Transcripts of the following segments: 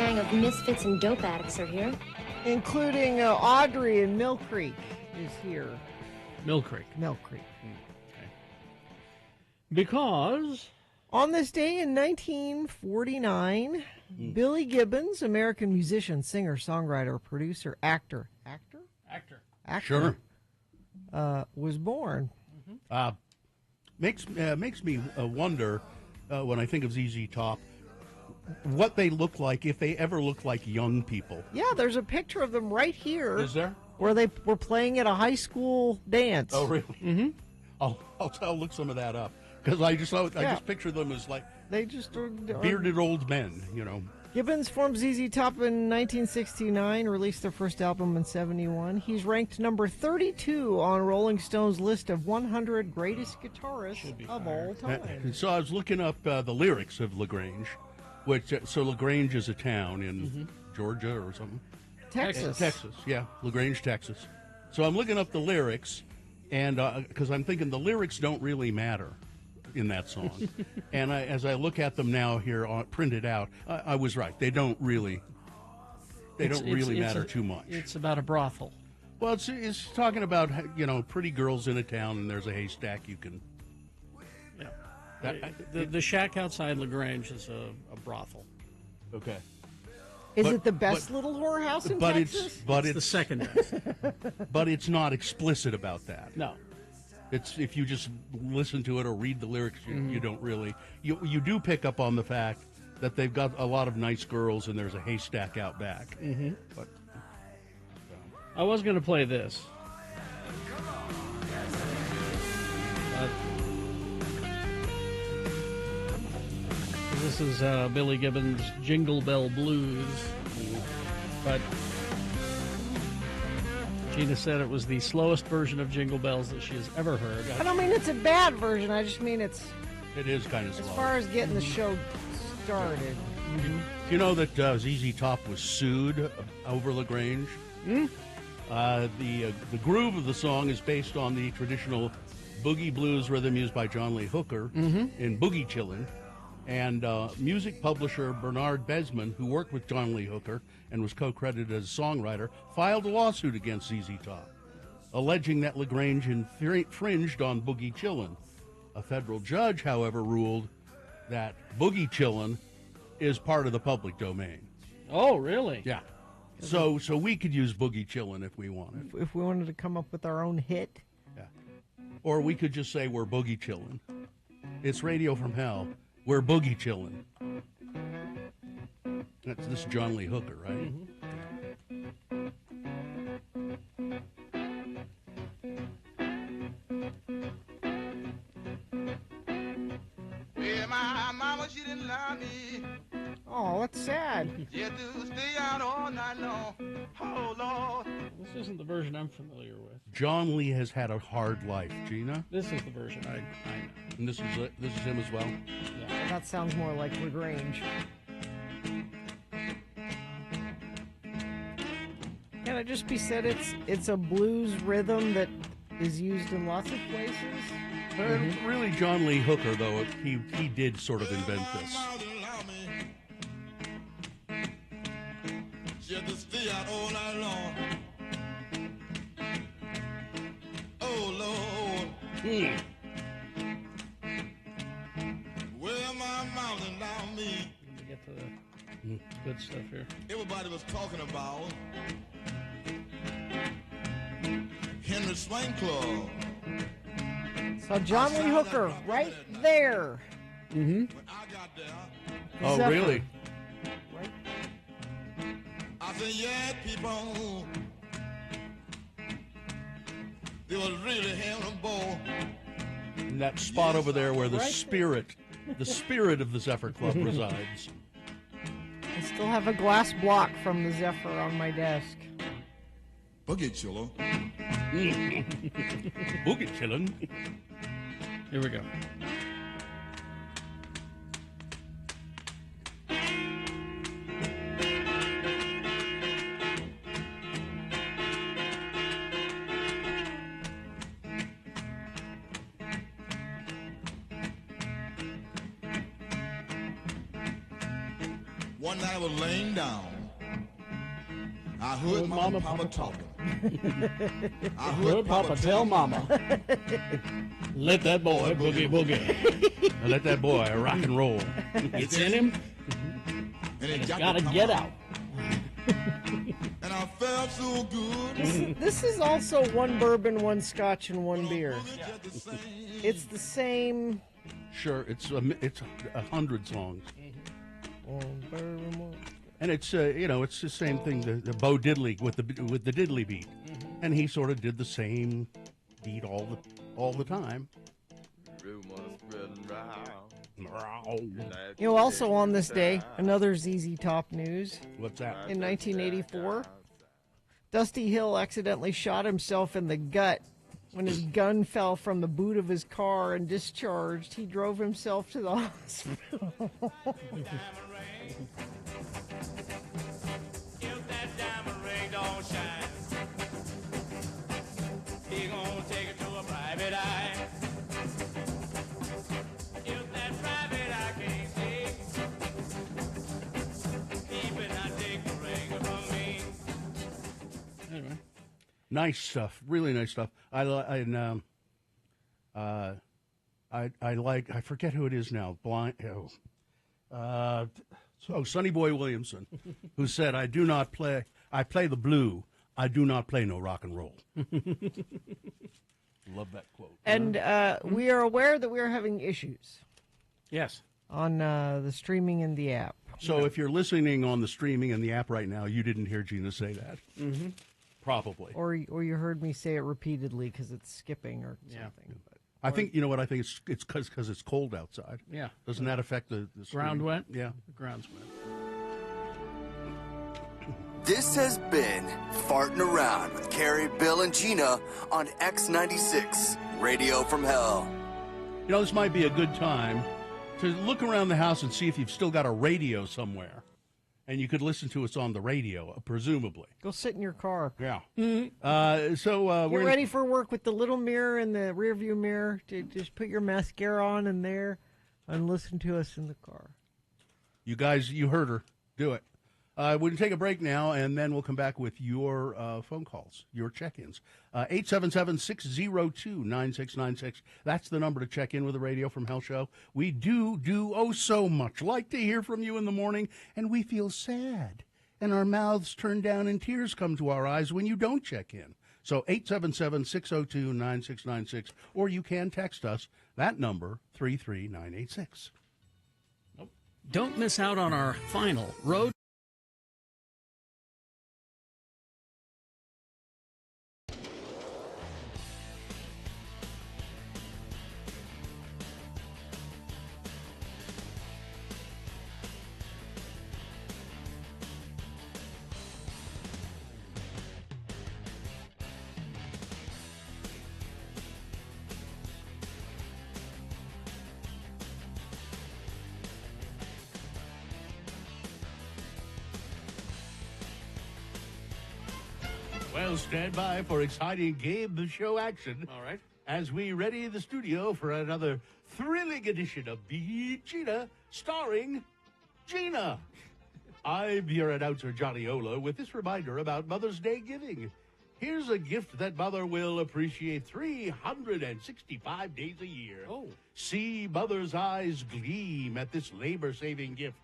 gang of misfits and dope addicts are here. Including Audrey in Mill Creek is here. Mill Creek. Mill Creek. Okay. Because on this day in 1949, Billy Gibbons, American musician, singer, songwriter, producer, actor, Sure. was born. Makes me wonder when I think of ZZ Top what they look like, if they ever look like young people. Yeah, there's a picture of them right here. Is there? Where they were playing at a high school dance. Oh, really? Mm-hmm. I'll look some of that up because I just picture them as like they just are bearded old men, you know. Gibbons formed ZZ Top in 1969, released their first album in 71. He's ranked number 32 on Rolling Stone's list of 100 greatest guitarists of all time. So I was looking up the lyrics of LaGrange, which so LaGrange is a town in Georgia or something. Texas, yeah, LaGrange, Texas. So I'm looking up the lyrics, and because I'm thinking the lyrics don't really matter in that song. And as I look at them now here printed out, I was right. They don't really matter too much. It's about a brothel. Well, it's talking about, you know, pretty girls in a town and there's a haystack you can. Yeah. The shack outside LaGrange is a brothel. Okay. Is it the best little whorehouse in Texas? It's the second best. But it's not explicit about that. No. It's if you just listen to it or read the lyrics, you don't really. You do pick up on the fact that they've got a lot of nice girls and there's a haystack out back. Mm-hmm. But I was going to play this. This is Billy Gibbons' Jingle Bell Blues. But Gina said it was the slowest version of Jingle Bells that she has ever heard. I don't mean it's a bad version. I just mean it is kind of slow. As far as getting the show started. Mm-hmm. You know that ZZ Top was sued over LaGrange? The groove of the song is based on the traditional boogie blues rhythm used by John Lee Hooker in Boogie Chillin'. And music publisher Bernard Besman, who worked with John Lee Hooker and was co-credited as a songwriter, filed a lawsuit against ZZ Top, alleging that LaGrange infringed on Boogie Chillin'. A federal judge, however, ruled that Boogie Chillin' is part of the public domain. Oh, really? Yeah. So we could use Boogie Chillin' if we wanted. If we wanted to come up with our own hit. Yeah. Or we could just say we're Boogie Chillin'. It's Radio from Hell. We're Boogie Chillin'. This is John Lee Hooker, right? Well, my mama, she didn't love me. Oh, that's sad. She had to stay out all night long. Oh, Lord. This isn't the version I'm familiar with. John Lee has had a hard life, Gina. This is the version I know. And this is him as well? Yeah, that sounds more like LaGrange. Can it just be said it's a blues rhythm that is used in lots of places? Really, John Lee Hooker, though, he did sort of invent this. She had to stay out all night long. Oh, Lord. Well, my mountain down me. Let me get to the good stuff here. Everybody was talking about Henry Swain Club. So John Lee Hooker, right there. Mm-hmm. When I got there, Oh, Zephyr. really? Right. I said, yeah, people, they was really having a ball. And that spot over there where the spirit of the Zephyr Club resides. I still have a glass block from the Zephyr on my desk. Boogie Chiller. Boogie Chillin'. Here we go. One night I was laying down. I heard Mama and Papa talking. I heard Papa tell Mama. Let that boy boogie boogie. Now let that boy rock and roll. It's in him. And it Got to get out. And I felt so good. This is also one bourbon, one scotch, and one beer. It's the same. Sure, it's 100 songs. One bourbon, one. And it's it's the same thing. The Bo Diddley with the diddley beat, and he sort of did the same beat all the time. You know, also on this day, another ZZ Top news. What's that? In 1984, Dusty Hill accidentally shot himself in the gut when his gun fell from the boot of his car and discharged. He drove himself to the hospital. If that diamond ring don't shine, he gonna take it to a private eye. If that private eye can't see, he better not take the ring from me. Anyway. Nice stuff, really nice stuff. I like. I forget who it is now. Sonny Boy Williamson, who said, I play the blue. I do not play no rock and roll. Love that quote. And we are aware that we are having issues Yes. on the streaming and the app. So if you're listening on the streaming and the app right now, you didn't hear Gina say that. Mm-hmm. Probably. Or you heard me say it repeatedly because it's skipping or something. But, I think, you know what, I think it's because it's cold outside. Yeah. Doesn't that affect the Ground streaming? wet? Yeah. The ground's wet. This has been Farting Around with Carrie, Bill, and Gina on X96, Radio from Hell. You know, this might be a good time to look around the house and see if you've still got a radio somewhere. And you could listen to us on the radio, presumably. go sit in your car. Yeah. Get we're ready for work with the little mirror in the rearview mirror. To just put your mascara on in there and listen to us in the car. You guys, you heard her. Do it. We're going to take a break now, and then we'll come back with your phone calls, your check-ins. 877-602-9696. That's the number to check in with the Radio from Hell show. We do oh so much like to hear from you in the morning, and we feel sad. And our mouths turn down and tears come to our eyes when you don't check in. So 877-602-9696, or you can text us. That number, 33986. Don't miss out on our final road. Well, stand by for exciting game show action. All right. As we ready the studio for another thrilling edition of Beat Gina, starring Gina. I'm your announcer, Johnny Ola, with this reminder about Mother's Day giving. Here's a gift that Mother will appreciate 365 days a year. Oh. See Mother's eyes gleam at this labor-saving gift.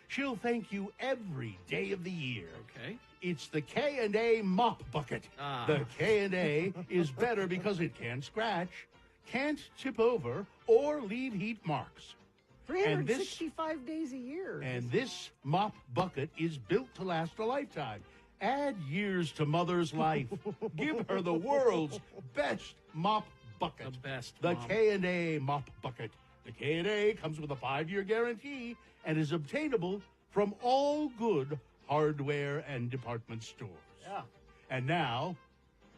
She'll thank you every day of the year. Okay. It's the K&A Mop Bucket. Ah. The K&A is better because it can't scratch, can't tip over, or leave heat marks. 365 days a year. And this mop bucket is built to last a lifetime. Add years to Mother's life. Give her the world's best mop bucket. The best, The Mom. K&A Mop Bucket. The K&A comes with a 5-year guarantee and is obtainable from all good hardware and department stores. Yeah. And now,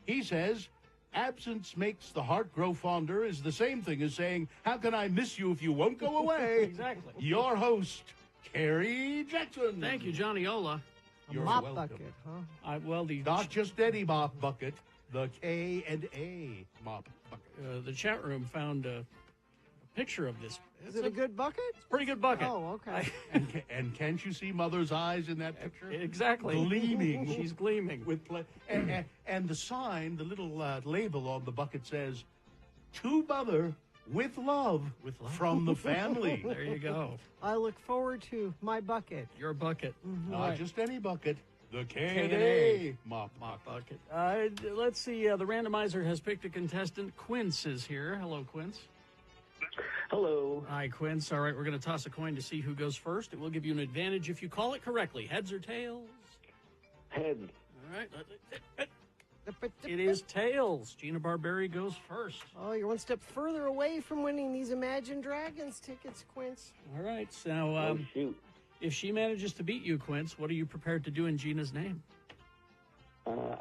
he says, absence makes the heart grow fonder is the same thing as saying, how can I miss you if you won't go away? Exactly. Your host, Carrie Jackson. Thank you, Johnny Ola. You're Mop welcome. bucket, huh? Not just any mop bucket, the K&A Mop Bucket. The chat room found a picture of this. Is it a good bucket? Pretty good bucket. Oh, okay. And can't you see Mother's eyes in that picture? Exactly. Gleaming. She's gleaming. With and the sign, the little label on the bucket says, "To Mother with love, from the family." There you go. I look forward to my bucket. Your bucket. Not just any bucket. The K&A K&A mop bucket. Let's see. The randomizer has picked a contestant. Quince is here. Hello, Quince. Hello. Hi, Quince. All right, we're going to toss a coin to see who goes first. It will give you an advantage if you call it correctly. Heads or tails? Heads. All right. It is tails. Gina Barberi goes first. Oh, you're one step further away from winning these Imagine Dragons tickets, Quince. All right. So, Shoot. if she manages to beat you, Quince, what are you prepared to do in Gina's name?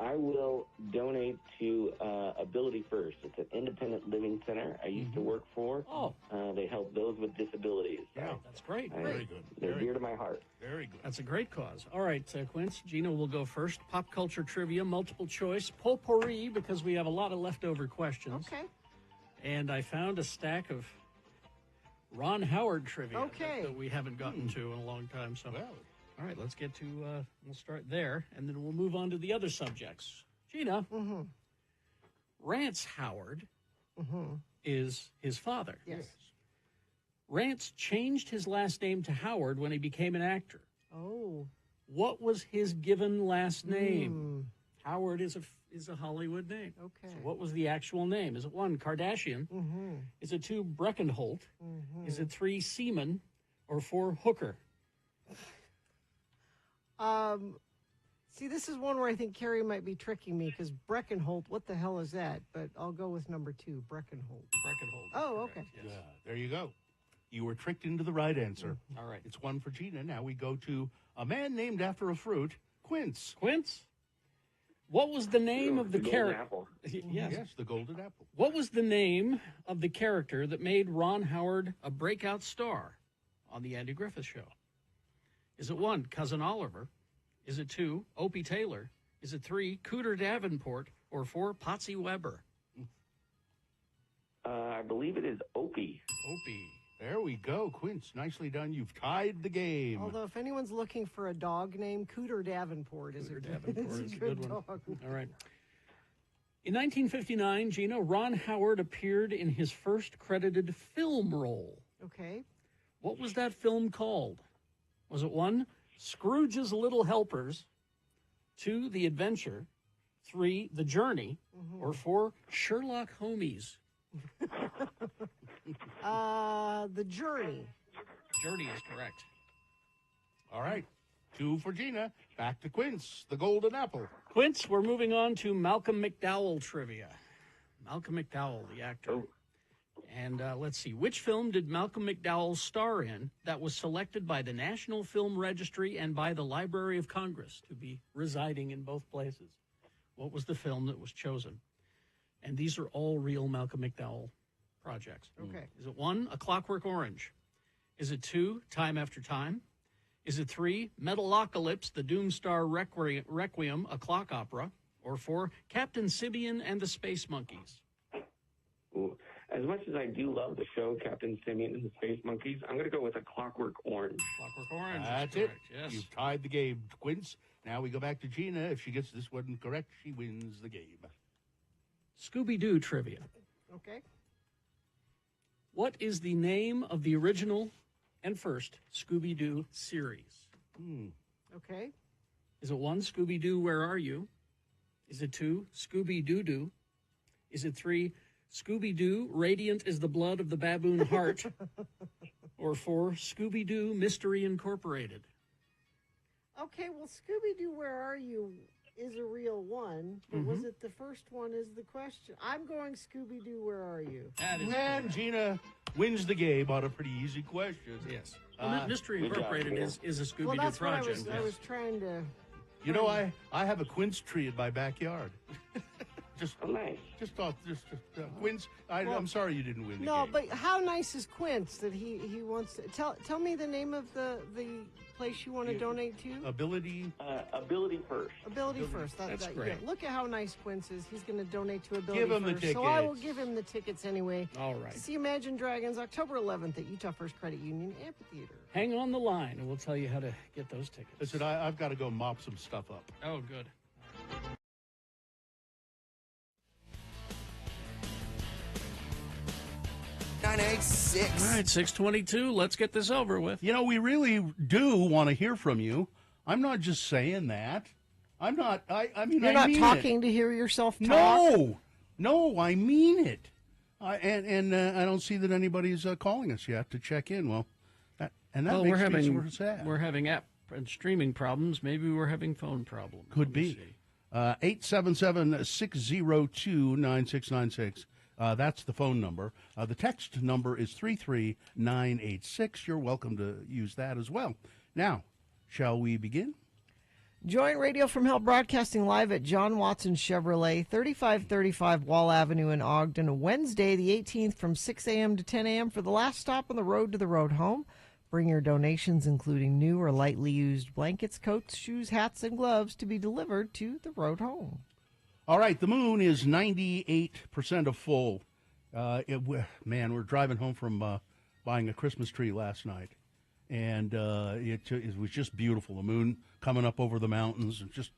I will donate to Ability First. It's an independent living center I used to work for. Oh. They help those with disabilities. Yeah, That's great. very good. They're Very dear good. to my heart. Very good. That's a great cause. All right, Quince, Gina will go first. Pop culture trivia, multiple choice, potpourri, because we have a lot of leftover questions. Okay. And I found a stack of Ron Howard trivia that we haven't gotten to in a long time. So, Well, all right, let's get to, we'll start there, and then we'll move on to the other subjects. Gina, Rance Howard is his father. Yes. Rance changed his last name to Howard when he became an actor. Oh. What was his given last name? Howard is a Hollywood name. Okay. So what was the actual name? Is it 1, Kardashian? Is it 2, Breckenholt? Is it 3, Seaman? Or 4, Hooker? See, this is one where I think Carrie might be tricking me because Breckenholt, what the hell is that? But I'll go with number 2, Breckenholt. Breckenholt. is Oh, correct, okay. yes. yeah, there you go. You were tricked into the right answer. All right. It's 1 for Gina. Now we go to a man named after a fruit, Quince. Quince, what was the name of the golden character? apple. Yes. Yes, the golden apple. What was the name of the character that made Ron Howard a breakout star on the Andy Griffith Show? Is it 1, Cousin Oliver? Is it 2, Opie Taylor? Is it 3, Cooter Davenport? Or 4, Potsy Weber? I believe it is Opie. Opie. There we go, Quince. Nicely done. You've tied the game. Although, if anyone's looking for a dog name, Cooter Davenport is Cooter a Davenport it's is a good one. dog. All right. In 1959, Gina, Ron Howard appeared in his first credited film role. Okay. What was that film called? Was it 1, Scrooge's Little Helpers, 2, The Adventure, 3, The Journey, or 4, Sherlock Holmes? The Journey. Journey is correct. All right. 2 for Gina. Back to Quince, the golden apple. Quince, we're moving on to Malcolm McDowell trivia. Malcolm McDowell, the actor. Oh. And let's see, which film did Malcolm McDowell star in that was selected by the National Film Registry and by the Library of Congress to be residing in both places? What was the film that was chosen? And these are all real Malcolm McDowell projects. Okay. Is it 1, A Clockwork Orange? Is it 2, Time After Time? Is it 3, Metalocalypse, the Doomstar Requiem, a clock opera? Or 4, Captain Simeon and the Space Monkeys? Ooh. As much as I do love the show Captain Simeon and the Space Monkeys, I'm going to go with A Clockwork Orange. Clockwork Orange. That's is it. correct. Yes. You've tied the game, Quince. Now we go back to Gina. If she gets this one correct, she wins the game. Scooby-Doo trivia. Okay. What is the name of the original and first Scooby-Doo series? Okay. Is it 1, Scooby-Doo, Where Are You? Is it 2, Scooby-Doo-Doo? Is it 3, Scooby-Doo, Radiant is the Blood of the Baboon Heart? Or 4, Scooby-Doo, Mystery Incorporated? Okay, well, Scooby-Doo, Where Are You is a real one, but was it the first one is the question. I'm going Scooby-Doo, Where Are You? That is And Gina wins the game on a pretty easy question. yes. Well, Mystery good job, Incorporated Gina. is a Scooby-Doo Well, that's what project. I was trying to. You know, I have a quince tree in my backyard. Oh, nice. Quince, I'm sorry you didn't win the No, game. but how nice is Quince that he wants to tell me the name of the place you want to donate to? Ability. Ability First. Ability First. That's yeah, great. look at how nice Quince is. He's going to donate to Ability Give him the First. So I will tickets. give him the tickets anyway. All right. To see Imagine Dragons October 11th at Utah First Credit Union Amphitheater. Hang on the line, and we'll tell you how to get those tickets. Listen, I've got to go mop some stuff up. Oh, good. 986. All right, 6:22. Let's get this over with. You know, we really do want to hear from you. I'm not just saying that. I'm not. I mean, You're I not mean talking it. to hear yourself talk? No, I mean it. And I don't see that anybody's calling us yet to check in. Well, that Well, makes we're having me sort of sad. we're having app and streaming problems. Maybe we're having phone problems. Could be. 877-602-9696. That's the phone number. The text number is 33986. You're welcome to use that as well. Now, shall we begin? Join Radio from Hell broadcasting live at John Watson Chevrolet, 3535 Wall Avenue in Ogden, Wednesday the 18th from 6 a.m. to 10 a.m. for the last stop on the road to the road home. Bring your donations, including new or lightly used blankets, coats, shoes, hats, and gloves, to be delivered to the road home. All right, the moon is 98% of full. Man, we're driving home from buying a Christmas tree last night, and it was just beautiful. The moon coming up over the mountains, and just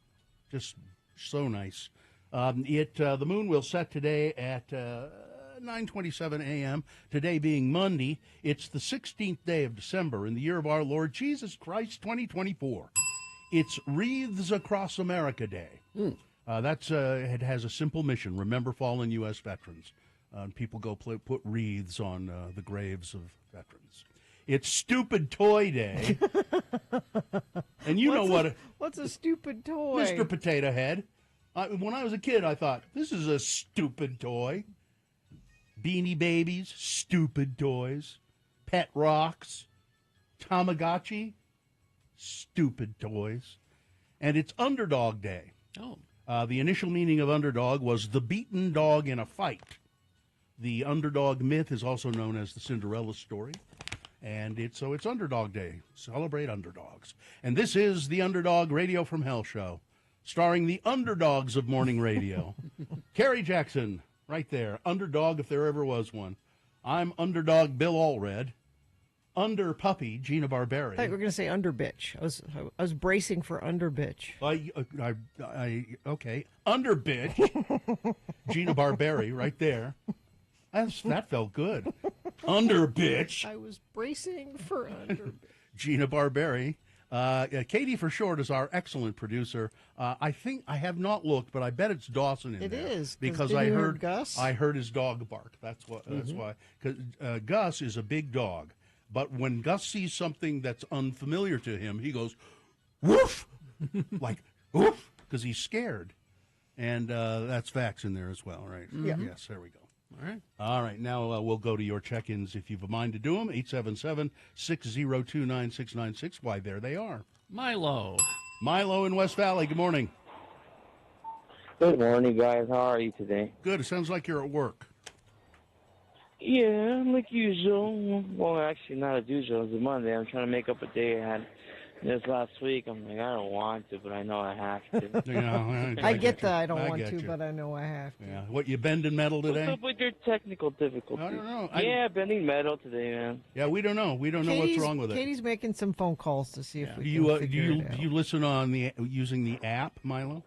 so nice. The moon will set today at 9:27 a.m. Today being Monday, it's the 16th day of December in the year of our Lord Jesus Christ, 2024. It's Wreaths Across America Day. It has a simple mission: remember fallen U.S. veterans. People go put wreaths on the graves of veterans. It's Stupid Toy Day, and What's a stupid toy? Mr. Potato Head. When I was a kid, I thought, this is a stupid toy. Beanie Babies, stupid toys. Pet Rocks, Tamagotchi, stupid toys. And it's Underdog Day. Oh. The initial meaning of underdog was the beaten dog in a fight. The underdog myth is also known as the Cinderella story. And it's Underdog Day. Celebrate underdogs. And this is the Underdog Radio from Hell show, starring the underdogs of morning radio. Carrie Jackson, right there. Underdog, if there ever was one. I'm Underdog Bill Allred. Under Puppy, Gina Barberi. I thought you were going to say underbitch. I was bracing for underbitch. Okay. Underbitch, Gina Barberi, right there. That felt good. Underbitch. I was bracing for underbitch. Gina Barberi. Katie for short is our excellent producer. I think I have not looked, but I bet it's Dawson in it there. It is because I heard Gus. I heard his dog bark. That's why. Because Gus is a big dog, but when Gus sees something that's unfamiliar to him, he goes woof, like woof, because he's scared. And that's Vax in there as well, right? Yeah. Yes, there we go. All right. Now we'll go to your check-ins if you've a mind to do them. 877-602-9696. Why, there they are. Milo in West Valley. Good morning. Good morning, guys. How are you today? Good. It sounds like you're at work. Yeah, like usual. Well, actually, not as usual. It's a Monday. I'm trying to make up a day I had this last week. I'm like, I don't want to, but I know I have to. I get that I don't want get to, you. but I know I have to. Yeah. What, you bending metal today? What's up with your technical difficulties? I don't know. Yeah, bending metal today, man. Yeah, we don't know. We don't know what's wrong with it. Katie's making some phone calls to see if we Do can figure it out. you listen on using the app, Milo?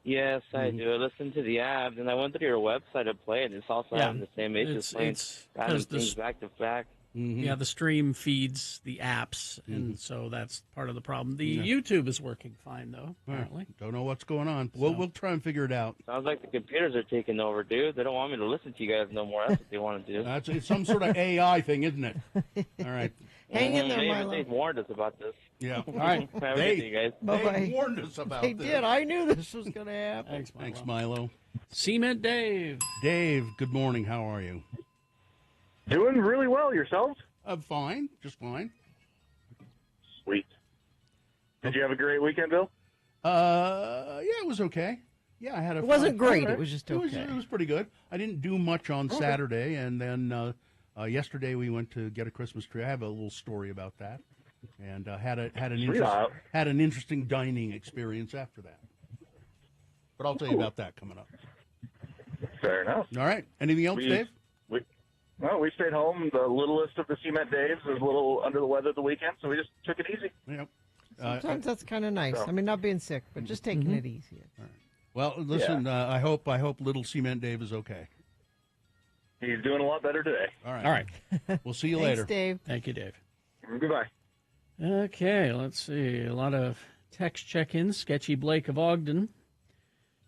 Yes, I do. I listened to the app, and I went to your website to play it. It's also having the same issues. It's having because things back to back. Mm-hmm. Yeah, the stream feeds the apps, and so that's part of the problem. The YouTube is working fine, though, apparently. Don't know what's going on. We'll try and figure it out. Sounds like the computers are taking over, dude. They don't want me to listen to you guys no more. That's what they want to do. It's some sort of AI thing, isn't it? All right. Hang in there, Milo. They warned us about this. Yeah. All right. Have a good day, guys. They warned us about They this. did. I knew this was going to happen. Thanks, Milo. Cement Dave. Dave, good morning. How are you? Doing really well. Yourselves? I'm fine. Just fine. Sweet. Did you have a great weekend, Bill? Yeah, it was okay. Yeah, I had a. It wasn't great. Right. It was just okay. It was pretty good. I didn't do much on Saturday, and then yesterday we went to get a Christmas tree. I have a little story about that. and had an Sweetheart. had an interesting dining experience after that. But I'll tell you about that coming up. Fair enough. All right. Anything else, Dave? We stayed home. The littlest of the Cement Daves was a little under the weather the weekend, so we just took it easy. Yep. Sometimes that's kind of nice. so- I mean, not being sick, but just taking it easy. All right. Well, listen. I hope little Cement Dave is okay. He's doing a lot better today. All right. All right. We'll see you Thanks, later. Dave. Thank you, Dave. Goodbye. Okay, let's see. A lot of text check-ins. Sketchy Blake of Ogden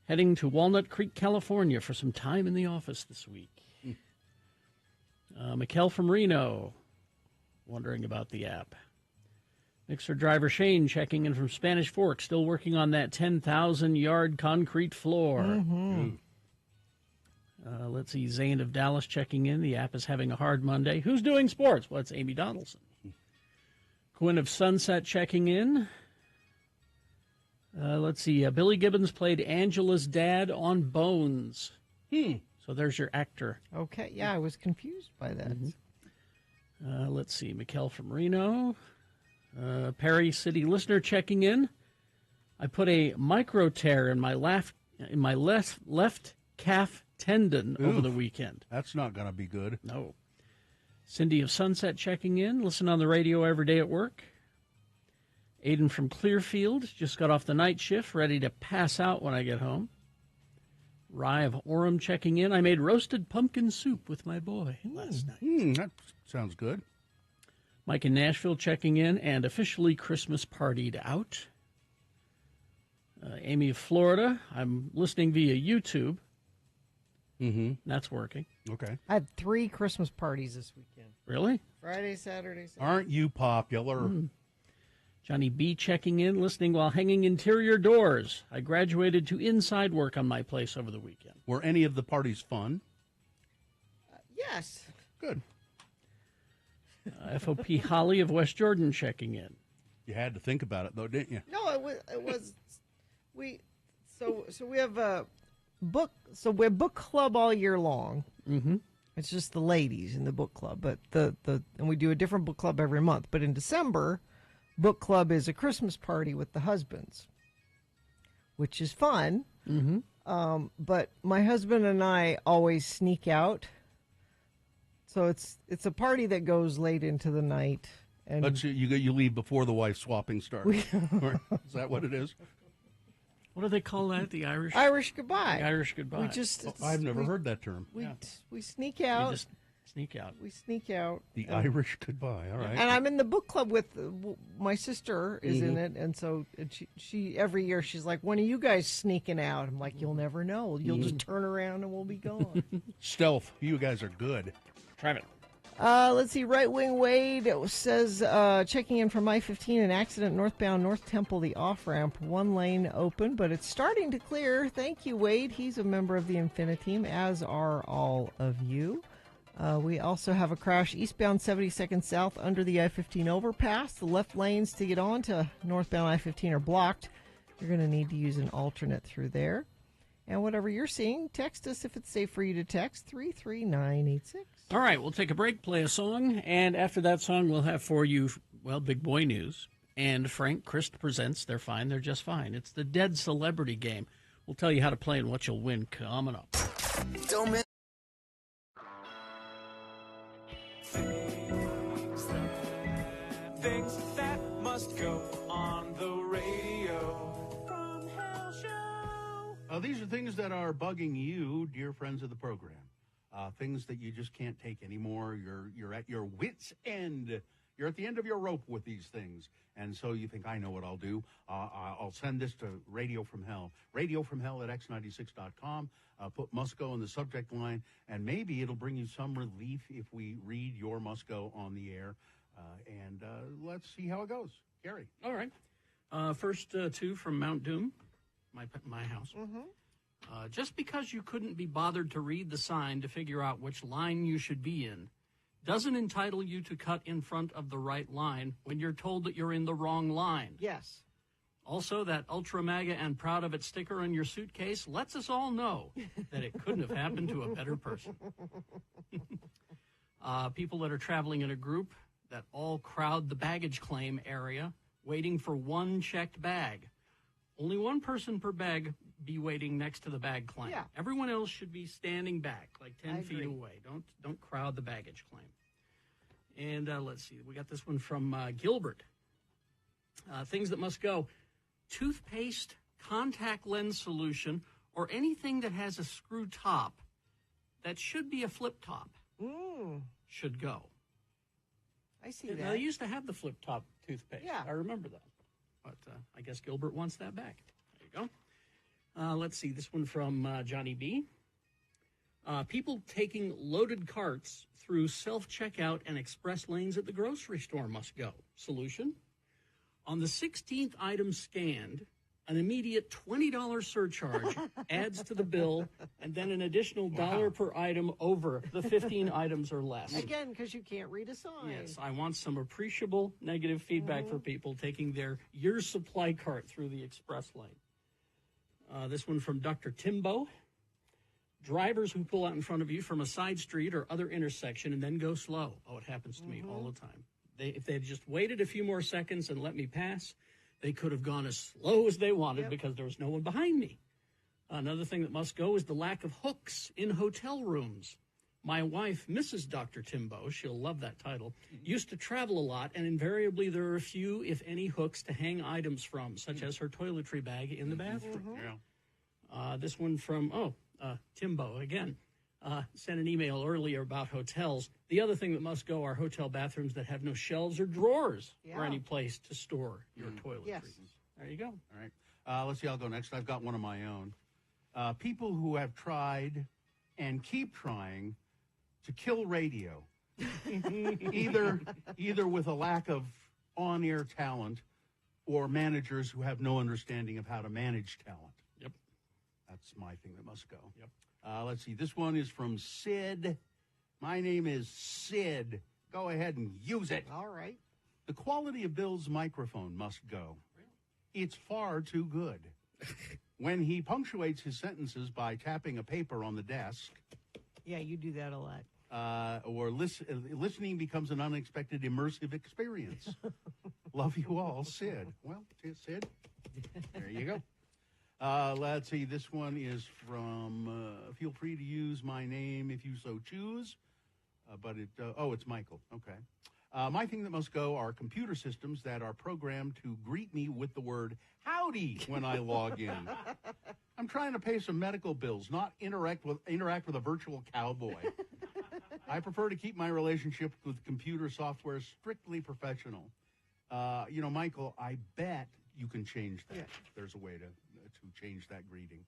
heading to Walnut Creek, California for some time in the office this week. Mikkel from Reno wondering about the app. Mixer driver Shane checking in from Spanish Fork, still working on that 10,000-yard concrete floor. Let's see, Zane of Dallas checking in. The app is having a hard Monday. Who's doing sports? Well, it's Amy Donaldson. Quinn of Sunset checking in. Let's see, Billy Gibbons played Angela's dad on Bones. So there's your actor. Okay, yeah, I was confused by that. Let's see, Mikkel from Reno. Perry City listener checking in. I put a micro tear in my left calf tendon over the weekend. That's not going to be good. No. Cindy of Sunset checking in. Listen on the radio every day at work. Aiden from Clearfield just got off the night shift, ready to pass out when I get home. Rye of Orem checking in. I made roasted pumpkin soup with my boy last night. That sounds good. Mike in Nashville checking in and officially Christmas partied out. Amy of Florida. I'm listening via YouTube. That's working. Okay. I had 3 Christmas parties this weekend. Really? Friday, Saturday, Sunday. Aren't you popular? Johnny B checking in, listening while hanging interior doors. I graduated to inside work on my place over the weekend. Were any of the parties fun? Yes. Good. FOP Holly of West Jordan checking in. You had to think about it, though, didn't you? No, it was so we have a book. So we have book club all year long. It's just the ladies in the book club, but and we do a different book club every month. But in December, book club is a Christmas party with the husbands, which is fun. But my husband and I always sneak out. So it's a party that goes late into the night. And But you leave before the wife swapping starts. Is that what it is? What do they call that? The Irish? Irish goodbye. The Irish goodbye. We just I've never heard that term. we sneak out. You just sneak out. We sneak out. The Irish goodbye. All right. And I'm in the book club with my sister is in it, and so she every year she's like, "When are you guys sneaking out?" I'm like, "You'll never know. You'll just turn around and we'll be gone." Stealth. You guys are good. Try it. Let's see. Right Wing Wade says, checking in from I-15, an accident northbound North Temple, the off-ramp, 1 lane open, but it's starting to clear. Thank you, Wade. He's a member of the Infinity Team, as are all of you. We also have a crash eastbound 72nd South under the I-15 overpass. The left lanes to get on to northbound I-15 are blocked. You're going to need to use an alternate through there. And whatever you're seeing, text us if it's safe for you to text 33986. All right, we'll take a break, play a song, and after that song, we'll have for you, well, big boy news. And Frank Christ presents They're Fine, They're Just Fine. It's the Dead Celebrity Game. We'll tell you how to play and what you'll win coming up. Don't miss. Things that must go on the radio. From Hell Show. These are things that are bugging you, dear friends of the program. Things that you just can't take anymore. You're at your wit's end. You're at the end of your rope with these things. And so you think, I know what I'll do. I'll send this to Radio from Hell. Radio from Hell at x96.com. Put Must Go in the subject line. And maybe it'll bring you some relief if we read your Must Go on the air. And let's see how it goes. Gary. All right. First two from Mount Doom, my house. Just because you couldn't be bothered to read the sign to figure out which line you should be in doesn't entitle you to cut in front of the right line when you're told that you're in the wrong line. Yes. Also, that Ultra MAGA and Proud of It sticker on your suitcase lets us all know that it couldn't have happened to a better person. People that are traveling in a group that all crowd the baggage claim area, waiting for one checked bag. Only one person per bag be waiting next to the bag claim. Yeah. Everyone else should be standing back, like 10 feet agree. away. Don't crowd the baggage claim. And let's see, we got this one from Gilbert. Things that must go. Toothpaste, contact lens solution, or anything that has a screw top that should be a flip top should go. I see Now, that. they used to have the flip top toothpaste. Yeah. I remember that. But I guess Gilbert wants that back. There you go. Let's see, this one from Johnny B. People taking loaded carts through self-checkout and express lanes at the grocery store must go. Solution? On the 16th item scanned, an immediate $20 surcharge adds to the bill, and then an additional $1 per item over the 15 items or less. Again, because you can't read a sign. Yes, I want some appreciable negative feedback for people taking their year's supply cart through the express lane. This one from Dr. Timbo. Drivers who pull out in front of you from a side street or other intersection and then go slow. Oh, it happens to me all the time. If they had just waited a few more seconds and let me pass, they could have gone as slow as they wanted because there was no one behind me. Another thing that must go is the lack of hooks in hotel rooms. My wife, Mrs. Dr. Timbo, she'll love that title, used to travel a lot, and invariably there are a few, if any, hooks to hang items from, such as her toiletry bag in the bathroom. This one from, Timbo again. Sent an email earlier about hotels. The other thing that must go are hotel bathrooms that have no shelves or drawers or any place to store your toiletries. Yes. There you go. All right. Let's see. I'll go next. I've got one of my own. People who have tried and keep trying to kill radio, either with a lack of on-air talent or managers who have no understanding of how to manage talent. Yep. That's my thing that must go. Yep. Let's see. This one is from Sid. My name is Sid. Go ahead and use it. All right. The quality of Bill's microphone must go. It's far too good. When he punctuates his sentences by tapping a paper on the desk, Yeah, you do that a lot. or listening becomes an unexpected immersive experience. Love you all, Sid. Well, Sid, there you go. Let's see. This one is from, feel free to use my name if you so choose. It's Michael. Okay. My thing that must go are computer systems that are programmed to greet me with the word howdy when I log in. I'm trying to pay some medical bills, not interact with a virtual cowboy. I prefer to keep my relationship with computer software strictly professional. Michael, I bet you can change that. Yeah. There's a way to change that greeting.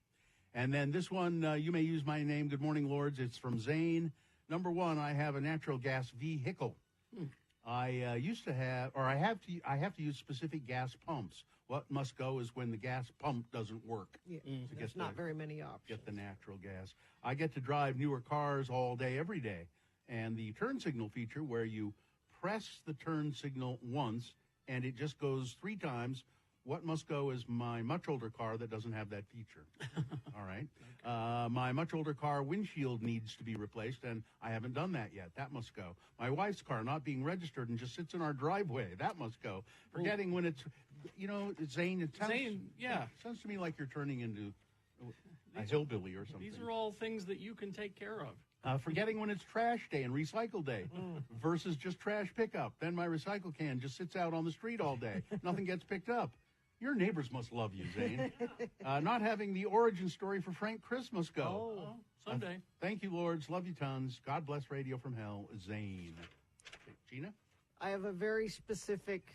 And then this one, you may use my name. Good morning, Lords. It's from Zane. Number one, I have a natural gas vehicle. I used to have, or I have to use specific gas pumps. What must go is when the gas pump doesn't work. Yeah. There's not very many options. Get the natural gas. I get to drive newer cars all day, every day. And the turn signal feature where you press the turn signal once and it just goes 3 times. What must go is my much older car that doesn't have that feature. All right. Okay. My much older car windshield needs to be replaced, and I haven't done that yet. That must go. My wife's car not being registered and just sits in our driveway. That must go. Forgetting when it's, Zane, it sounds to me like you're turning into a hillbilly or something. These are all things that you can take care of. Forgetting when it's trash day and recycle day versus just trash pickup. Then my recycle can just sits out on the street all day. Nothing gets picked up. Your neighbors must love you, Zane. Not having the origin story for Frank Christmas go. Oh, someday. Thank you, Lords. Love you tons. God bless Radio from Hell, Zane. Gina? I have a very specific,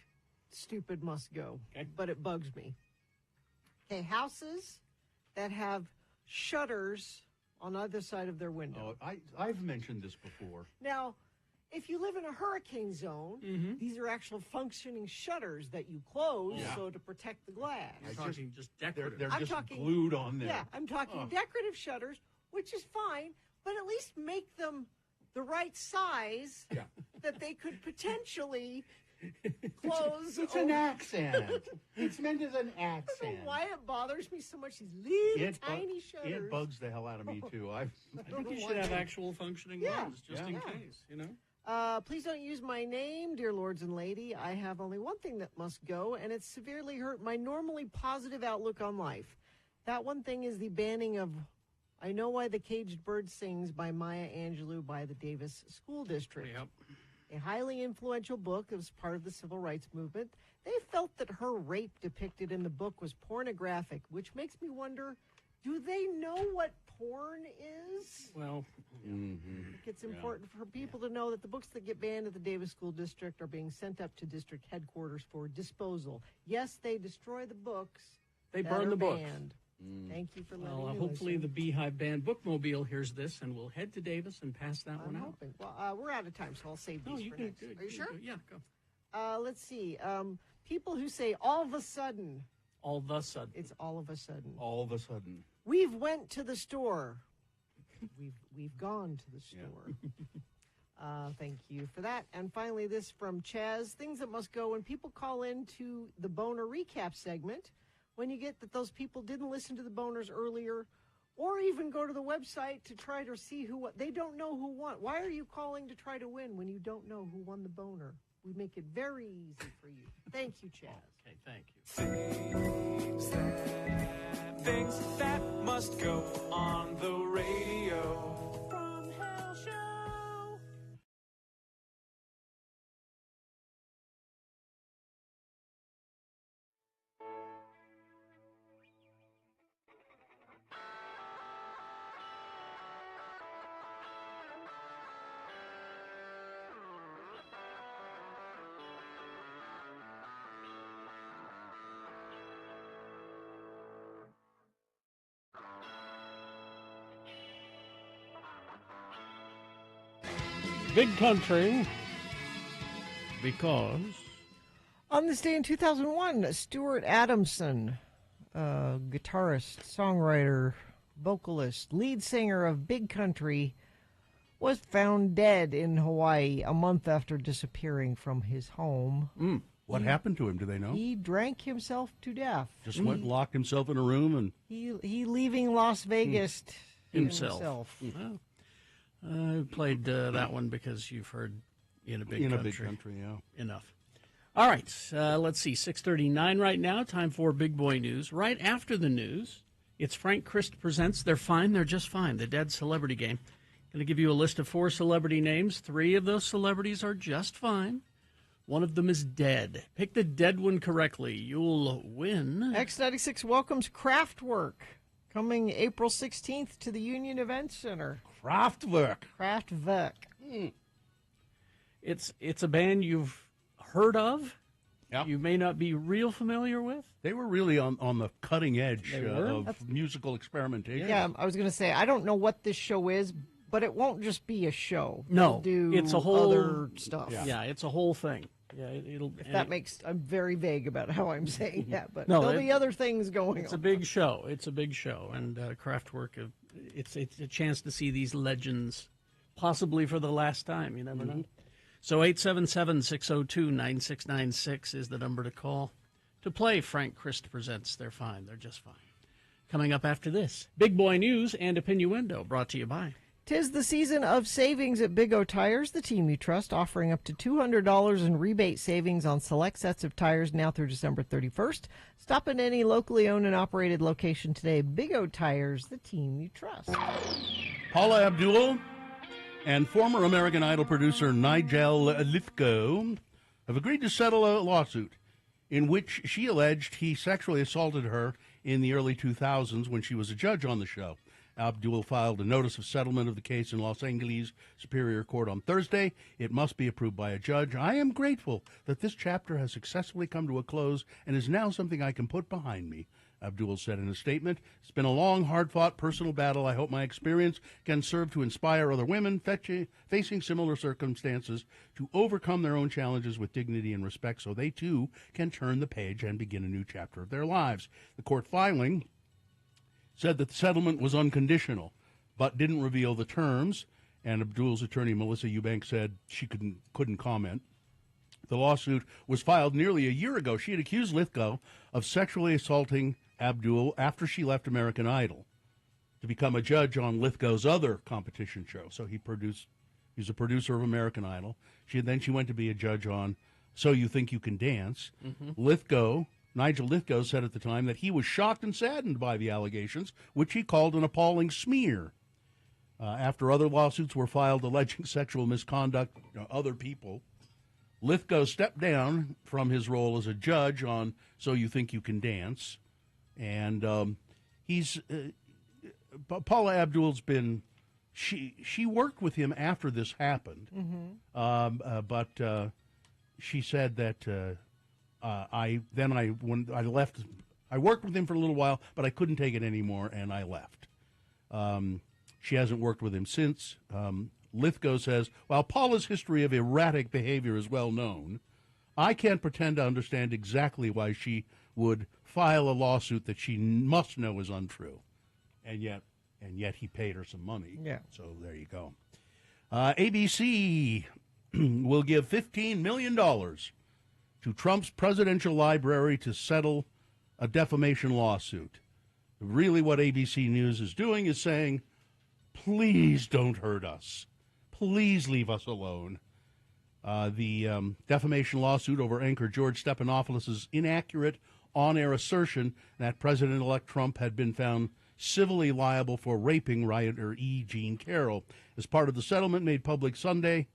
stupid must go, but it bugs me. Okay, houses that have shutters on either side of their window. Oh, I've mentioned this before. Now, if you live in a hurricane zone, these are actual functioning shutters that you close so to protect the glass. You're talking just decorative. They're just glued on there. Yeah, I'm talking decorative shutters, which is fine, but at least make them the right size that they could potentially close. It's an accent. It's meant as an accent. I don't know why it bothers me so much, these little tiny shutters. It bugs the hell out of me, too. I think you should have actual functioning ones, just in case, Please don't use my name, dear lords and lady. I have only one thing that must go, and it's severely hurt my normally positive outlook on life. That one thing is the banning of I Know Why the Caged Bird Sings by Maya Angelou by the Davis School District. Yep. A highly influential book as part of the civil rights movement. They felt that her rape depicted in the book was pornographic, which makes me wonder, do they know what porn is? Well, It's important for people to know that the books that get banned at the Davis School District are being sent up to district headquarters for disposal. Yes, they destroy the books. They that burn are the books. banned. Thank you for letting well, me hopefully listen. the Beehive Band Bookmobile hears this, and we'll head to Davis and pass that one I'm out. hoping. Well, we're out of time, so I'll save these No, you for can. next. Are you sure? Yeah, go. Let's see. People who say all of a sudden. All of a sudden. It's all of a sudden. All of a sudden. We've went to the store. We've gone to the store. Thank you for that. And finally, this from Chaz. Things that must go when people call in to the Boner Recap segment. When you get that those people didn't listen to the Boners earlier, or even go to the website to try to see who won. They don't know who won. Why are you calling to try to win when you don't know who won the Boner? We make it very easy for you. Thank you, Chaz. Okay, thank you. Things that must go on the radio from Hell Show. Big country. Because. On this day in 2001, Stuart Adamson, guitarist, songwriter, vocalist, lead singer of Big Country, was found dead in Hawaii a month after disappearing from his home. What happened to him? Do they know? He drank himself to death. Just went and locked himself in a room and... He leaving Las Vegas Himself. Well, I played that one because you've heard in a big in country. a big country, yeah. Enough. All right, let's see. 6:39 right now. Time for Big Boy News. Right after the news, it's Frank Christ Presents They're Fine, They're Just Fine, the Dead Celebrity Game. Going to give you a list of 4 celebrity names. 3 of those celebrities are just fine. One of them is dead. Pick the dead one correctly. You'll win. X96 welcomes Kraftwerk, coming April 16th to the Union Event Center. Kraftwerk. It's a band you've heard of. Yeah. You may not be real familiar with. They were really on the cutting edge They were? of musical experimentation. Yeah, I was going to say, I don't know what this show is, but it won't just be a show. No, They'll do it's a whole other stuff. Yeah, it's a whole thing. Yeah, it'll. If that makes, I'm very vague about how I'm saying that, but No, there'll be other things going It's on. a big show. It's a big show, and Kraftwerk. It's a chance to see these legends, possibly for the last time. You never know. So 877-602-9696 is the number to call to play Frank Christ Presents They're Fine, They're Just Fine. Coming up after this, Big Boy News and Opinnuendo, brought to you by. 'Tis the season of savings at Big O Tires, the team you trust, offering up to $200 in rebate savings on select sets of tires now through December 31st. Stop at any locally owned and operated location today. Big O Tires, the team you trust. Paula Abdul and former American Idol producer Nigel Lithgow have agreed to settle a lawsuit in which she alleged he sexually assaulted her in the early 2000s when she was a judge on the show. Abdul filed a notice of settlement of the case in Los Angeles Superior Court on Thursday. It must be approved by a judge. I am grateful that this chapter has successfully come to a close and is now something I can put behind me, Abdul said in a statement. It's been a long, hard-fought personal battle. I hope my experience can serve to inspire other women facing similar circumstances to overcome their own challenges with dignity and respect so they, too, can turn the page and begin a new chapter of their lives. The court filing said that the settlement was unconditional, but didn't reveal the terms, and Abdul's attorney, Melissa Eubank, said she couldn't comment. The lawsuit was filed nearly a year ago. She had accused Lithgow of sexually assaulting Abdul after she left American Idol to become a judge on Lithgow's other competition show. So he produced, She's a producer of American Idol. Then she went to be a judge on So You Think You Can Dance. Nigel Lithgow said at the time that he was shocked and saddened by the allegations, which he called an appalling smear. After other lawsuits were filed alleging sexual misconduct of other people, Lithgow stepped down from his role as a judge on So You Think You Can Dance. And Paula Abdul's been, she worked with him after this happened. But she said that when I left, I worked with him for a little while, but I couldn't take it anymore, and I left. She hasn't worked with him since. Lithgow says, while Paula's history of erratic behavior is well known, I can't pretend to understand exactly why she would file a lawsuit that she must know is untrue. And yet he paid her some money. Yeah. So there you go. ABC will give $15 million to Trump's presidential library to settle a defamation lawsuit. Really what ABC News is doing is saying, please don't hurt us. Please leave us alone. The defamation lawsuit over anchor George Stephanopoulos' inaccurate on-air assertion that President-elect Trump had been found civilly liable for raping writer E. Jean Carroll. As part of the settlement made public Saturday,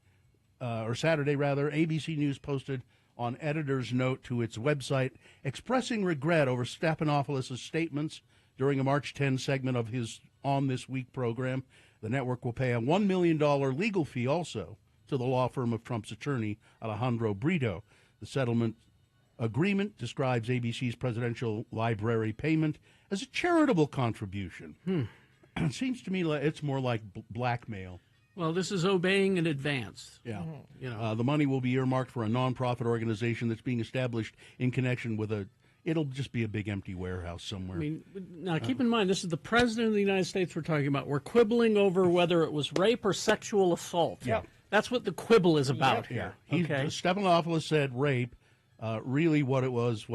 ABC News posted on editor's note to its website expressing regret over Stephanopoulos' statements during a March 10 segment of his On This Week program. The network will pay a $1 million legal fee also to the law firm of Trump's attorney, Alejandro Brito. The settlement agreement describes ABC's presidential library payment as a charitable contribution. It seems to me like it's more like blackmail. Well, this is obeying in advance. Yeah. You know. The money will be earmarked for a nonprofit organization that's being established in connection with it'll just be a big empty warehouse somewhere. I mean, now keep in mind, this is the President of the United States we're talking about. We're quibbling over whether it was rape or sexual assault. Yeah. That's what the quibble is about here. Okay. Stephanopoulos said rape. Really what it was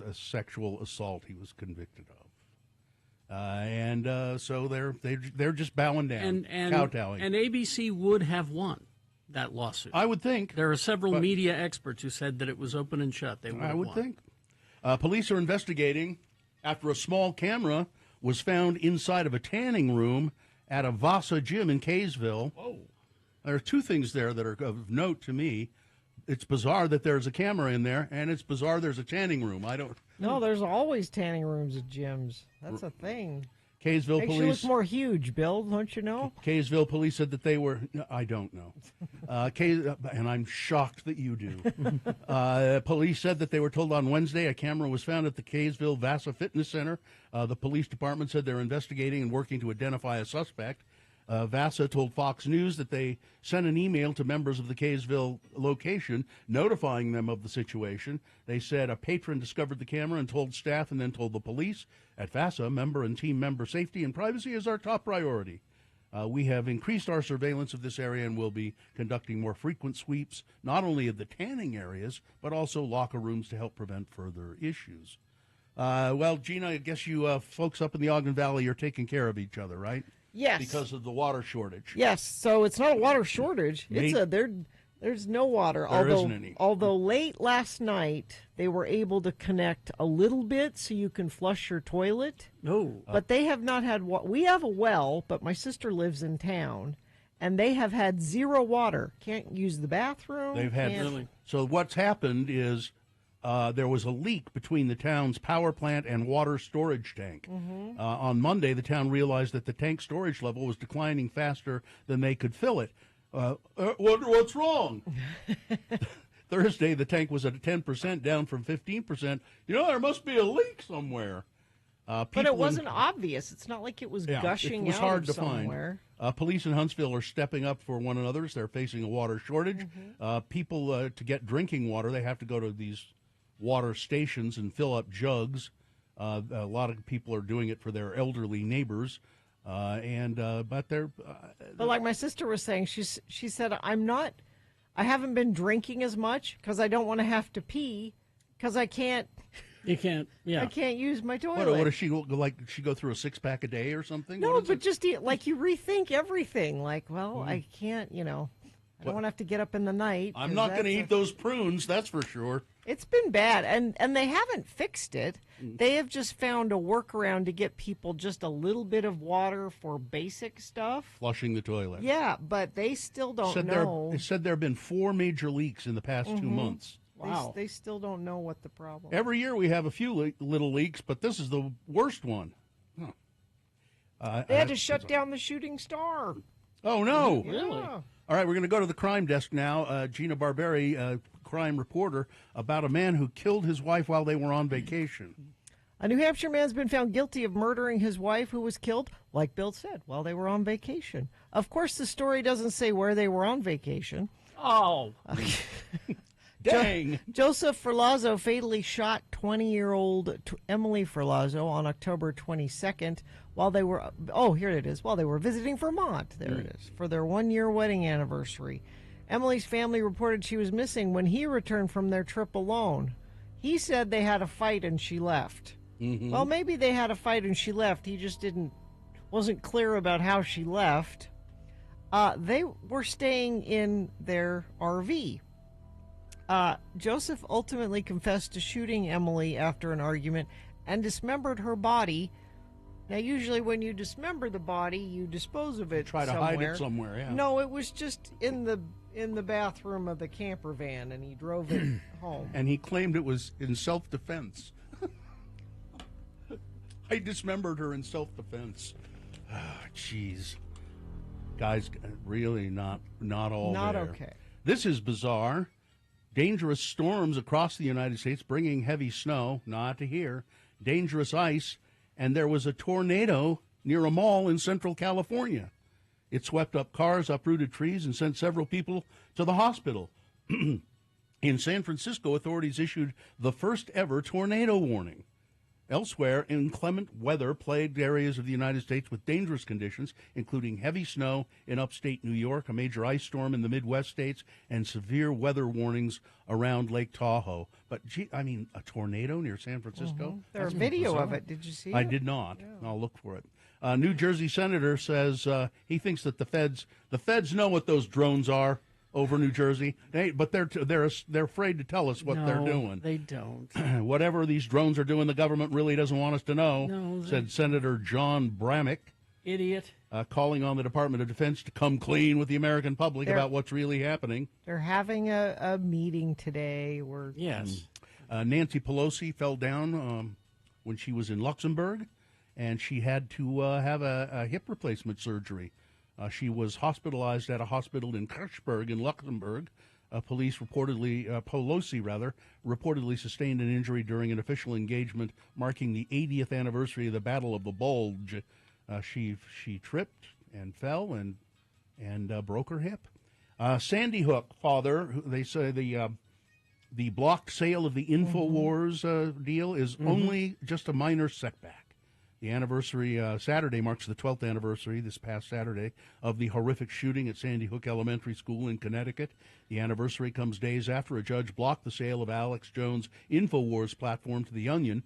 a sexual assault he was convicted of. So they're just bowing down, kowtowing. And ABC would have won that lawsuit. I would think. There are several media experts who said that it was open and shut. They would have won. I would think. Police are investigating after a small camera was found inside of a tanning room at a Vasa gym in Kaysville. Whoa. There are two things there that are of note to me. It's bizarre that there's a camera in there, and it's bizarre there's a tanning room. No, there's always tanning rooms at gyms. That's a thing. Kaysville Makes police you look more huge, Bill. Don't you know? Kaysville police said that they were. I don't know, and I'm shocked that you do. Police said that they were told on Wednesday a camera was found at the Kaysville Vasa Fitness Center. The police department said they're investigating and working to identify a suspect. Vasa told Fox News that they sent an email to members of the Kaysville location notifying them of the situation. They said a patron discovered the camera and told staff and then told the police. At Vasa, member and team member safety and privacy is our top priority. We have increased our surveillance of this area and will be conducting more frequent sweeps, not only of the tanning areas, but also locker rooms to help prevent further issues. Well, Gina, I guess you folks up in the Ogden Valley are taking care of each other, right? Yes. Because of the water shortage. Yes. So it's not a water shortage. There's no water. There isn't any. Although late last night they were able to connect a little bit so you can flush your toilet. No. But they have not had we have a well, but my sister lives in town, and they have had zero water. Can't use the bathroom. They've had really. So what's happened is there was a leak between the town's power plant and water storage tank. On Monday, the town realized that the tank storage level was declining faster than they could fill it. What's wrong? Thursday, the tank was at 10%, down from 15%. There must be a leak somewhere. But it wasn't obvious. It's not like it was gushing it was out hard of to somewhere. Find. Police in Huntsville are stepping up for one another. They're facing a water shortage. People, to get drinking water, they have to go to these water stations and fill up jugs. A lot of people are doing it for their elderly neighbors, but they're. But like my sister was saying, she said, I haven't been drinking as much because I don't want to have to pee because I can't. You can't. Yeah. I can't use my toilet. What does she go like? She go through a 6-pack a day or something? No, but just you rethink everything. Like, well, I can't. I don't want to have to get up in the night. I'm not going to eat those prunes, that's for sure. It's been bad, and they haven't fixed it. They have just found a workaround to get people just a little bit of water for basic stuff. Flushing the toilet. Yeah, but they still don't know. They said there have been 4 major leaks in the past 2 months. Wow. They still don't know what the problem is. Every year we have a few little leaks, but this is the worst one. They had to shut down the Shooting Star. Oh, no. Really? Yeah. All right, we're going to go to the crime desk now. Gina Barberi, crime reporter, about a man who killed his wife while they were on vacation. A New Hampshire man's been found guilty of murdering his wife, who was killed, like Bill said, while they were on vacation. Of course, the story doesn't say where they were on vacation. Oh. Dang. Joseph Ferlazzo fatally shot 20-year-old Emily Ferlazzo on October 22nd while they were, here it is, while they were visiting Vermont, there it is, for their 1-year wedding anniversary. Emily's family reported she was missing when he returned from their trip alone. He said they had a fight and she left. Well, maybe they had a fight and she left. He just wasn't clear about how she left. They were staying in their RV. Joseph ultimately confessed to shooting Emily after an argument and dismembered her body. Now, usually when you dismember the body, you dispose of it Try to hide it somewhere, yeah. No, it was just in the bathroom of the camper van, and he drove it home. And he claimed it was in self-defense. I dismembered her in self-defense. Jeez. Guys, really not all Not there. okay. This is bizarre. Dangerous storms across the United States bringing heavy snow, not to here, dangerous ice, and there was a tornado near a mall in Central California. It swept up cars, uprooted trees, and sent several people to the hospital. In San Francisco, authorities issued the first ever tornado warning. Elsewhere, inclement weather plagued areas of the United States with dangerous conditions, including heavy snow in upstate New York, a major ice storm in the Midwest states, and severe weather warnings around Lake Tahoe. But, a tornado near San Francisco? There's video of it. Did you see it? I did not. Yeah. I'll look for it. New Jersey senator says he thinks that the feds know what those drones are over New Jersey, but they're afraid to tell us what they're doing. They don't. Whatever these drones are doing, the government really doesn't want us to know, said Senator John Bramnick. Idiot. Calling on the Department of Defense to come clean with the American public about what's really happening. They're having a meeting today. Yes. Nancy Pelosi fell down when she was in Luxembourg, and she had to have a hip replacement surgery. She was hospitalized at a hospital in Kirchberg in Luxembourg. Pelosi reportedly sustained an injury during an official engagement marking the 80th anniversary of the Battle of the Bulge. She tripped and fell and broke her hip. Sandy Hook father, they say the blocked sale of the InfoWars deal is only just a minor setback. The anniversary, Saturday, marks the 12th anniversary, this past Saturday, of the horrific shooting at Sandy Hook Elementary School in Connecticut. The anniversary comes days after a judge blocked the sale of Alex Jones' InfoWars platform to The Onion.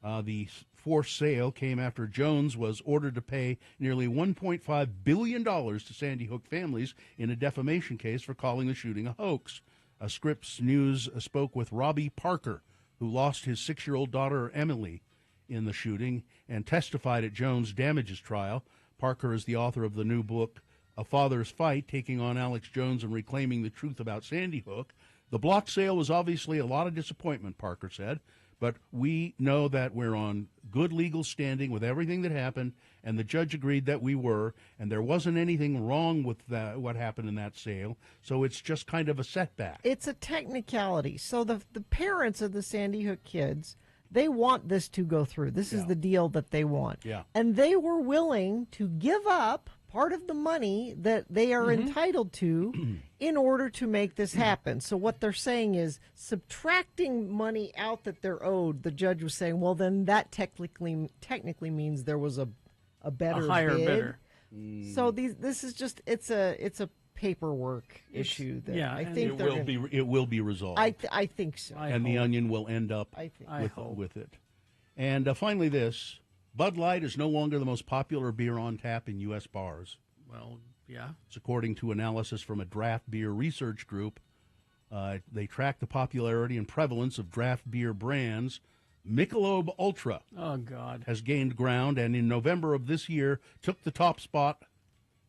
The forced sale came after Jones was ordered to pay nearly $1.5 billion to Sandy Hook families in a defamation case for calling the shooting a hoax. Scripps News spoke with Robbie Parker, who lost his 6-year-old daughter, Emily, in the shooting and testified at Jones' damages trial. Parker is the author of the new book, A Father's Fight, Taking on Alex Jones and Reclaiming the Truth About Sandy Hook. The block sale was obviously a lot of disappointment, Parker said, but we know that we're on good legal standing with everything that happened, and the judge agreed that we were, and there wasn't anything wrong with what happened in that sale, so it's just kind of a setback. It's a technicality. So the parents of the Sandy Hook kids, they want this to go through. This is the deal that they want. Yeah. And they were willing to give up part of the money that they are entitled to in order to make this happen. So what they're saying is subtracting money out that they're owed. The judge was saying, well, then that technically means there was a better higher bid. bidder. So this is just it's a paperwork issue that I think it will be resolved. I think so. The Onion will end up with it. And finally, this Bud Light is no longer the most popular beer on tap in U.S. bars. Well, yeah. It's according to analysis from a draft beer research group. They track the popularity and prevalence of draft beer brands. Michelob Ultra has gained ground, and in November of this year took the top spot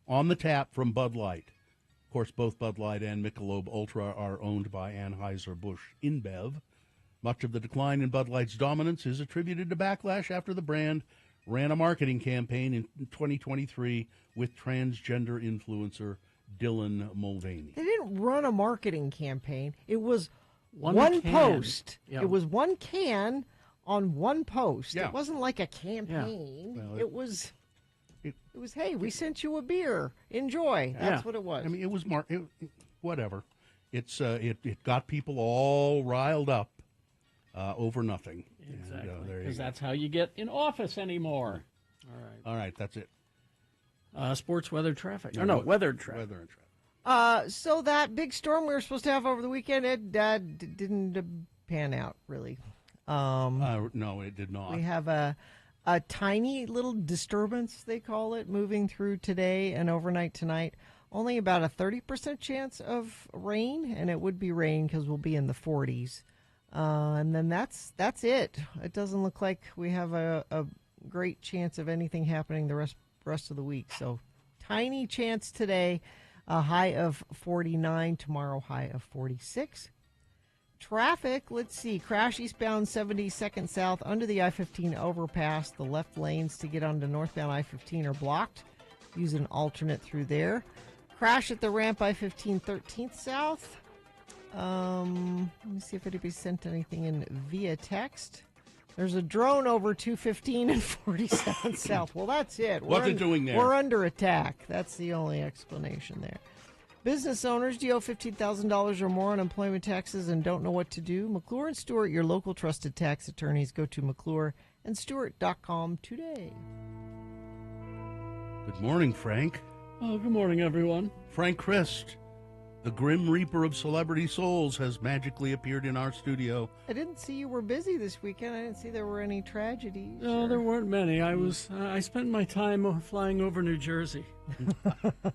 on the tap from Bud Light. Of course, both Bud Light and Michelob Ultra are owned by Anheuser-Busch InBev. Much of the decline in Bud Light's dominance is attributed to backlash after the brand ran a marketing campaign in 2023 with transgender influencer Dylan Mulvaney. They didn't run a marketing campaign. It was one post. Yeah. It was one can on one post. Yeah. It wasn't like a campaign. Yeah. Well, it was, hey, we sent you a beer. Enjoy. That's what it was. I mean, it was whatever. It got people all riled up over nothing. Exactly. Because that's how you get in office anymore. All right, that's it. Sports, weather, traffic. Weather and traffic. So that big storm we were supposed to have over the weekend, it didn't pan out, really. No, it did not. We have a tiny little disturbance, they call it, moving through today and overnight tonight. Only about a 30% chance of rain, and it would be rain because we'll be in the 40s. And then that's it. It doesn't look like we have a great chance of anything happening the rest of the week. So tiny chance today, a high of 49, tomorrow high of 46. Traffic, let's see, crash eastbound 72nd south under the I-15 overpass. The left lanes to get onto northbound I-15 are blocked. Use an alternate through there. Crash at the ramp I-15 13th south. Let me see if anybody sent anything in via text. There's a drone over 215 and 47 south. Well, that's it. What they're doing there? We're under attack. That's the only explanation there. Business owners, do you owe $15,000 or more on employment taxes and don't know what to do? McClure and Stewart, your local trusted tax attorneys. Go to McClureandStewart.com today. Good morning, Frank. Oh, good morning, everyone. Frank Christ, the Grim Reaper of celebrity souls, has magically appeared in our studio. I didn't see you were busy this weekend. I didn't see there were any tragedies. No, there weren't many. I spent my time flying over New Jersey.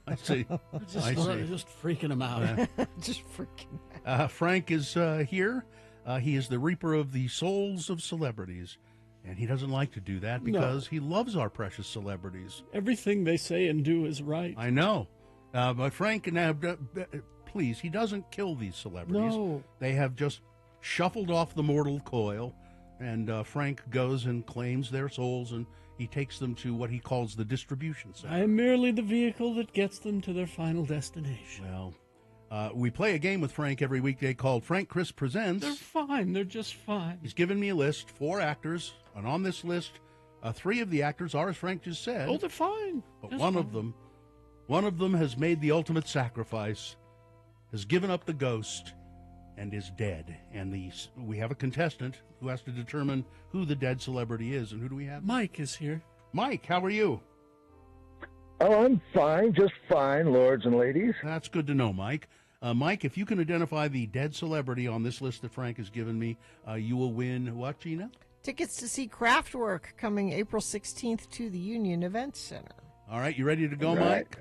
I see. Just freaking them out. Just freaking Frank is here. He is the Reaper of the souls of celebrities. And he doesn't like to do that because he loves our precious celebrities. Everything they say and do is right. I know. But Frank, now, please, he doesn't kill these celebrities. No. They have just shuffled off the mortal coil, and Frank goes and claims their souls, and he takes them to what he calls the distribution center. I am merely the vehicle that gets them to their final destination. Well, we play a game with Frank every weekday called Frank Chris Presents. They're fine. They're just fine. He's given me a list, 4 actors, and on this list, 3 of the actors are, as Frank just said. Oh, they're fine. But Just one fine. of them has made the ultimate sacrifice, has given up the ghost, and is dead. And we have a contestant who has to determine who the dead celebrity is. And who do we have? Mike is here. Mike, how are you? Oh, I'm fine, just fine, lords and ladies. That's good to know, Mike. Mike, if you can identify the dead celebrity on this list that Frank has given me, you will win what, Gina? Tickets to see Kraftwerk coming April 16th to the Union Event Center. All right, you ready to go, Right. Mike?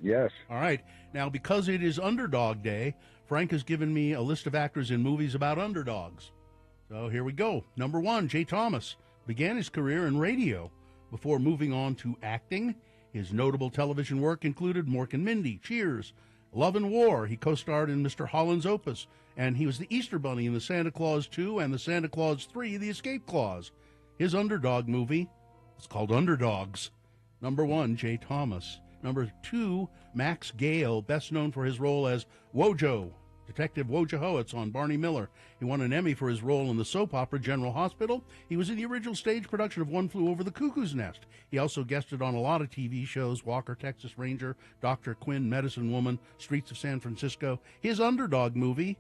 Yes. All right. Now, because it is Underdog Day, Frank has given me a list of actors in movies about underdogs. So here we go. Number 1, Jay Thomas began his career in radio before moving on to acting. His notable television work included Mork and Mindy, Cheers, Love and War. He co-starred in Mr. Holland's Opus, and he was the Easter Bunny in the Santa Claus 2 and the Santa Claus 3, The Escape Clause. His underdog movie is called Underdogs. Number 1, Jay Thomas. Number 2, Max Gale, best known for his role as Wojo, Detective Wojciechowicz on Barney Miller. He won an Emmy for his role in the soap opera General Hospital. He was in the original stage production of One Flew Over the Cuckoo's Nest. He also guested on a lot of TV shows, Walker, Texas Ranger, Dr. Quinn, Medicine Woman, Streets of San Francisco. His underdog movie,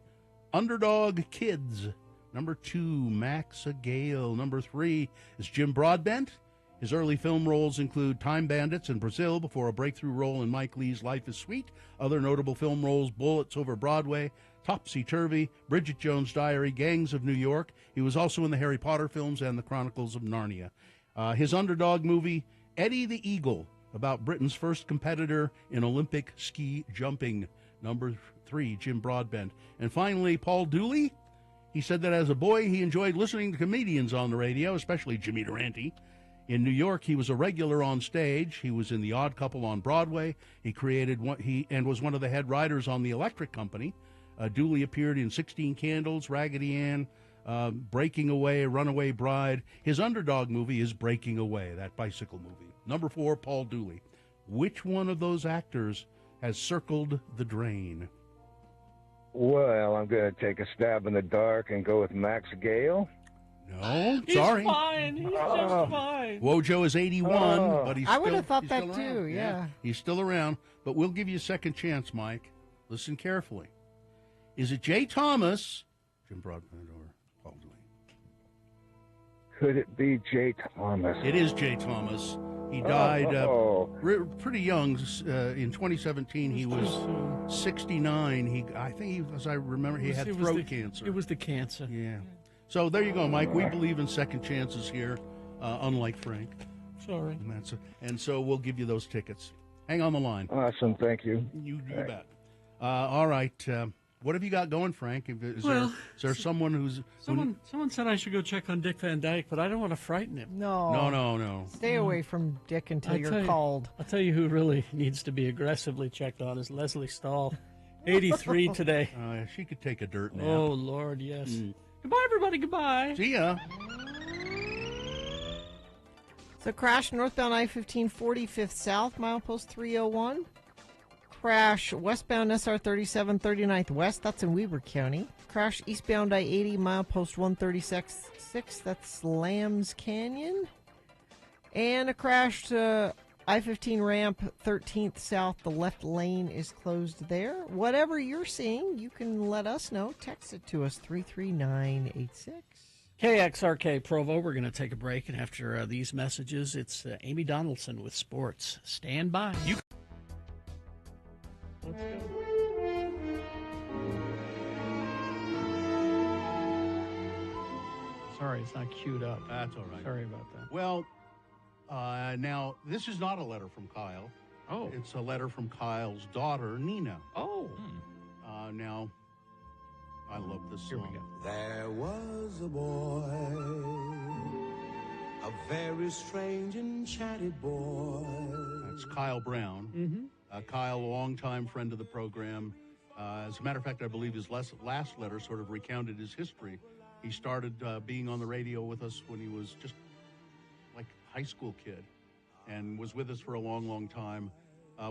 Underdog Kids. Number 2, Max Gale. Number 3 is Jim Broadbent. His early film roles include Time Bandits and Brazil before a breakthrough role in Mike Leigh's Life is Sweet. Other notable film roles, Bullets Over Broadway, Topsy-Turvy, Bridget Jones' Diary, Gangs of New York. He was also in the Harry Potter films and the Chronicles of Narnia. His underdog movie, Eddie the Eagle, about Britain's first competitor in Olympic ski jumping. Number 3, Jim Broadbent. And finally, Paul Dooley. He said that as a boy, he enjoyed listening to comedians on the radio, especially Jimmy Durante. In New York, he was a regular on stage. He was in The Odd Couple on Broadway. He was one of the head writers on The Electric Company. Dooley appeared in 16 Candles, Raggedy Ann, Breaking Away, Runaway Bride. His underdog movie is Breaking Away, that bicycle movie. Number 4, Paul Dooley. Which one of those actors has circled the drain? Well, I'm going to take a stab in the dark and go with Max Gale. No, He's sorry. fine. He's just fine. Wojo is 81, but he's I would still, have thought he's that still too, around. yeah. He's still around, but we'll give you a second chance, Mike. Listen carefully. Is it Jay Thomas, Jim Broadbent, or Paul Dooley? Could it be Jay Thomas? It is Jay Thomas. He died pretty young. In 2017, he was 69. I think, as I remember, he had throat cancer. It was the cancer. Yeah. So there you go, Mike. We believe in second chances here, unlike Frank. Sorry. And so we'll give you those tickets. Hang on the line. Awesome. Thank you. You bet. All right. What have you got going, Frank? Is there someone who's... Someone said I should go check on Dick Van Dyke, but I don't want to frighten him. No. Stay away from Dick until you're called. I'll tell you who really needs to be aggressively checked on is Leslie Stahl. 83 today. She could take a dirt nap. Oh, Lord, yes. Goodbye, everybody. Goodbye. See ya. So crash northbound I-15 45th South, milepost 301. Crash westbound SR 37 39th West, that's in Weber County. Crash eastbound I-80, milepost 136, that's Lambs Canyon. And a crash to I-15 ramp 13th South, the left lane is closed there. Whatever you're seeing, you can let us know. Text it to us, 33986. KXRK Provo, we're going to take a break, and after these messages, it's Amy Donaldson with sports. Stand by. Let's go. Sorry, it's not queued up. That's all right. Sorry about that. Well, now, this is not a letter from Kyle. Oh. It's a letter from Kyle's daughter, Nina. Oh. Now, I love this song. Here we go. There was a boy, a very strange enchanted boy. That's Kyle Brown. Mm-hmm. Kyle, a longtime friend of the program. As a matter of fact, I believe his last letter sort of recounted his history. He started being on the radio with us when he was just like a high school kid and was with us for a long, long time.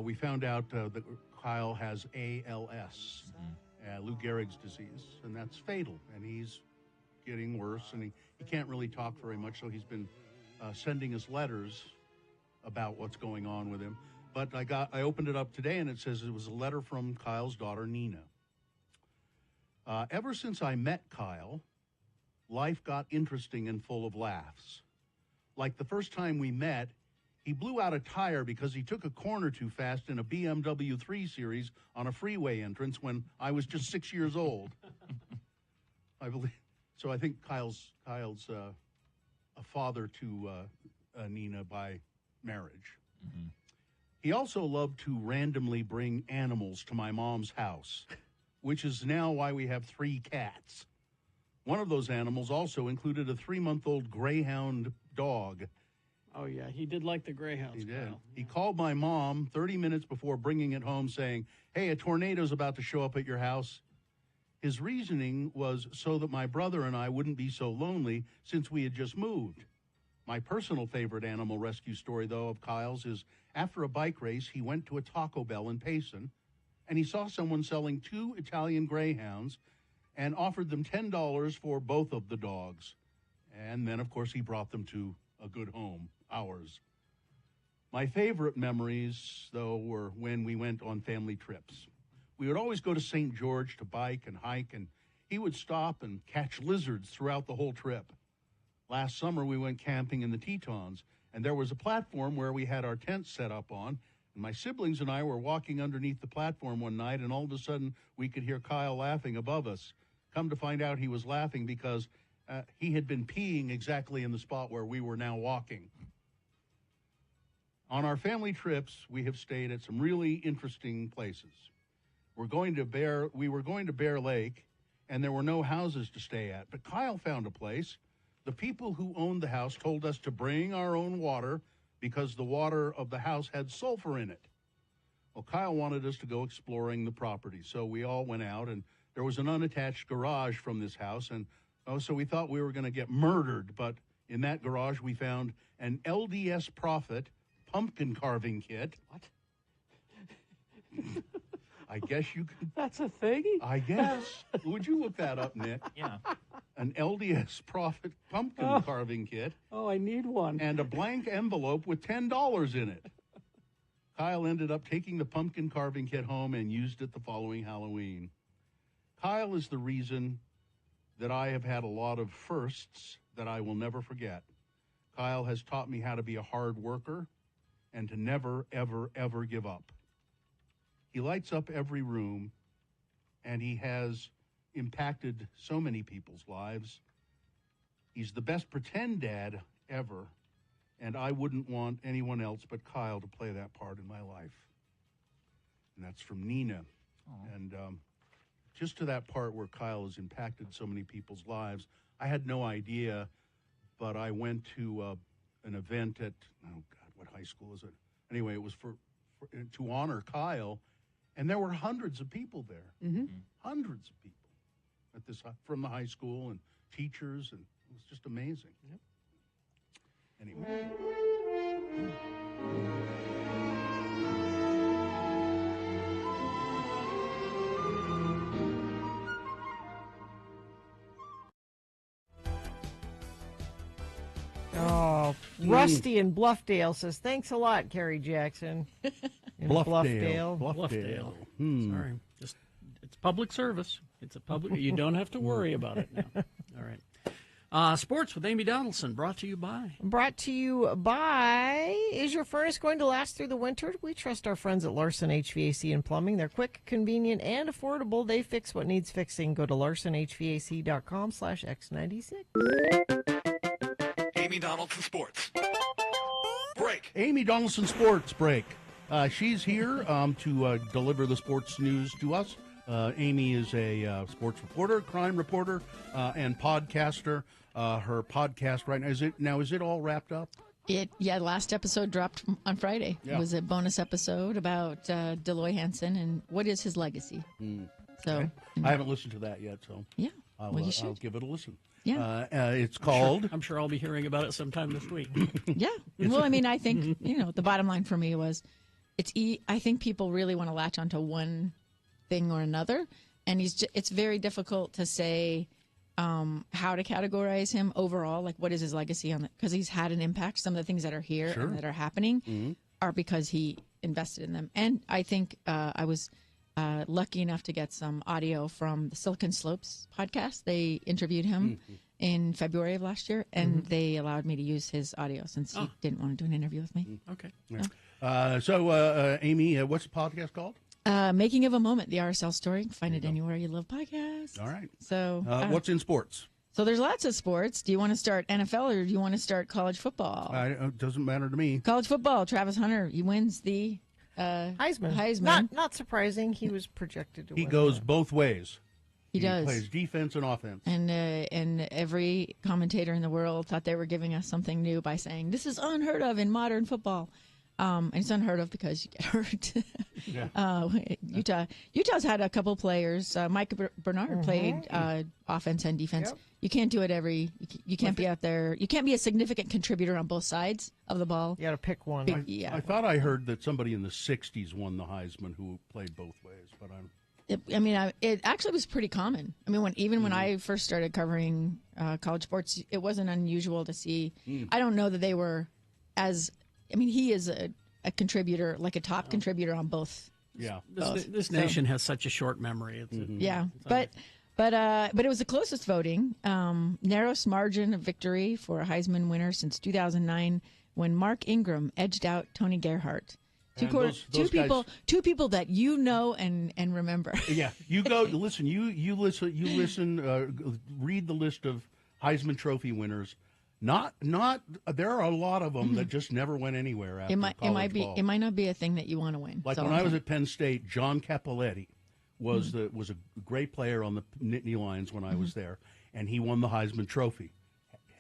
We found out that Kyle has ALS, Lou Gehrig's disease, and that's fatal. And he's getting worse, and he can't really talk very much, so he's been sending us letters about what's going on with him. But I opened it up today, and it says it was a letter from Kyle's daughter, Nina. Ever since I met Kyle, life got interesting and full of laughs. Like the first time we met, he blew out a tire because he took a corner too fast in a BMW 3 Series on a freeway entrance when I was just 6 years old. I believe. So I think Kyle's a father to Nina by marriage. Mm-hmm. He also loved to randomly bring animals to my mom's house, which is now why we have 3 cats. One of those animals also included a 3-month-old greyhound dog. Oh, yeah, he did like the greyhounds. He did. Kyle. He called my mom 30 minutes before bringing it home saying, "Hey, a tornado's about to show up at your house." His reasoning was so that my brother and I wouldn't be so lonely since we had just moved. My personal favorite animal rescue story, though, of Kyle's is after a bike race, he went to a Taco Bell in Payson, and he saw someone selling 2 Italian greyhounds and offered them $10 for both of the dogs. And then, of course, he brought them to a good home, ours. My favorite memories, though, were when we went on family trips. We would always go to St. George to bike and hike, and he would stop and catch lizards throughout the whole trip. Last summer, we went camping in the Tetons, and there was a platform where we had our tents set up on, and my siblings and I were walking underneath the platform one night, and all of a sudden, we could hear Kyle laughing above us. Come to find out he was laughing because he had been peeing exactly in the spot where we were now walking. On our family trips, we have stayed at some really interesting places. We were going to Bear Lake, and there were no houses to stay at. But Kyle found a place. The people who owned the house told us to bring our own water because the water of the house had sulfur in it. Well, Kyle wanted us to go exploring the property, so we all went out, and there was an unattached garage from this house, and so we thought we were going to get murdered. But in that garage, we found an LDS Prophet pumpkin carving kit. What? I guess you could. That's a thing? I guess. Would you look that up, Nick? Yeah. An LDS Prophet pumpkin carving kit. Oh, I need one. And a blank envelope with $10 in it. Kyle ended up taking the pumpkin carving kit home and used it the following Halloween. Kyle is the reason that I have had a lot of firsts that I will never forget. Kyle has taught me how to be a hard worker and to never, ever, ever give up. He lights up every room, and he has impacted so many people's lives. He's the best pretend dad ever, and I wouldn't want anyone else but Kyle to play that part in my life. And that's from Nina. Aww. And just to that part where Kyle has impacted so many people's lives, I had no idea, but I went to an event at, what high school is it? Anyway, it was to honor Kyle, and there were hundreds of people there. Mm-hmm. Hundreds of people at this from the high school and teachers, and it was just amazing. Yep. Anyway. Oh, Rusty in Bluffdale says, thanks a lot, Carrie Jackson. In Bluffdale. Sorry. Just it's public service. It's a public. You don't have to worry about it now. All right. Sports with Amy Donaldson, brought to you by. Is your furnace going to last through the winter? We trust our friends at Larson HVAC and Plumbing. They're quick, convenient, and affordable. They fix what needs fixing. Go to larsonhvac.com/X96. Amy Donaldson Sports. Break. Amy Donaldson Sports Break. She's here to deliver the sports news to us. Amy is a sports reporter, crime reporter, and podcaster. Her podcast right now, is it all wrapped up? Last episode dropped on Friday. Yeah. It was a bonus episode about Deloy Hansen and what is his legacy. So Okay. I haven't listened to that yet, so yeah, I'll give it a listen. Yeah. It's called. I'm sure I'll be hearing about it sometime this week. Yeah. Well, I mean, I think the bottom line for me was, I think people really want to latch onto one thing or another, and it's very difficult to say how to categorize him overall. Like, what is his legacy because he's had an impact. Some of the things that are here and that are happening are because he invested in them. And I think I was lucky enough to get some audio from the Silicon Slopes podcast. They interviewed him in February of last year, and they allowed me to use his audio since he didn't want to do an interview with me. Okay. Yeah. Amy, what's the podcast called? Making of a Moment, the RSL story. Find it anywhere you love podcasts. All right. So what's in sports? So there's lots of sports. Do you want to start NFL or do you want to start college football? It doesn't matter to me. College football. Travis Hunter, he wins the Heisman. Not surprising. He was projected to win. He goes both ways. He does. Plays defense and offense. And every commentator in the world thought they were giving us something new by saying, this is unheard of in modern football. And it's unheard of because you get hurt. Utah's had a couple players. Mike Bernard played offense and defense. Yep. You can't do it you can't be out there. You can't be a significant contributor on both sides of the ball. You got to pick one. I thought I heard that somebody in the 60s won the Heisman who played both ways, but it actually was pretty common. I mean, when I first started covering college sports, it wasn't unusual to see. I don't know that they were as. I mean, he is a contributor, like a top contributor on both. Yeah, this nation has such a short memory. But it was the closest voting, narrowest margin of victory for a Heisman winner since 2009, when Mark Ingram edged out Tony Gerhart. Two people that you know and remember. Yeah, you go listen. You listen. Read the list of Heisman Trophy winners. Not. There are a lot of them that just never went anywhere after college ball. It might not be a thing that you want to win. Like when I was at Penn State, John Cappelletti was a great player on the Nittany Lions when I was there, and he won the Heisman Trophy.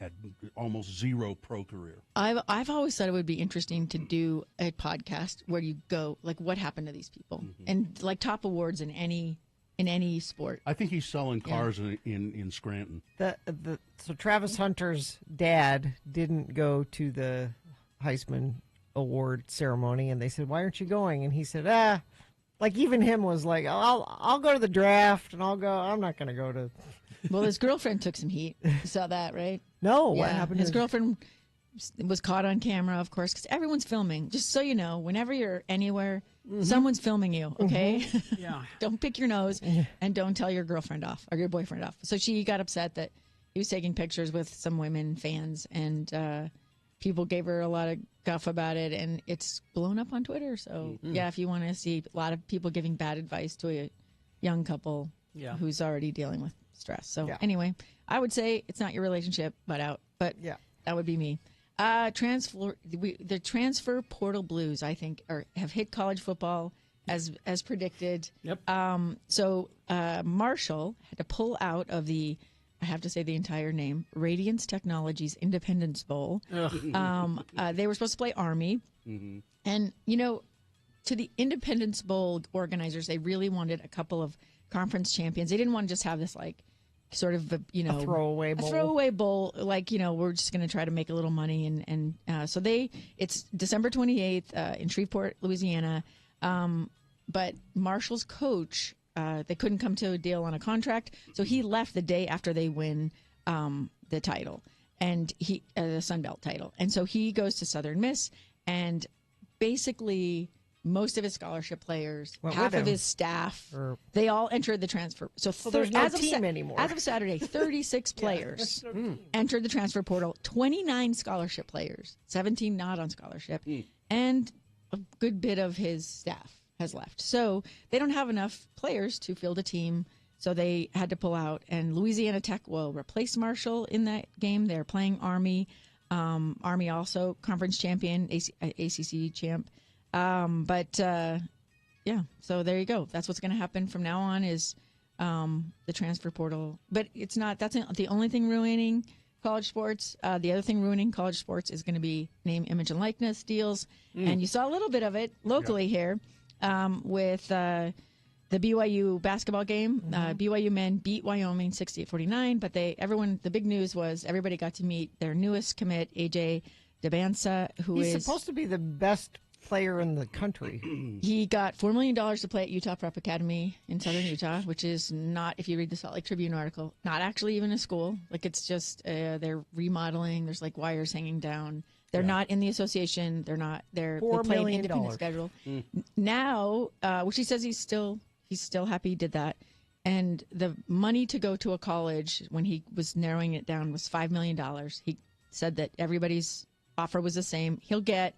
Had almost zero pro career. I've always thought it would be interesting to do a podcast where you go like, what happened to these people, and like top awards in any sport. I think he's selling cars in Scranton. So Travis Hunter's dad didn't go to the Heisman Award ceremony, and they said, "Why aren't you going?" And he said, like even him was like, I'll go to the draft, and I'm not going to go to." Well, his girlfriend took some heat. You saw that, right? No, what happened? His girlfriend was caught on camera, of course, because everyone's filming. Just so you know, whenever you're anywhere, someone's filming you, okay? Yeah. Don't pick your nose, and don't tell your girlfriend off or your boyfriend off. So she got upset that he was taking pictures with some women fans, and people gave her a lot of guff about it, and it's blown up on Twitter. So, yeah, if you want to see a lot of people giving bad advice to a young couple who's already dealing with stress. So anyway, I would say it's not your relationship, but that would be me. The transfer portal blues, I think, have hit college football as predicted. Yep. So Marshall had to pull out of the, I have to say the entire name, Radiance Technologies Independence Bowl. They were supposed to play Army, and to the Independence Bowl organizers, they really wanted a couple of conference champions. They didn't want to just have this like sort of a throwaway bowl, like we're just going to try to make a little money, and so it's December 28th in Shreveport, Louisiana. But Marshall's coach, they couldn't come to a deal on a contract, so he left the day after they win the title, and the Sun Belt title, and so he goes to Southern Miss, and basically most of his scholarship players, half of his staff, they all entered the transfer. So there's no team anymore. As of Saturday, 36 players entered the transfer portal, 29 scholarship players, 17 not on scholarship, and a good bit of his staff has left. So they don't have enough players to field a team, so they had to pull out. And Louisiana Tech will replace Marshall in that game. They're playing Army. Army also conference champion, ACC champ. So there you go. That's what's going to happen from now on is the transfer portal. But it's not. That's not the only thing ruining college sports. The other thing ruining college sports is going to be name, image, and likeness deals. And you saw a little bit of it locally here with the BYU basketball game. BYU men beat Wyoming 68-49. But the big news was everybody got to meet their newest commit, AJ Dabansa, He's supposed to be the best player in the country. He got $4 million to play at Utah Prep Academy in southern Utah, which is not, if you read the Salt Lake Tribune article, not actually even a school. Like it's just they're remodeling. There's like wires hanging down. They're not in the association. They're not. They play an independent schedule now, which he says he's still happy he did that. And the money to go to a college when he was narrowing it down was $5 million. He said that everybody's offer was the same. He'll get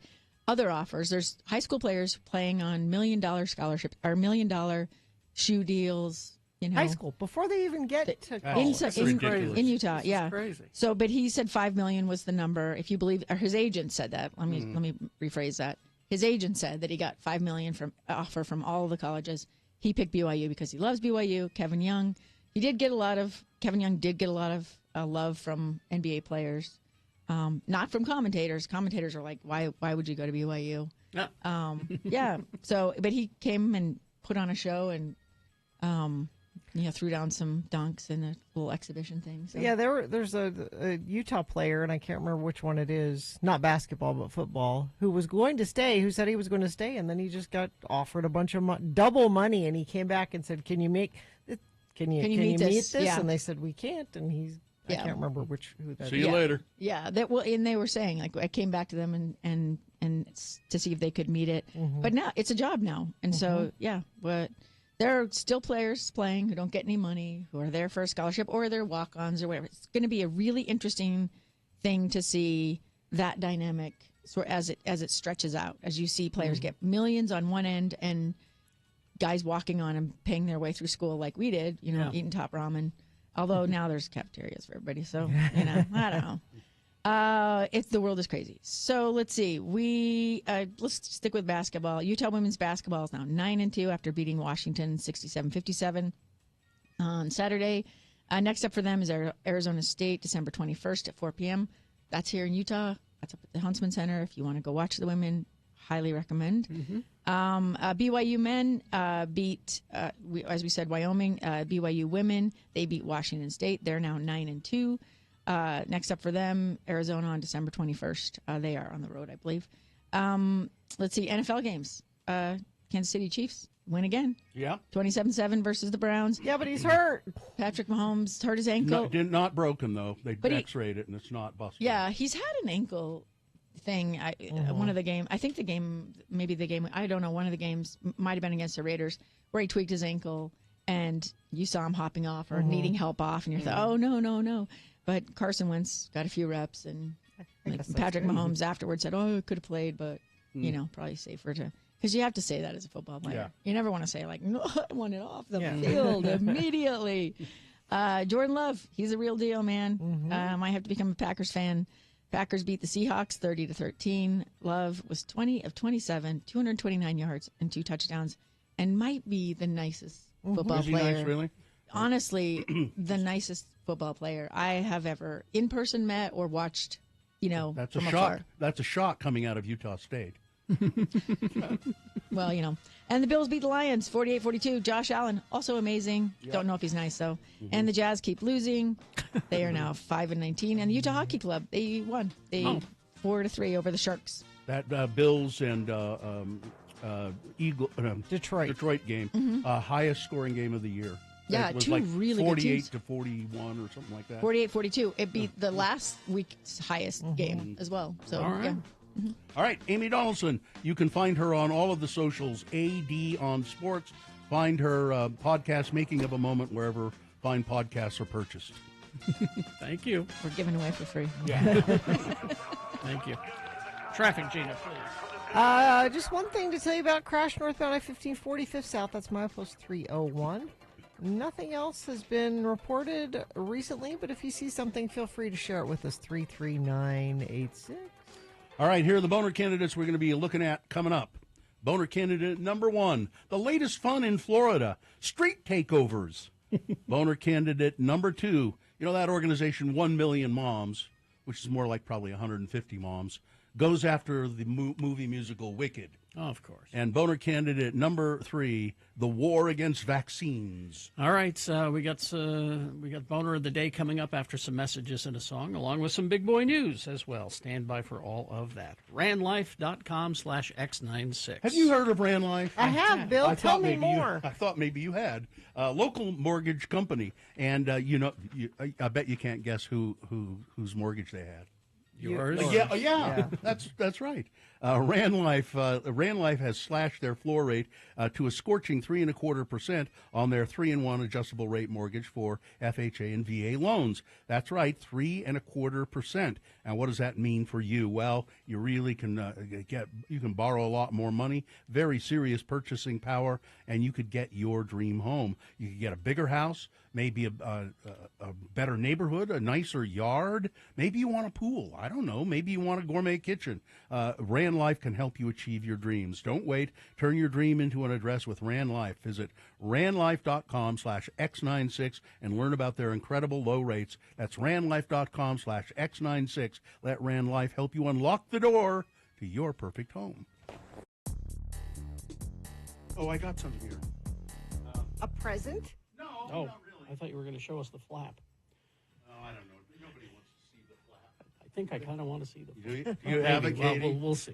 other offers. There's high school players playing on $1 million scholarships or $1 million shoe deals. High school before they even get to college. In Utah. That's crazy. So, but he said $5 million was the number. If you believe, or his agent said that. Let me rephrase that. His agent said that he got $5 million from offer from all the colleges. He picked BYU because he loves BYU. Kevin Young did get a lot of love from NBA players. Not from commentators. Commentators are like, why would you go to BYU? Yeah. So, but he came and put on a show and, threw down some dunks and a little exhibition thing. So. Yeah, there's a Utah player, and I can't remember which one it is, not basketball, but football, who was going to stay, who said he was going to stay, and then he just got offered a bunch of double money, and he came back and said, can you meet this? Yeah. And they said, we can't, and I can't remember who that is. See you later. Yeah, and they were saying, like, I came back to them and to see if they could meet it. But now it's a job now. And so, but there are still players playing who don't get any money, who are there for a scholarship or they're walk-ons or whatever. It's going to be a really interesting thing to see that dynamic as it stretches out, as you see players get millions on one end and guys walking on and paying their way through school like we did, eating top ramen. Although now there's cafeterias for everybody, so I don't know. It's the world is crazy. So let's see. Let's stick with basketball. Utah women's basketball is now 9-2 after beating Washington 67-57 on Saturday. Next up for them is Arizona State, December 21st at 4 p.m. That's here in Utah. That's up at the Huntsman Center. If you want to go watch the women, highly recommend. BYU men beat, as we said, Wyoming. BYU women, they beat Washington State. They're now 9-2. Next up for them, Arizona on December 21st. They are on the road, I believe. Let's see, NFL games. Kansas City Chiefs win again. Yeah. 27-7 versus the Browns. Yeah, but he's hurt. Patrick Mahomes hurt his ankle. Not broken, though. They x-rayed it, and it's not busted. Yeah, he's had an ankle thing. One of the game, I think the game, I don't know, one of the games might have been against the Raiders, where he tweaked his ankle, and you saw him hopping off or needing help off, and you thought, oh, no. But Carson Wentz got a few reps, and Patrick Mahomes afterwards said, oh, could have played, but, probably safer to... Because you have to say that as a football player. Yeah. You never want to say, no, I want it off the field immediately. Jordan Love, he's a real deal, man. I have to become a Packers fan. Packers beat the Seahawks 30-13. Love was 20 of 27, 229 yards, and 2 touchdowns, and might be the nicest football Is he player. nice, really? Honestly, the nicest football player I have ever in person met or watched, That's a from shock. afar. That's a shock coming out of Utah State. Well, and the Bills beat the Lions 48-42. Josh Allen, also amazing. Yep. Don't know if he's nice, though. And the Jazz keep losing. They are now 5-19. And the Utah Hockey Club, they won. They 4-3 over the Sharks. That Bills and Detroit game, highest scoring game of the year. Yeah, it was two like really good teams. 48-41 or something like that. 48-42. It beat the last week's highest game as well. So, All right. yeah. All right, Amy Donaldson. You can find her on all of the socials, AD on Sports. Find her podcast, Making of a Moment, wherever fine podcasts are purchased. Thank you. We're giving away for free. Yeah. Thank you. Traffic, Gina, please. Just one thing to tell you about crash northbound I-15 45th South. That's milepost 301. Nothing else has been reported recently, but if you see something, feel free to share it with us. 33986. All right, here are the boner candidates we're going to be looking at coming up. Boner candidate number 1, the latest fun in Florida, street takeovers. Boner candidate number 2, that organization 1 Million Moms, which is more like probably 150 moms, goes after the movie musical Wicked. Oh, of course. And boner candidate number 3, the war against vaccines. All right, we got boner of the day coming up after some messages and a song, along with some big boy news as well. Stand by for all of that. RanLife.com/X96. Have you heard of RanLife? I have, Bill. Tell me more. I thought maybe you had. Local mortgage company, and I bet you can't guess whose mortgage they had. Yours? Yeah. That's right. RanLife has slashed their floor rate to a scorching 3.25% on their 3-in-1 adjustable rate mortgage for FHA and VA loans. That's right, 3.25%. And what does that mean for you? Well, you really can you can borrow a lot more money, very serious purchasing power, and you could get your dream home. You could get a bigger house, maybe a better neighborhood, a nicer yard. Maybe you want a pool. I don't know. Maybe you want a gourmet kitchen. RanLife can help you achieve your dreams. Don't wait. Turn your dream into an address with RanLife. Visit ranlife.com/X96 and learn about their incredible low rates. That's ranlife.com/X96. Let RanLife help you unlock the door to your perfect home. Oh, I got some here. A present? No, not really. I thought you were going to show us the flap. Oh, I don't know. Nobody wants to see the flap. I think I kind of want to see the flap. Do you have it, Katie? Well, we'll see.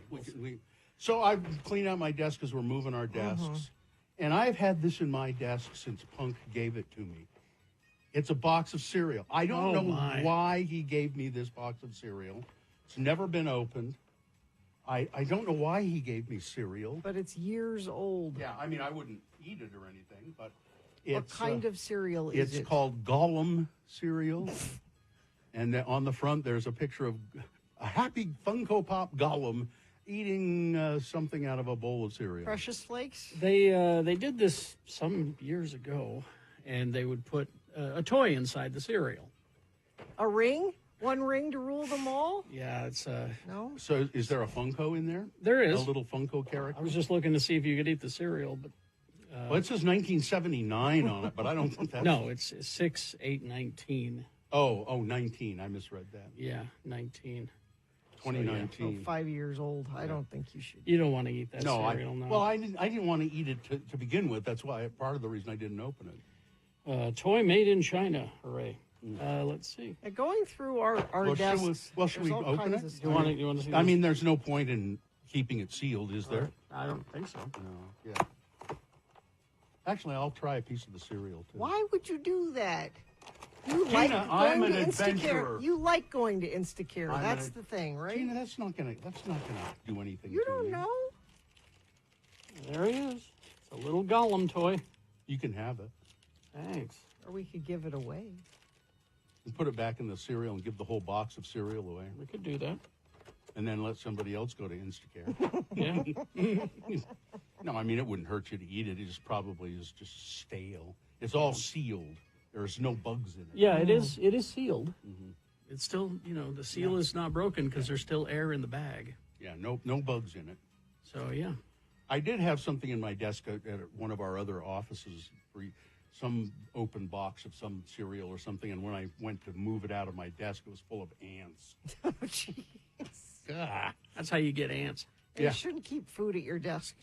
So I've cleaned out my desk because we're moving our desks. And I've had this in my desk since Punk gave it to me. It's a box of cereal. I don't know why he gave me this box of cereal. It's never been opened. I don't know why he gave me cereal. But it's years old. Yeah, I mean, I wouldn't eat it or anything, but what kind of cereal is it? It's called Gollum cereal. And on the front, there's a picture of a happy Funko Pop Gollum eating something out of a bowl of cereal. Precious Flakes? They did this some years ago, and they would put a toy inside the cereal. A ring? One ring to rule them all? Yeah, it's No. So is there a Funko in there? There is A little Funko character? I was just looking to see if you could eat the cereal, but Well, it says 1979 on it, but I don't think that's... no, it's 6/8/19. Oh, 19. I misread that. Yeah, 19. 2019. So 5 years old. I don't think you should. You don't want to eat that No, cereal. No. Well, I didn't want to eat it to begin with. That's why part of the reason I didn't open it. Toy made in China. Hooray. Let's see. Going through our desks. Should we there's all open kinds it? of stuff. You want to see I this? mean, there's no point in keeping it sealed, is there? I don't think so. No. Yeah. Actually, I'll try a piece of the cereal too. Why would you do that? You Gina, like I'm going an to Instacare. adventurer. You like going to Instacare. I'm That's an- the thing, right? Gina, that's not gonna do anything. You to don't me. know. There he is. It's a little Gollum toy. You can have it. Thanks. Or we could give it away. And put it back in the cereal and give the whole box of cereal away. We could do that. And then let somebody else go to Instacare. Yeah. No, I mean, it wouldn't hurt you to eat it. It just probably is just stale. It's all sealed. There's no bugs in it. Yeah, it is. It is sealed. Mm-hmm. It's still, the seal is not broken because there's still air in the bag. Yeah, no bugs in it. So yeah, I did have something in my desk at one of our other offices, some open box of some cereal or something, and when I went to move it out of my desk, it was full of ants. Oh, jeez. That's how you get ants. And you shouldn't keep food at your desk.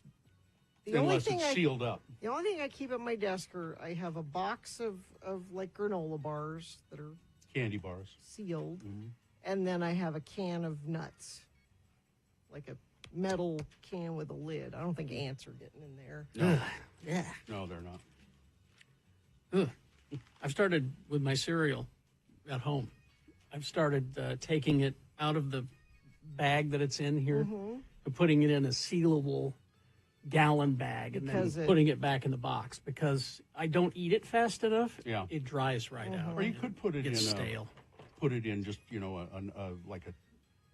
Unless it's sealed up. The only thing I keep at my desk I have a box of like granola bars that are candy bars sealed, and then I have a can of nuts, like a metal can with a lid. I don't think ants are getting in there. No. Yeah. No, they're not. I've started with my cereal at home. I've started taking it out of the bag that it's in here and putting it in a sealable gallon bag and then putting it back in the box because I don't eat it fast enough. Yeah, it dries right out. Or you could put it It's in stale. Put it in just like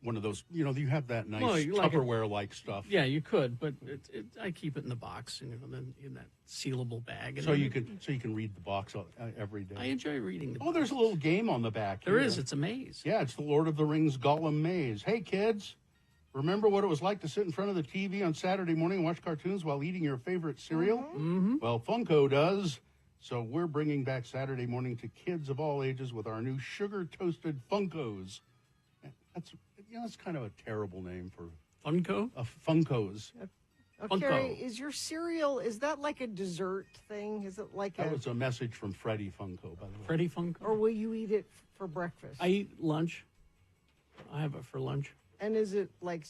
one of those. You have that nice like Tupperware-like stuff. Yeah, you could, but I keep it in the box, then in that sealable bag. And So you can read the box every day. I enjoy reading the. Oh, there's a little game on the back. There here. is. It's a maze. Yeah, it's the Lord of the Rings Gollum maze. Hey, kids, remember what it was like to sit in front of the TV on Saturday morning and watch cartoons while eating your favorite cereal? Mm-hmm. Well, Funko does. So we're bringing back Saturday morning to kids of all ages with our new sugar-toasted Funkos. That's kind of a terrible name for Funko. Funkos. Okay, is your cereal, is that like a dessert thing? Is it like That was a message from Freddie Funko, by the way. Freddie Funko? Or will you eat it for breakfast? I eat lunch. I have it for lunch. And is it like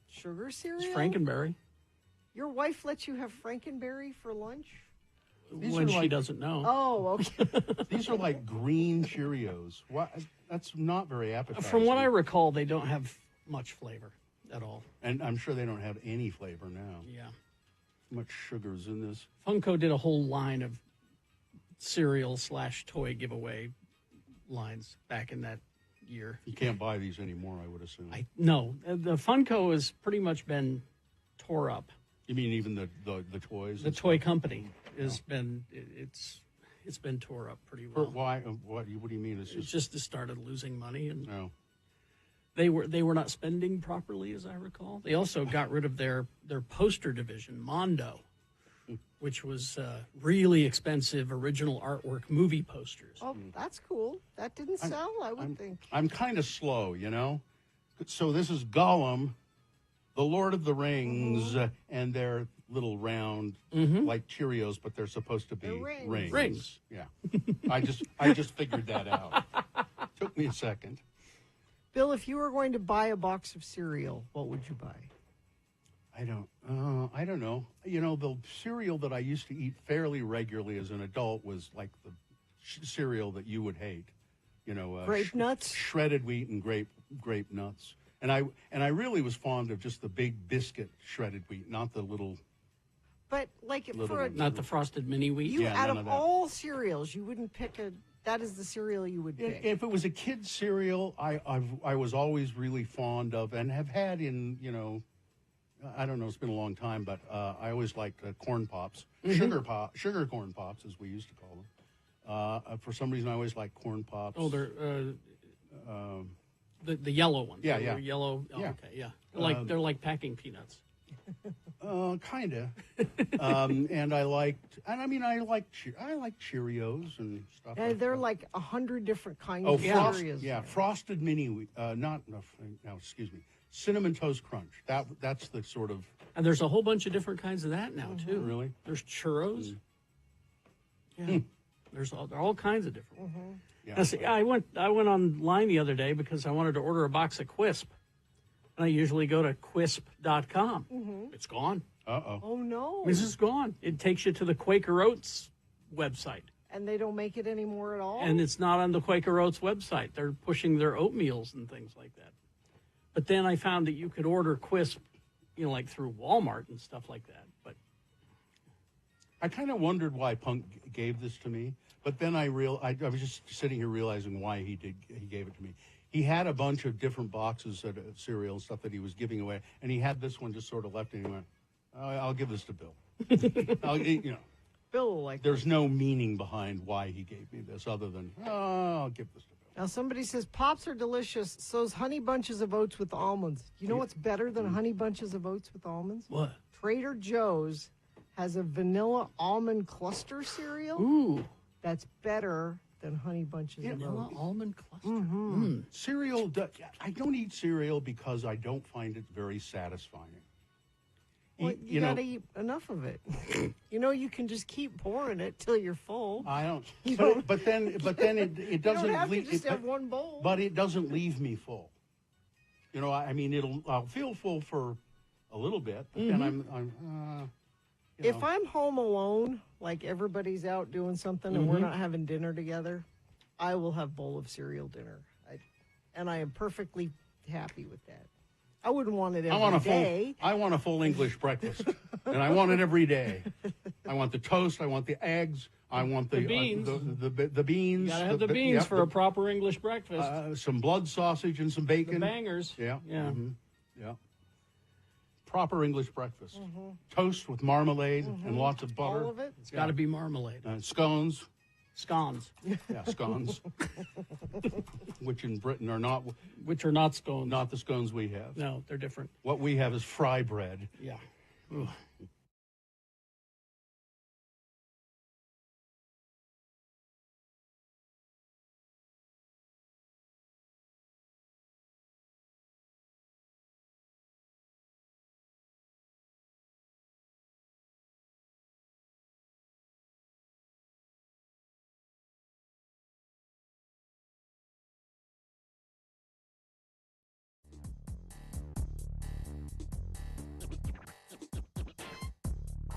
sugar cereal? It's Frankenberry. Your wife lets you have Frankenberry for lunch? When she doesn't know. Oh, okay. These are like green Cheerios. That's not very appetizing. From what I recall, they don't have much flavor at all. And I'm sure they don't have any flavor now. Yeah. Much sugar's in this. Funko did a whole line of cereal/toy giveaway lines back in that year. You can't buy these anymore, I would assume. No, the Funko has pretty much been tore up. You mean even the toys? The toy company has been it's been tore up pretty well. Why? What do you mean? It's just started losing money, and no. They were not spending properly, as I recall. They also got rid of their poster division, Mondo, which was really expensive original artwork movie posters. Oh, that's cool. That didn't sell, I would think. I'm kind of slow, So this is Gollum, the Lord of the Rings, and they're little round, like Cheerios, but they're supposed to be rings. Yeah, I just figured that out. Took me a second. Bill, if you were going to buy a box of cereal, what would you buy? I don't know. The cereal that I used to eat fairly regularly as an adult was like the cereal that you would hate. Grape nuts, shredded wheat, and grape nuts. And I really was fond of just the big biscuit shredded wheat, not the little. But not the frosted mini wheat. Out of all cereals, you wouldn't pick that is the cereal you would pick. If it was a kid's cereal, I was always really fond of and have had in, I don't know, it's been a long time, but I always liked corn pops, sugar corn pops, as we used to call them. For some reason, I always liked corn pops. Oh, they're The yellow ones. Yeah, They're yeah. Yellow. Oh, Yeah. okay, yeah. They're like packing peanuts. Kind of. And I liked Cheerios and stuff. And they're like 100 different kinds Oh, of Frost, areas. yeah, Frosted Mini. Excuse me, Cinnamon Toast Crunch. That's the sort of. And there's a whole bunch of different kinds of that now too. Really? There's churros. Yeah. There are all kinds of different ones. Yeah. Now, see, I went online the other day because I wanted to order a box of Quisp. And I usually go to quisp.com. It's gone. Oh, no. This is gone. It takes you to the Quaker Oats website. And they don't make it anymore at all? And it's not on the Quaker Oats website. They're pushing their oatmeals and things like that. But then I found that you could order Quisp, like through Walmart and stuff like that. But I kind of wondered why Punk gave this to me, but then I was just sitting here realizing why he gave it to me. He had a bunch of different boxes of cereal and stuff that he was giving away, and he had this one just sort of left, and he went, "I'll give this to Bill." Bill, like, there's no meaning behind why he gave me this, other than I'll give this to Bill. Now somebody says Pops are delicious. So's Honey Bunches of Oats with almonds. You know what's better than Honey Bunches of Oats with almonds? What? Trader Joe's has a vanilla almond cluster cereal. Ooh, that's better than Honey Bunches of vanilla Oats. almond cluster. Cereal. I don't eat cereal because I don't find it very satisfying. Well, you gotta eat enough of it. You can just keep pouring it till you're full. I don't. But then it doesn't. You don't have leave, to just have one bowl. But it doesn't leave me full. I'll feel full for a little bit, but then If I'm home alone, like everybody's out doing something and we're not having dinner together, I will have bowl of cereal dinner. And I am perfectly happy with that. I wouldn't want it every day. I want a full English breakfast, and I want it every day. I want the toast. I want the eggs. I want the beans. The beans. You gotta have the beans for a proper English breakfast. Some blood sausage and some bacon. The bangers. Yeah. Yeah. Yeah. Proper English breakfast. Toast with marmalade and lots of butter. All of it? It's got to be marmalade. Scones. Scones. Yeah, scones. Which in Britain are not. Which are not scones. Not the scones we have. No, they're different. What we have is fry bread. Yeah. Ugh.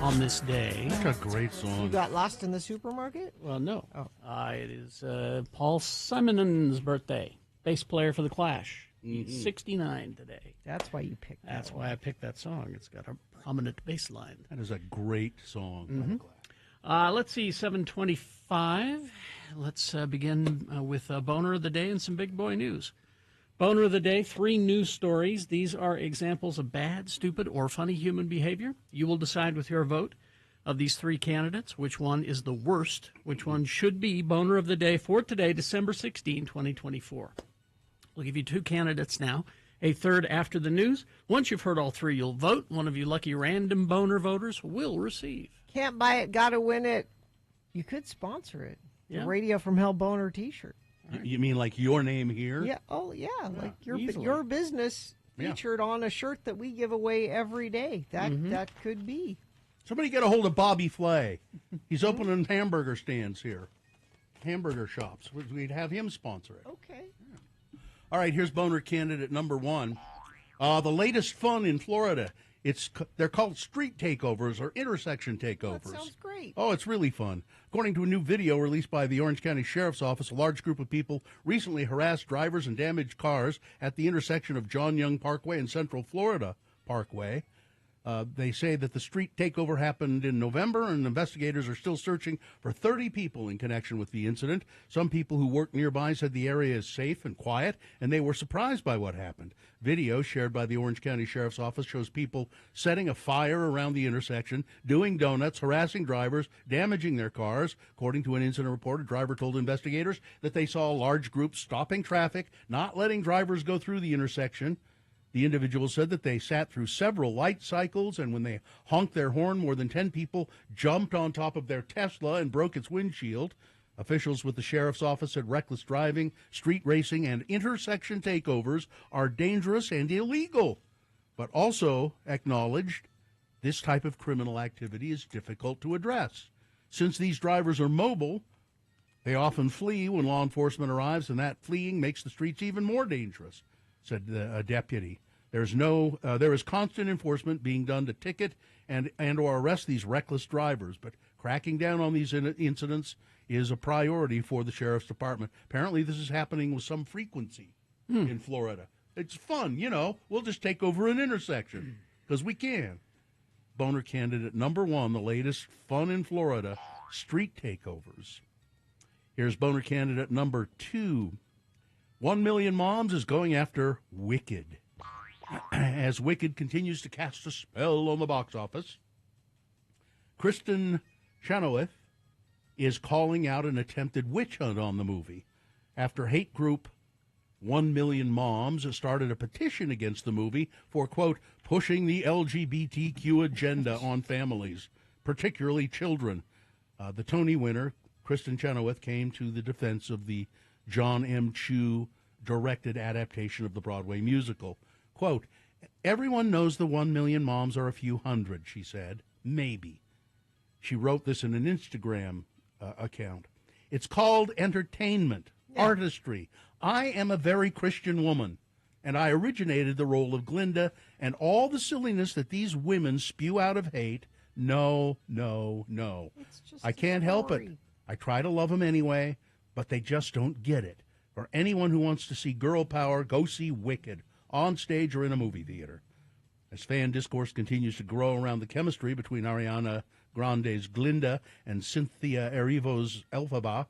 On this day. That's a great song. You got lost in the supermarket? Well, no. Oh. It is Paul Simonon's birthday. Bass player for The Clash. He's 69 today. That's why you picked that. That's why I picked that song. It's got a prominent bass line. That is a great song. Let's see, 7:25. Let's begin with Boner of the Day and some big boy news. Boner of the Day, 3 news stories. These are examples of bad, stupid, or funny human behavior. You will decide with your vote of these 3 candidates which one is the worst, which one should be Boner of the Day for today, December 16, 2024. We'll give you 2 candidates now, a third after the news. Once you've heard all 3, you'll vote. One of you lucky random Boner voters will receive. Can't buy it, gotta win it. You could sponsor it. Yeah. The Radio from Hell Boner t-shirt. You mean like your name here? Yeah. Oh, yeah. Like easily. your business featured on a shirt that we give away every day. That could be. Somebody get a hold of Bobby Flay. He's opening hamburger stands here. Hamburger shops. We'd have him sponsor it. Okay. All right, here's Boner candidate number 1. The latest fun in Florida. They're called street takeovers or intersection takeovers. That sounds great. Oh, it's really fun. According to a new video released by the Orange County Sheriff's Office, a large group of people recently harassed drivers and damaged cars at the intersection of John Young Parkway and Central Florida Parkway. They say that the street takeover happened in November, and investigators are still searching for 30 people in connection with the incident. Some people who work nearby said the area is safe and quiet, and they were surprised by what happened. Video shared by the Orange County Sheriff's Office shows people setting a fire around the intersection, doing donuts, harassing drivers, damaging their cars. According to an incident report, a driver told investigators that they saw a large group stopping traffic, not letting drivers go through the intersection. The individual said that they sat through several light cycles, and when they honked their horn, more than 10 people jumped on top of their Tesla and broke its windshield. Officials with the sheriff's office said reckless driving, street racing, and intersection takeovers are dangerous and illegal, but also acknowledged this type of criminal activity is difficult to address. Since these drivers are mobile, they often flee when law enforcement arrives, and that fleeing makes the streets even more dangerous, said a deputy. There is constant enforcement being done to ticket and or arrest these reckless drivers, but cracking down on these incidents is a priority for the sheriff's department. Apparently, this is happening with some frequency in Florida. It's fun, We'll just take over an intersection because we can. Boner candidate number 1, the latest fun in Florida, street takeovers. Here's boner candidate number 2. 1 Million Moms is going after Wicked. As Wicked continues to cast a spell on the box office, Kristen Chenoweth is calling out an attempted witch hunt on the movie after hate group 1 Million Moms started a petition against the movie for, quote, pushing the LGBTQ agenda on families, particularly children. The Tony winner, Kristen Chenoweth, came to the defense of the John M. Chu directed adaptation of the Broadway musical. Quote, everyone knows the 1 million moms are a few hundred, she said. Maybe. She wrote this in an Instagram account. It's called entertainment, artistry. I am a very Christian woman, and I originated the role of Glinda, and all the silliness that these women spew out of hate, no. I can't help it. I try to love them anyway, but they just don't get it. For anyone who wants to see girl power, go see Wicked, on stage or in a movie theater. As fan discourse continues to grow around the chemistry between Ariana Grande's Glinda and Cynthia Erivo's Elphaba,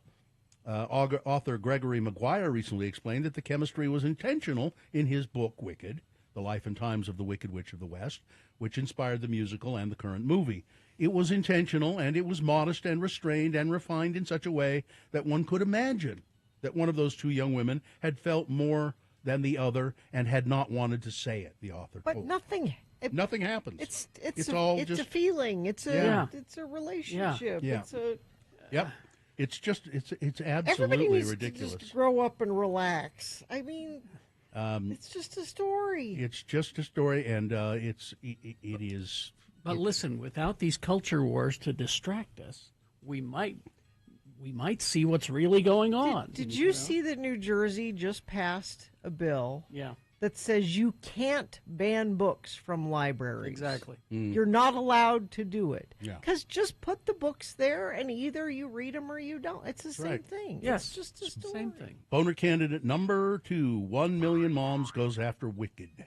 author Gregory Maguire recently explained that the chemistry was intentional in his book Wicked, The Life and Times of the Wicked Witch of the West, which inspired the musical and the current movie. It was intentional, and it was modest and restrained and refined in such a way that one could imagine that one of those two young women had felt more than the other and had not wanted to say it, the author But told. nothing happens. It's all a just feeling. It's a relationship. Yeah. Yep. It's Everybody absolutely needs ridiculous. to just grow up and relax. I mean, it's just a story. It's just a story, and it is. But listen, without these culture wars to distract us, we might see what's really going on. Did you see that New Jersey just passed a bill that says you can't ban books from libraries? Exactly. You're not allowed to do it. Yeah. Because just put the books there, and either you read them or you don't. It's the same thing. Yes. It's just a story. Same thing. Boner candidate number 2, 1 million moms goes after Wicked.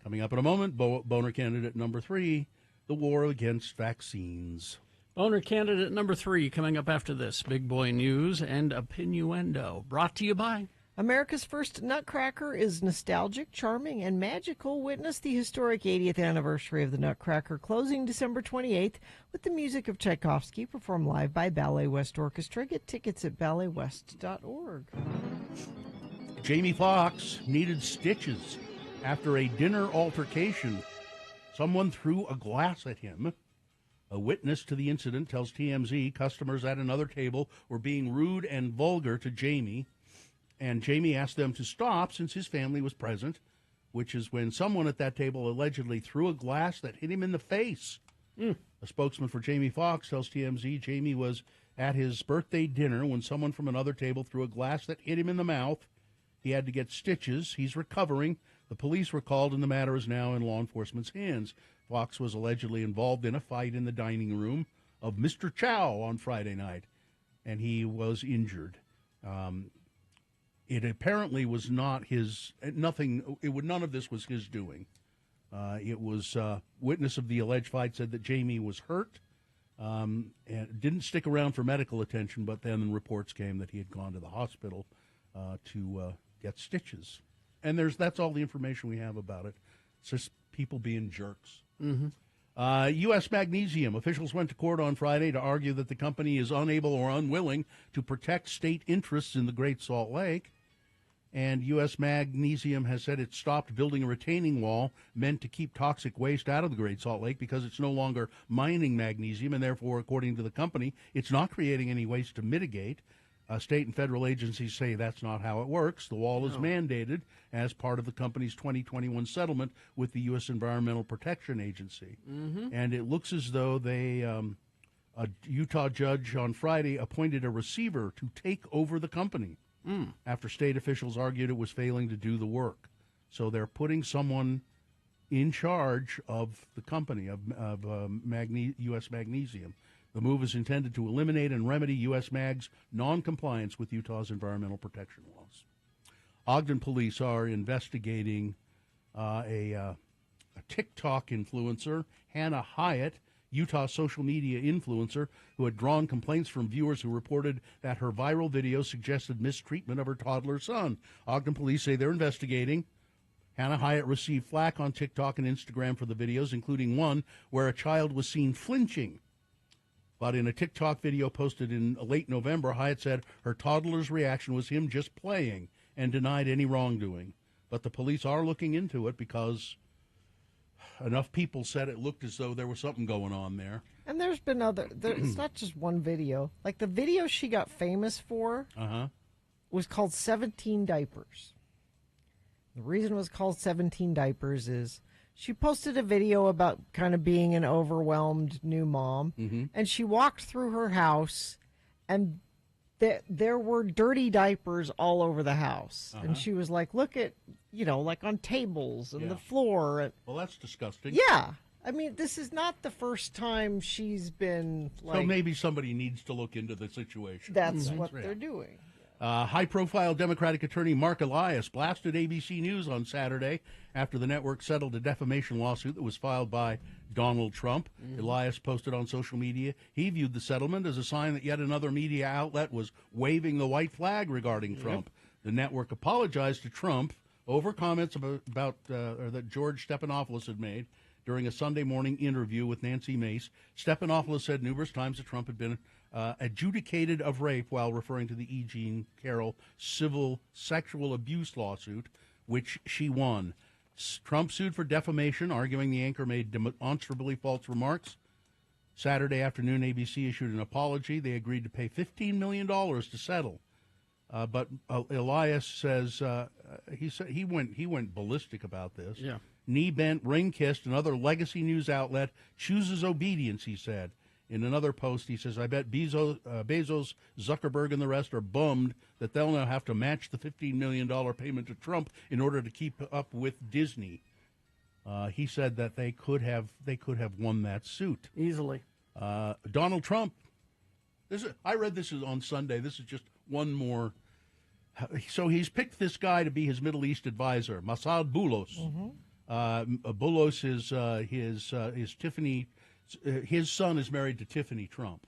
Coming up in a moment, boner candidate number 3, the war against vaccines. Boner candidate number 3 coming up after this. Big Boy News and Opinioendo. Brought to you by... America's first Nutcracker is nostalgic, charming, and magical. Witness the historic 80th anniversary of the Nutcracker, closing December 28th with the music of Tchaikovsky, performed live by Ballet West Orchestra. Get tickets at balletwest.org. Jamie Foxx needed stitches after a dinner altercation. Someone threw a glass at him. A witness to the incident tells TMZ customers at another table were being rude and vulgar to Jamie, and Jamie asked them to stop since his family was present, which is when someone at that table allegedly threw a glass that hit him in the face. A spokesman for Jamie Foxx tells TMZ Jamie was at his birthday dinner when someone from another table threw a glass that hit him in the mouth. He had to get stitches. He's recovering. The police were called, and the matter is now in law enforcement's hands. Fox was allegedly involved in a fight in the dining room of Mr. Chow on Friday night, and he was injured. It apparently was not his, none of this was his doing. It was witness of the alleged fight said that Jamie was hurt and didn't stick around for medical attention, but then reports came that he had gone to the hospital to get stitches. And that's all the information we have about it. It's just people being jerks. Mm-hmm. U.S. Magnesium officials went to court on Friday to argue that the company is unable or unwilling to protect state interests in the Great Salt Lake. And U.S. Magnesium has said it stopped building a retaining wall meant to keep toxic waste out of the Great Salt Lake because it's no longer mining magnesium, and therefore, according to the company, it's not creating any waste to mitigate. State and federal agencies say that's not how it works. The wall is mandated as part of the company's 2021 settlement with the U.S. Environmental Protection Agency. Mm-hmm. And it looks as though a Utah judge on Friday appointed a receiver to take over the company after state officials argued it was failing to do the work. So they're putting someone in charge of the company, of U.S. Magnesium. The move is intended to eliminate and remedy U.S. Mag's noncompliance with Utah's environmental protection laws. Ogden police are investigating a TikTok influencer, Hannah Hyatt, Utah social media influencer, who had drawn complaints from viewers who reported that her viral video suggested mistreatment of her toddler son. Ogden police say they're investigating. Hannah Hyatt received flack on TikTok and Instagram for the videos, including one where a child was seen flinching. But in a TikTok video posted in late November, Hyatt said her toddler's reaction was him just playing and denied any wrongdoing. But the police are looking into it because enough people said it looked as though there was something going on there. And there's been it's not just one video. Like the video she got famous for was called 17 Diapers. The reason it was called 17 Diapers is she posted a video about kind of being an overwhelmed new mom, and she walked through her house, and there were dirty diapers all over the house. And she was like, look at, like on tables and the floor. Well, that's disgusting. Yeah. I mean, this is not the first time she's been like... So maybe somebody needs to look into the situation. That's what they're doing. High-profile Democratic attorney Mark Elias blasted ABC News on Saturday after the network settled a defamation lawsuit that was filed by Donald Trump. Elias posted on social media he viewed the settlement as a sign that yet another media outlet was waving the white flag regarding Trump. The network apologized to Trump over comments that George Stephanopoulos had made during a Sunday morning interview with Nancy Mace. Stephanopoulos said numerous times that Trump had been adjudicated of rape while referring to the E. Jean Carroll civil sexual abuse lawsuit, which she won. Trump sued for defamation, arguing the anchor made demonstrably false remarks. Saturday afternoon, ABC issued an apology. They agreed to pay $15 million to settle. But Elias says he went ballistic about this. Yeah. Knee bent, ring kissed. Another legacy news outlet chooses obedience, he said. In another post, he says, I bet Bezos, Zuckerberg, and the rest are bummed that they'll now have to match the $15 million payment to Trump in order to keep up with Disney. He said that they could have won that suit easily. Donald Trump. I read this on Sunday. This is just one more. So he's picked this guy to be his Middle East advisor, Massad Boulos. Boulos is Tiffany. His son is married to Tiffany Trump.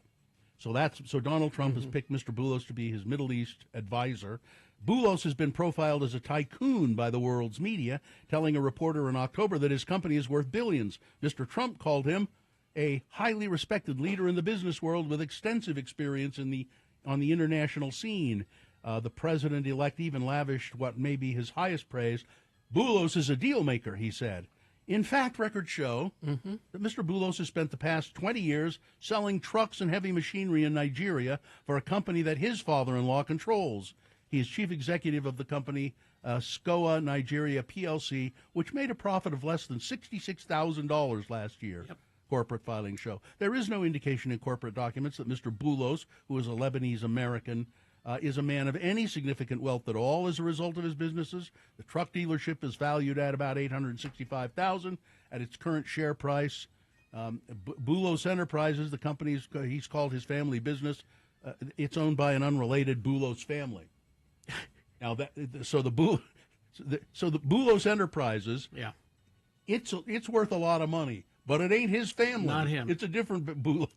So Donald Trump has picked Mr. Boulos to be his Middle East advisor. Boulos has been profiled as a tycoon by the world's media, telling a reporter in October that his company is worth billions. Mr. Trump called him a highly respected leader in the business world with extensive experience on the international scene. The president-elect even lavished what may be his highest praise. Boulos is a deal maker, he said. In fact, records show that Mr. Boulos has spent the past 20 years selling trucks and heavy machinery in Nigeria for a company that his father-in-law controls. He is chief executive of the company SCOA Nigeria PLC, which made a profit of less than $66,000 last year. Corporate filings show. There is no indication in corporate documents that Mr. Boulos, who is a Lebanese-American, is a man of any significant wealth at all as a result of his businesses. The truck dealership is valued at about $865,000 at its current share price. Boulos Enterprises, the company he's called his family business, it's owned by an unrelated Boulos family. Now the Boulos Enterprises It's worth a lot of money, but it ain't his family. Not him. It's a different Bulos.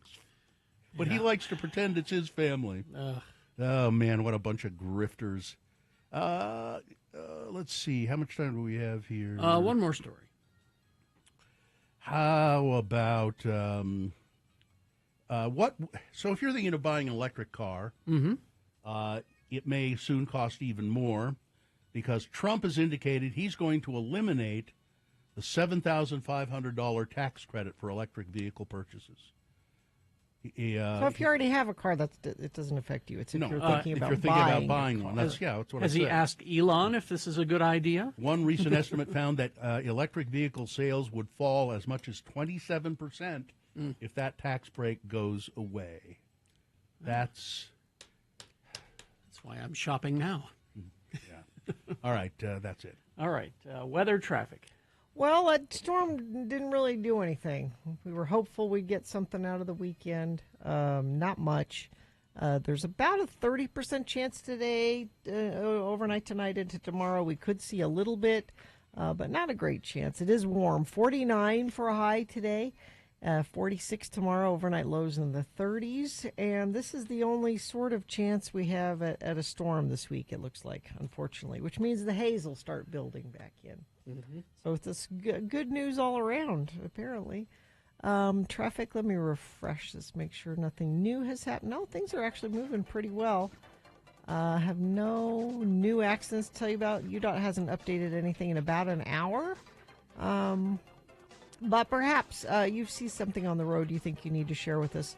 But he likes to pretend it's his family. Ugh. Oh, man, what a bunch of grifters. Let's see. How much time do we have here? One more story. How about what? So if you're thinking of buying an electric car, it may soon cost even more because Trump has indicated he's going to eliminate the $7,500 tax credit for electric vehicle purchases. So if you already have a car, it doesn't affect you. It's if you're thinking about buying one. That's what Has he asked Elon if this is a good idea? One recent estimate found that electric vehicle sales would fall as much as 27% if that tax break goes away. That's why I'm shopping now. Yeah. All right, that's it. All right, weather, traffic. Well, that storm didn't really do anything. We were hopeful we'd get something out of the weekend. Not much. There's about a 30% chance today, overnight tonight into tomorrow. We could see a little bit, but not a great chance. It is warm. 49 for a high today. 46 tomorrow, overnight lows in the 30s. And this is the only sort of chance we have at a storm this week, it looks like, unfortunately, which means the haze will start building back in. So it's this good news all around, apparently. Traffic, let me refresh this, make sure nothing new has happened. No, things are actually moving pretty well. Have no new accidents to tell you about. UDOT hasn't updated anything in about an hour. But perhaps you see something on the road you think you need to share with us.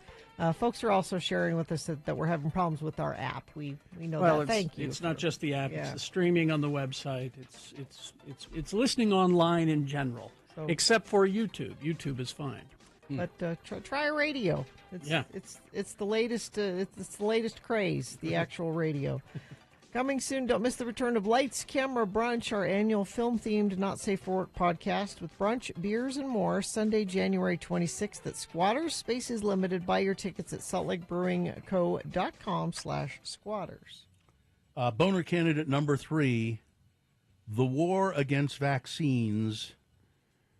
Folks are also sharing with us that we're having problems with our app. We know that. Thank you. It's not just the app; it's the streaming on the website. It's listening online in general, except for YouTube. YouTube is fine. But try a radio. It's the latest. It's the latest craze. The actual radio. Coming soon, don't miss the return of Lights, Camera, Brunch, our annual film-themed Not Safe for Work podcast with brunch, beers, and more, Sunday, January 26th at Squatters. Space is limited. Buy your tickets at saltlakebrewingco.com/squatters. Boner candidate number 3, the war against vaccines.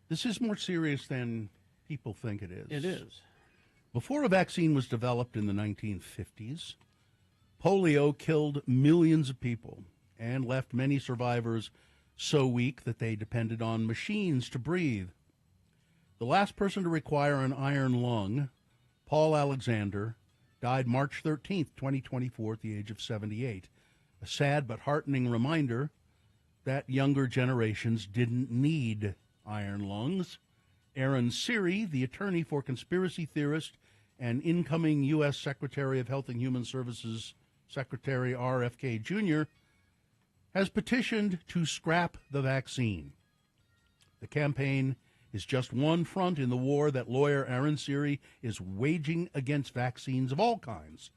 This is more serious than people think it is. It is. Before a vaccine was developed in the 1950s, polio killed millions of people and left many survivors so weak that they depended on machines to breathe. The last person to require an iron lung, Paul Alexander, died March 13th, 2024 at the age of 78. A sad but heartening reminder that younger generations didn't need iron lungs. Aaron Siri, the attorney for conspiracy theorist and incoming U.S. Secretary of Health and Human Services Secretary RFK Jr., has petitioned to scrap the vaccine. The campaign is just one front in the war that lawyer Aaron Siri is waging against vaccines of all kinds.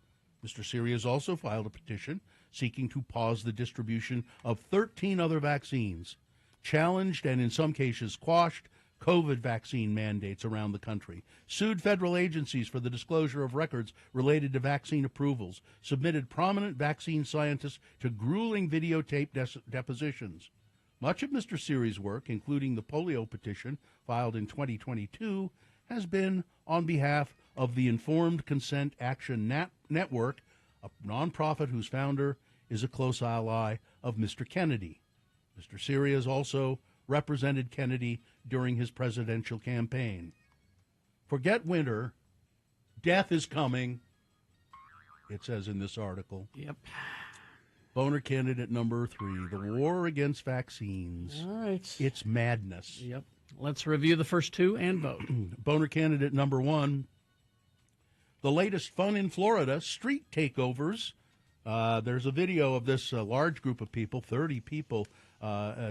Mr. Siri has also filed a petition seeking to pause the distribution of 13 other vaccines, challenged and in some cases quashed COVID vaccine mandates around the country, sued federal agencies for the disclosure of records related to vaccine approvals, submitted prominent vaccine scientists to grueling videotape depositions. Much of Mr. Siri's work, including the polio petition filed in 2022, has been on behalf of the Informed Consent Action Network, a nonprofit whose founder is a close ally of Mr. Kennedy. Mr. Siri has also represented Kennedy during his presidential campaign. Forget winter. Death is coming, it says in this article. Yep. Boner candidate number 3, the war against vaccines. All right. It's madness. Yep. Let's review the first 2 and vote. Boner candidate number 1, the latest fun in Florida, street takeovers. There's a video of this large group of people, 30 people,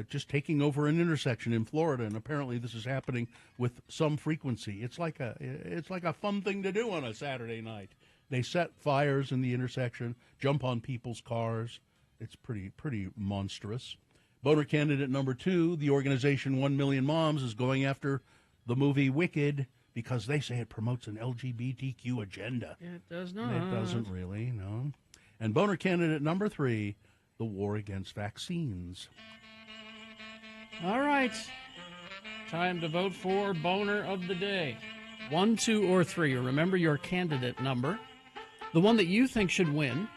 just taking over an intersection in Florida, and apparently this is happening with some frequency. It's like a fun thing to do on a Saturday night. They set fires in the intersection, jump on people's cars. It's pretty monstrous. Voter candidate number 2, the organization 1 Million Moms, is going after the movie Wicked because they say it promotes an LGBTQ agenda. It does not. It doesn't really, no. And boner candidate number 3, the war against vaccines. All right. Time to vote for Boner of the Day. 1, 2, or 3. Remember your candidate number. The one that you think should win.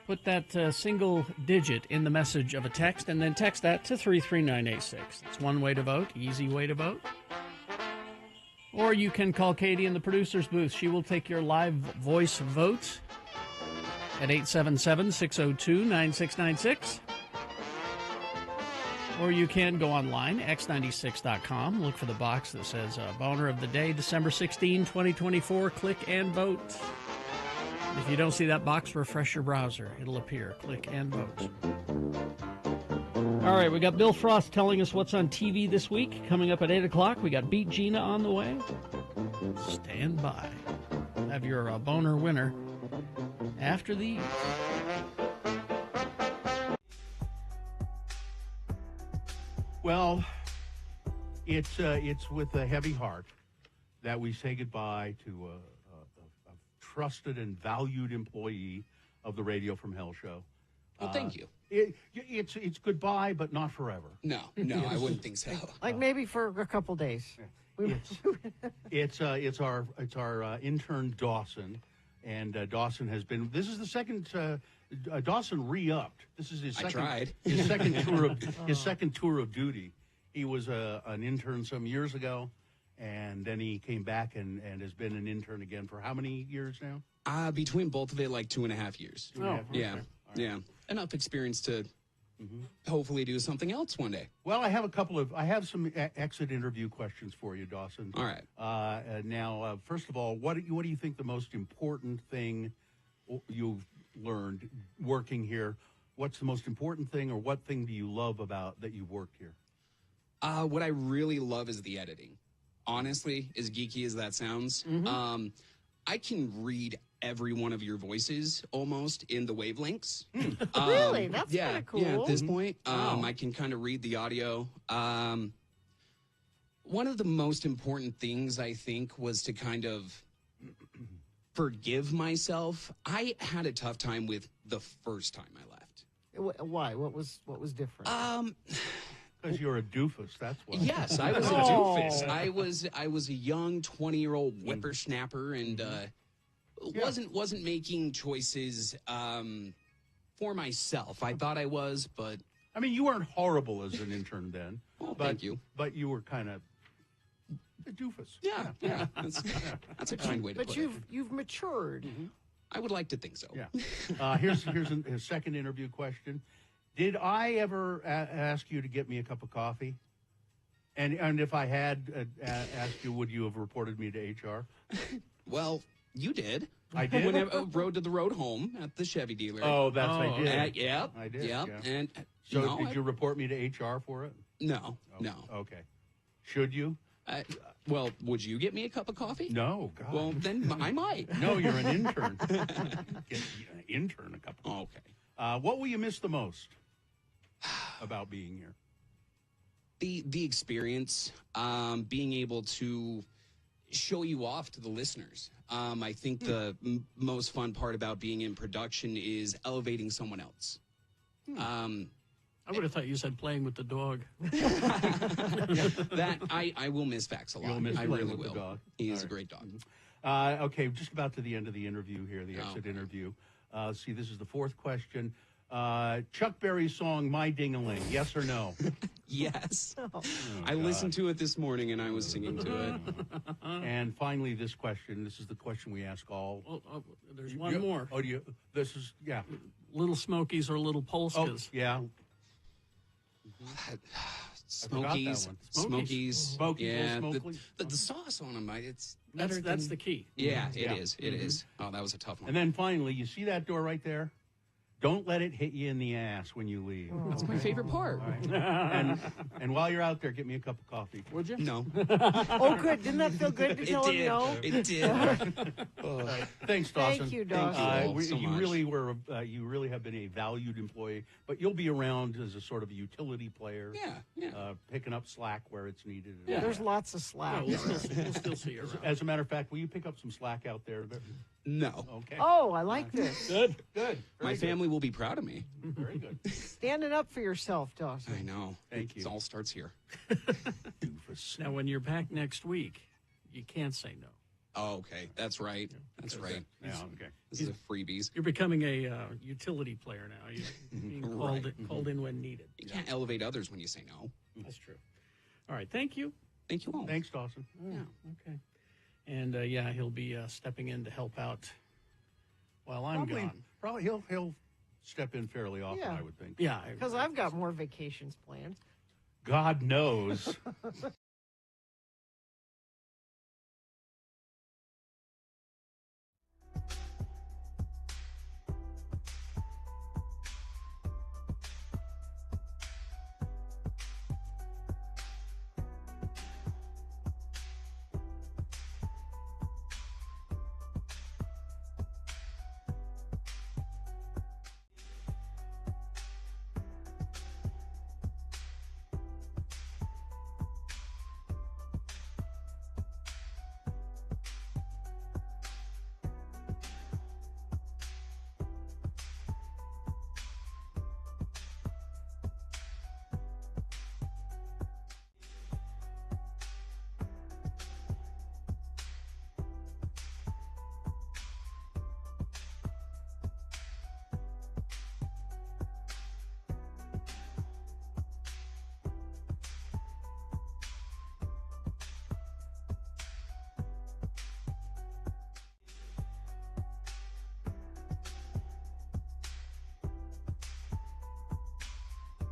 Put that single digit in the message of a text, and then text that to 33986. That's one way to vote, easy way to vote. Or you can call Katie in the producer's booth. She will take your live voice vote at 877-602-9696. Or you can go online, x96.com, look for the box that says Boner of the Day, December 16, 2024. Click and vote. If you don't see that box, refresh your browser. It'll appear. Click and vote. All right, we got Bill Frost telling us what's on TV this week. Coming up at 8 o'clock, we got Beat Gina on the way. Stand by. Have your Boner winner after these. Well, it's with a heavy heart that we say goodbye to a trusted and valued employee of the Radio from Hell show. Well, thank you. It's goodbye, but not forever. No, I wouldn't think so. Like maybe for a couple days. It's our intern Dawson, and Dawson has been. This is the second. Dawson re-upped. This is his second. I tried. His second tour of duty. He was an intern some years ago, and then he came back and has been an intern again for how many years now? Between both of it, like 2.5 years. 2.5 years. Yeah, yeah. Enough experience to hopefully do something else one day. Well, I have some exit interview questions for you, Dawson. All right. Now, first of all, what do you think the most important thing you've learned working here? What's the most important thing, or what thing do you love about that you've worked here? What I really love is the editing. Honestly, as geeky as that sounds, I can read every one of your voices almost in the wavelengths. Really? That's kind of cool. Yeah, at this point, I can kind of read the audio. One of the most important things, I think, was to kind of forgive myself. I had a tough time with the first time I left. Why? What was different? Because you're a doofus, that's why. Yes, I was a doofus. I was a young 20-year-old whippersnapper, and wasn't making choices for myself. I thought I was, but I mean, you weren't horrible as an intern then. Well, thank you. But you were kind of a doofus. Yeah. That's a kind way to put it. But you've matured. I would like to think so. Yeah. Here's his second interview question. Did I ever ask you to get me a cup of coffee? And if I had asked you, would you have reported me to HR? Well, you did. I did? When I rode to the road home at the Chevy dealer. Oh, I did. Yep. I did. Yep. Yeah. And so did you report me to HR for it? No, no. Okay. Should you? Well, would you get me a cup of coffee? No, God. Well, then I might. No, you're an intern. Get an intern a cup of coffee. Okay. What will you miss the most about being here? The experience, being able to show you off to the listeners. I think the most fun part about being in production is elevating someone else. I would have thought you said playing with the dog. That I will miss Vax a lot. You'll miss I playing really with will. the dog. He is a great dog. Okay, just about to the end of the interview here, the exit interview. See, this is the fourth question. Chuck Berry's song, My Ding-a-Ling, yes or no? Yes. Oh, I listened to it this morning, and I was singing to it. And finally, this question. This is the question we ask all. There's one more. Oh, this is, yeah. Little Smokies or Little Polskas? Oh, yeah. Smokies. Yeah, the sauce on them, that's the key. Yeah, it is. It is. Oh, that was a tough one. And then finally, you see that door right there? Don't let it hit you in the ass when you leave. That's my favorite part. Right. And while you're out there, get me a cup of coffee. Would you? No. Oh, good. Didn't that feel good to tell him no? It did. Thanks, Dawson. Thank you, Dawson. You really have been a valued employee, but you'll be around as a sort of a utility player. Yeah. Picking up slack where it's needed. Yeah. There's lots of slack. We'll still see you around. As a matter of fact, will you pick up some slack out there? No. Okay. Oh, I like this. Good. Very My good. family will be proud of me. Very good. Standing up for yourself, Dawson. I know. Thank you. It all starts here. Doofus. Now, when you're back next week, you can't say no. Oh, okay. That's right. That's right. Yeah, okay. This is a freebies. You're becoming a utility player now. You're being called in when needed. You can't elevate others when you say no. That's true. All right. Thank you. Thank you all. Thanks, Dawson. Yeah. Okay. And he'll be stepping in to help out while I'm gone. Probably he'll step in fairly often, Yeah. I would think. Yeah. Because I've got more vacations planned. God knows.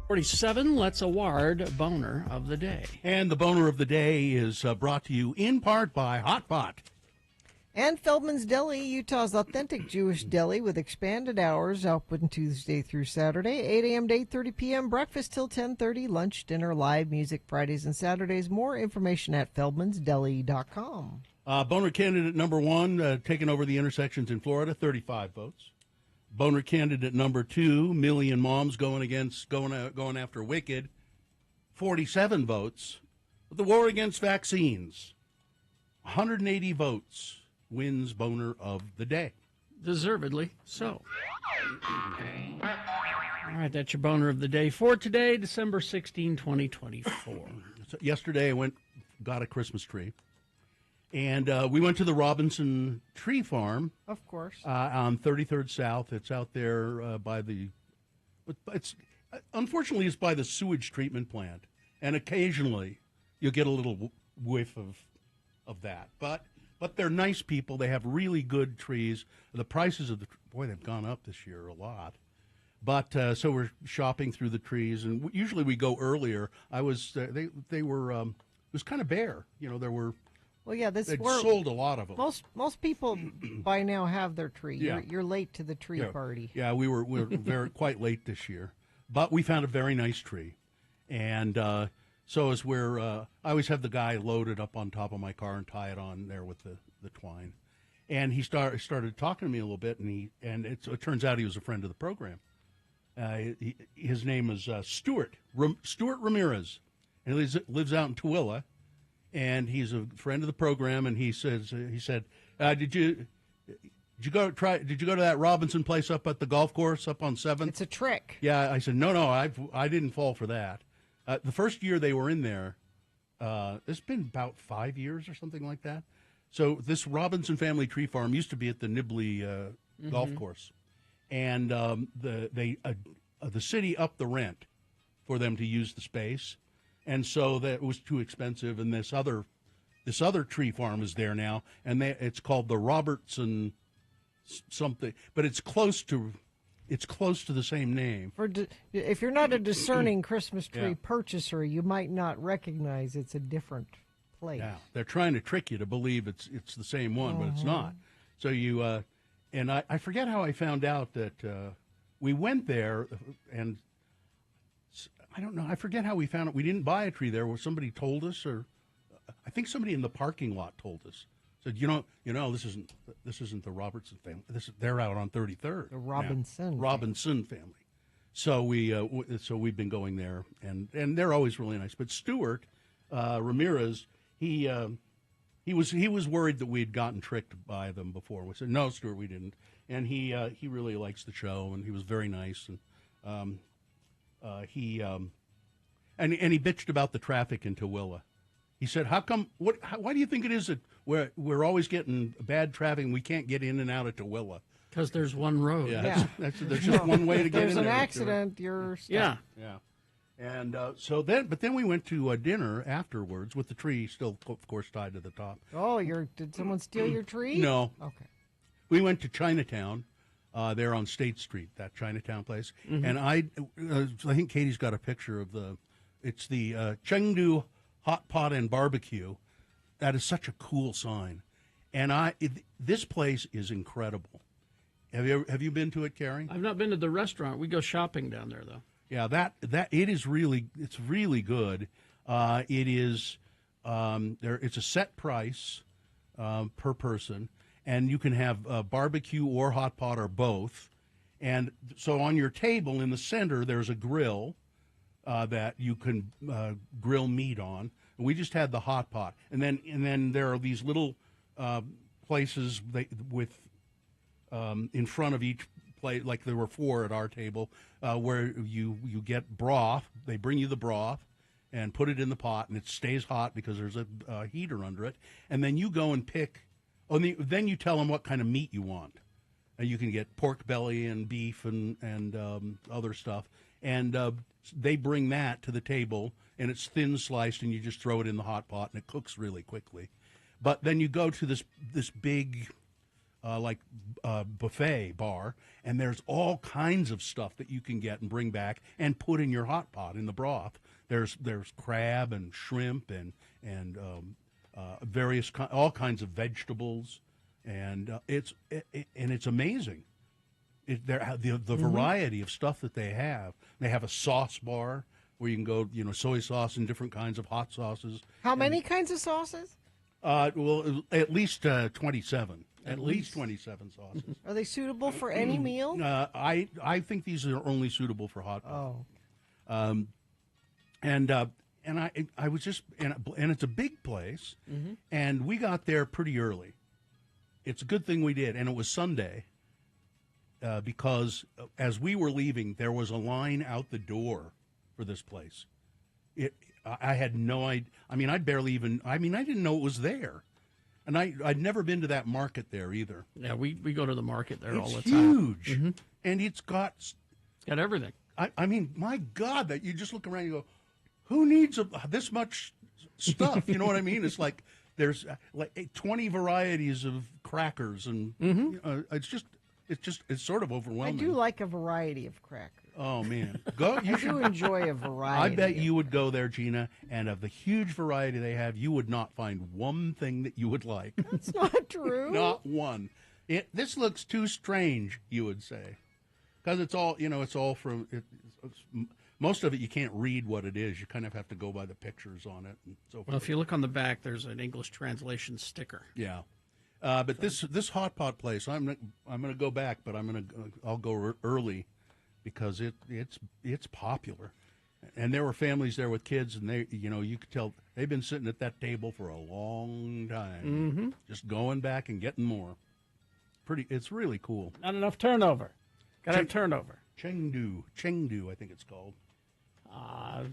$47. Let's award boner of the day. And the boner of the day is brought to you in part by Hot Pot. And Feldman's Deli, Utah's authentic Jewish deli with expanded hours, open Tuesday through Saturday, 8 a.m. to 8:30 p.m., breakfast till 10:30, lunch, dinner, live music Fridays and Saturdays. More information at feldmansdeli.com. Boner candidate number 1, taking over the intersections in Florida, 35 votes. Boner candidate number 2, Million Moms going after Wicked, 47 votes. But the war against vaccines, 180 votes, wins boner of the day. Deservedly so. All right, that's your boner of the day for today, December 16, 2024. So yesterday I got a Christmas tree. And we went to the Robinson Tree Farm. Of course. On 33rd South. It's out there unfortunately, it's by the sewage treatment plant. And occasionally you'll get a little whiff of that. But they're nice people. They have really good trees. The prices of they've gone up this year a lot. But so we're shopping through the trees, and usually we go earlier. It was kind of bare. There were. Well, yeah, they'd sold a lot of them. Most people by now have their tree. Yeah. You're late to the tree party. Yeah, we were quite late this year, but we found a very nice tree, and so as I always have the guy load it up on top of my car and tie it on there with the twine, and he started talking to me a little bit, and it turns out he was a friend of the program. His name is Stuart Ramirez, and he lives out in Tooele. And he's a friend of the program, and he said, did you go to that Robinson place up at the golf course up on 7th? It's a trick. Yeah, I said, no, I didn't fall for that. The first year they were in there, it's been about 5 years or something like that. So this Robinson Family Tree Farm used to be at the Nibley golf course, and the city upped the rent for them to use the space. And so that was too expensive, and this other tree farm is there now, and it's called the Robertson something, but it's close to the same name. If you're not a discerning Christmas tree purchaser, you might not recognize it's a different place. Yeah, they're trying to trick you to believe it's the same one, but it's not. So you and I forget how I found out that we went there, and I don't know. I forget how we found it. We didn't buy a tree there. Where somebody told us, or I think somebody in the parking lot told us. Said, this isn't the Robertson family. They're out on 33rd. The Robinson family. So we've been going there, and they're always really nice. But Stuart Ramirez, he He was worried that we'd gotten tricked by them before. We said, no, Stuart, we didn't. And he really likes the show, and he was very nice. And he bitched about the traffic in Tooele. He said, why do you think it is that we're always getting bad traffic and we can't get in and out of Tooele? Because there's one road. Yeah. There's just one way to get in there. There's an accident, you're stuck. Yeah. Yeah. And then we went to dinner afterwards with the tree still, of course, tied to the top. Oh, did someone steal your tree? No. Okay. We went to Chinatown, there on State Street, that Chinatown place. Mm-hmm. And I think Katie's got a picture of it's the Chengdu Hot Pot and Barbecue. That is such a cool sign. And this place is incredible. Have you been to it, Carrie? I've not been to the restaurant. We go shopping down there, though. Yeah, it's really good. It is it's a set price per person, and you can have barbecue or hot pot or both. And so on your table in the center, there's a grill that you can grill meat on. And we just had the hot pot, and then there are these little places with in front of each plate, like there were 4 at our table, where you get broth. They bring you the broth and put it in the pot, and it stays hot because there's a heater under it. And then you go and pick. Then you tell them what kind of meat you want. And you can get pork belly and beef and other stuff. And they bring that to the table, and it's thin sliced, and you just throw it in the hot pot, and it cooks really quickly. But then you go to this big buffet bar, and there's all kinds of stuff that you can get and bring back and put in your hot pot in the broth. There's crab and shrimp and various all kinds of vegetables, and it's amazing. The variety of stuff that they have. They have a sauce bar where you can go, soy sauce and different kinds of hot sauces. How many kinds of sauces? Well, at least 27. At least 27 sauces. Are they suitable for any meal? I think these are only suitable for hot pot. Oh. And I was just and it's a big place, and we got there pretty early. It's a good thing we did, and it was Sunday, because as we were leaving, there was a line out the door for this place. I had no idea. I mean, I didn't know it was there. And I'd never been to that market there either. Yeah, we go to the market there all the It's time. huge, and it's got everything. I mean, my God, that you just look around and you go, who needs this much stuff? You know what I mean? It's like there's 20 varieties of crackers, and it's sort of overwhelming. I do like a variety of crackers. Oh man, go! You do enjoy a variety. I bet you would go there, Gina, and of the huge variety they have, you would not find one thing that you would like. That's not true. Not one. This looks too strange, you would say, because it's all it's all from. Most of it you can't read what it is. You kind of have to go by the pictures on it and so forth. Well, if you look on the back, there's an English translation sticker. Yeah. But this hot pot place, I'm going to go back, but I'll go early because it's popular, and there were families there with kids, and they you could tell they've been sitting at that table for a long time, just going back and getting more. It's really cool. Not enough turnover. Got to have turnover. Chengdu, I think it's called.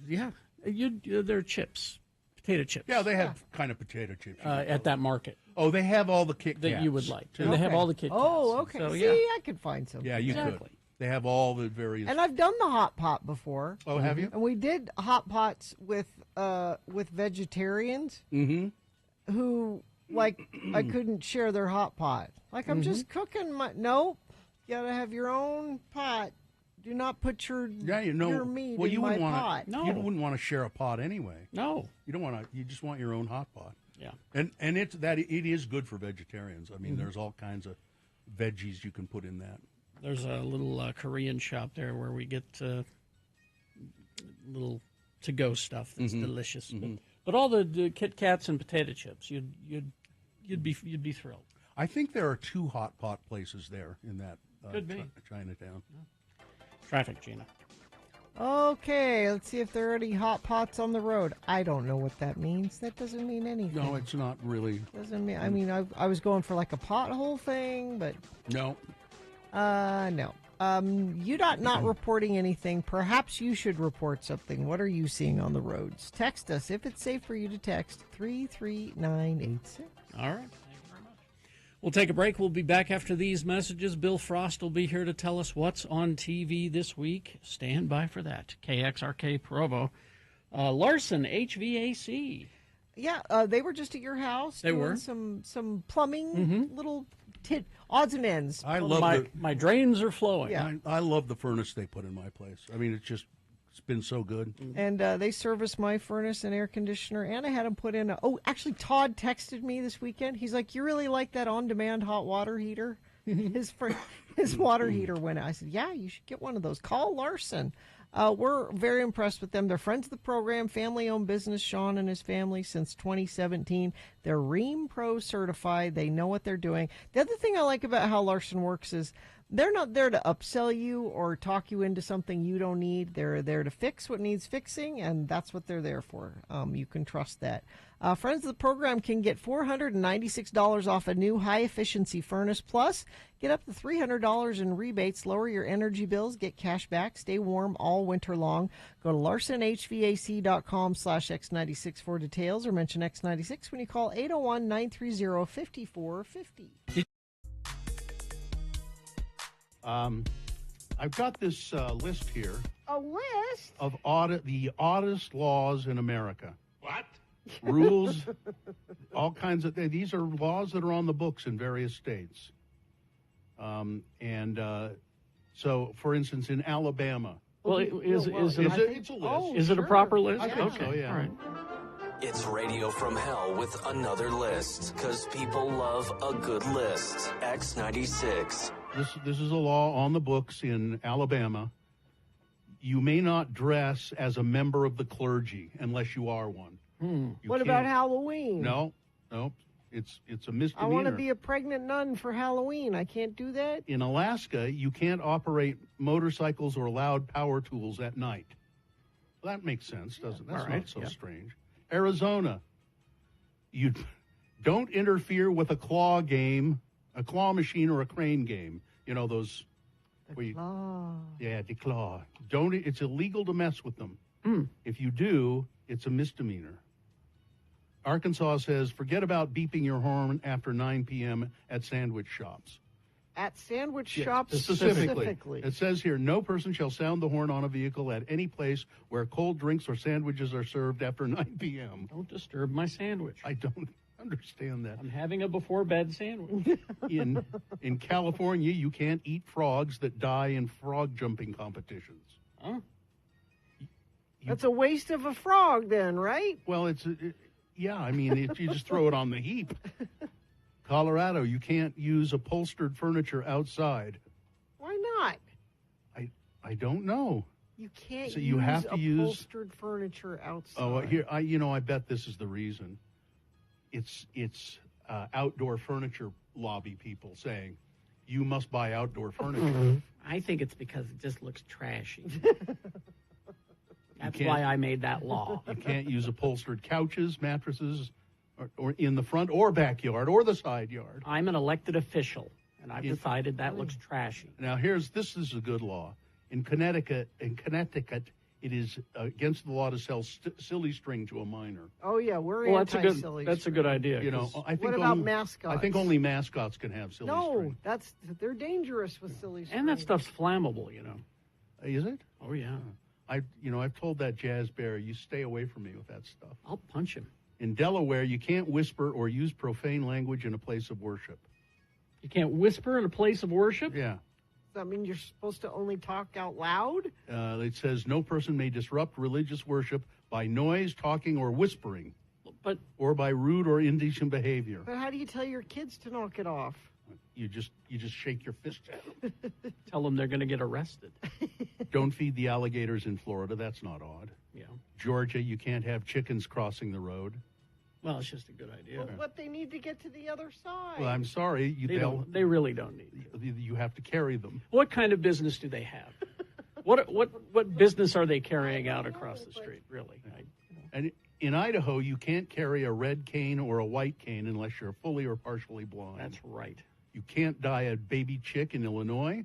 Yeah, they're chips. Potato chips. Yeah, they have kind of potato chips at that market. Oh, they have all the Kit Kats that you would like. too. And they have all the Kit Kats. Oh, okay. So, See, yeah. I could find some. Yeah, you could. They have all the various. And I've done the hot pot before. Oh, have you? And we did hot pots with vegetarians who I couldn't share their hot pot. Like I'm just cooking my. Nope, you gotta have your own pot. Do not put your meat in my pot. No, you wouldn't want to share a pot anyway. No, you don't want to. You just want your own hot pot. Yeah, and it is good for vegetarians. I mean, there's all kinds of veggies you can put in that. There's a little Korean shop there where we get little to-go stuff that's delicious. But all the Kit Kats and potato chips, you'd be thrilled. I think there are 2 hot pot places there in that Could be. Chinatown. Traffic, Gina. Okay, let's see if there are any hot pots on the road. I don't know what that means. That doesn't mean anything. No, it's not really. Doesn't mean. I mean, I was going for like a pothole thing, but No. no. UDOT not reporting anything. Perhaps you should report something. What are you seeing on the roads? Text us if it's safe for you to text 33986. All right. We'll take a break. We'll be back after these messages. Bill Frost will be here to tell us what's on TV this week. Stand by for that. KXRK Provo. Larson HVAC. Yeah, they were just at your house. They doing were. some plumbing, little odds and ends. I love my drains are flowing. Yeah. I love the furnace they put in my place. I mean, it's been so good. And they serviced my furnace and air conditioner, and I had them put in actually, Todd texted me this weekend. He's like, you really like that on-demand hot water heater? His water heater went out. I said, yeah, you should get one of those. Call Larson. We're very impressed with them. They're friends of the program, family-owned business, Sean and his family, since 2017. They're Ream Pro certified. They know what they're doing. The other thing I like about how Larson works is they're not there to upsell you or talk you into something you don't need. They're there to fix what needs fixing, and that's what they're there for. You can trust that. Friends of the program can get $496 off a new high-efficiency furnace. Plus, get up to $300 in rebates, lower your energy bills, get cash back, stay warm all winter long. Go to larsonhvac.com/X96 for details, or mention X96 when you call 801-930-5450. I've got this list here A list? of the oddest laws in America. What? Rules, all kinds of things. These are laws that are on the books in various states. So, for instance, in Alabama. Well, it's a list. Is it a proper list? I think so, yeah. All right. It's Radio from Hell with another list, because people love a good list. X96. This is a law on the books in Alabama. You may not dress as a member of the clergy unless you are one. What about Halloween? No, it's a misdemeanor. I want to be a pregnant nun for Halloween. I can't do that? In Alaska, you can't operate motorcycles or loud power tools at night. Well, that makes sense, doesn't it? That's not so strange. Arizona, you don't interfere with a claw machine or a crane game. You know, those... Claw. Yeah, the claw. It's illegal to mess with them. If you do, it's a misdemeanor. Arkansas says, forget about beeping your horn after 9 p.m. at sandwich shops. At sandwich shops specifically. It says here, no person shall sound the horn on a vehicle at any place where cold drinks or sandwiches are served after 9 p.m. Don't disturb my sandwich. I don't understand that. I'm having a before-bed sandwich. In California, you can't eat frogs that die in frog jumping competitions. Huh? That's a waste of a frog then, right? Well, I mean, you just throw it on the heap. Colorado, you can't use upholstered furniture outside. Why not? I don't know. You can't so you have to upholstered furniture outside. Oh, here, I bet this is the reason. It's outdoor furniture lobby people saying, you must buy outdoor furniture. I think it's because it just looks trashy. That's why I made that law. You can't use upholstered couches, mattresses, or in the front or backyard or the side yard. I'm an elected official, and I've decided that looks trashy. Now, this is a good law. In Connecticut, it is against the law to sell silly string to a minor. Oh yeah, we're anti-silly. That's a good idea. You know, I think what about mascots? I think only mascots can have silly string. No, they're dangerous with silly string. And that stuff's flammable, you know. Is it? Oh yeah. I've told that jazz bear, you stay away from me with that stuff. I'll punch him. In Delaware, you can't whisper or use profane language in a place of worship. You can't whisper in a place of worship? Yeah. Does that mean you're supposed to only talk out loud? It says no person may disrupt religious worship by noise, talking, or whispering, or by rude or indecent behavior. But how do you tell your kids to knock it off? You just shake your fist at them. Tell them they're going to get arrested. Don't feed the alligators in Florida. That's not odd. Yeah. Georgia, you can't have chickens crossing the road. Well, it's just a good idea. Well, but they need to get to the other side. Well, I'm sorry. They really don't need to. You have to carry them. What kind of business do they have? What business are they carrying out across the street, really? And in Idaho, you can't carry a red cane or a white cane unless you're fully or partially blind. That's right. You can't dye a baby chick in Illinois.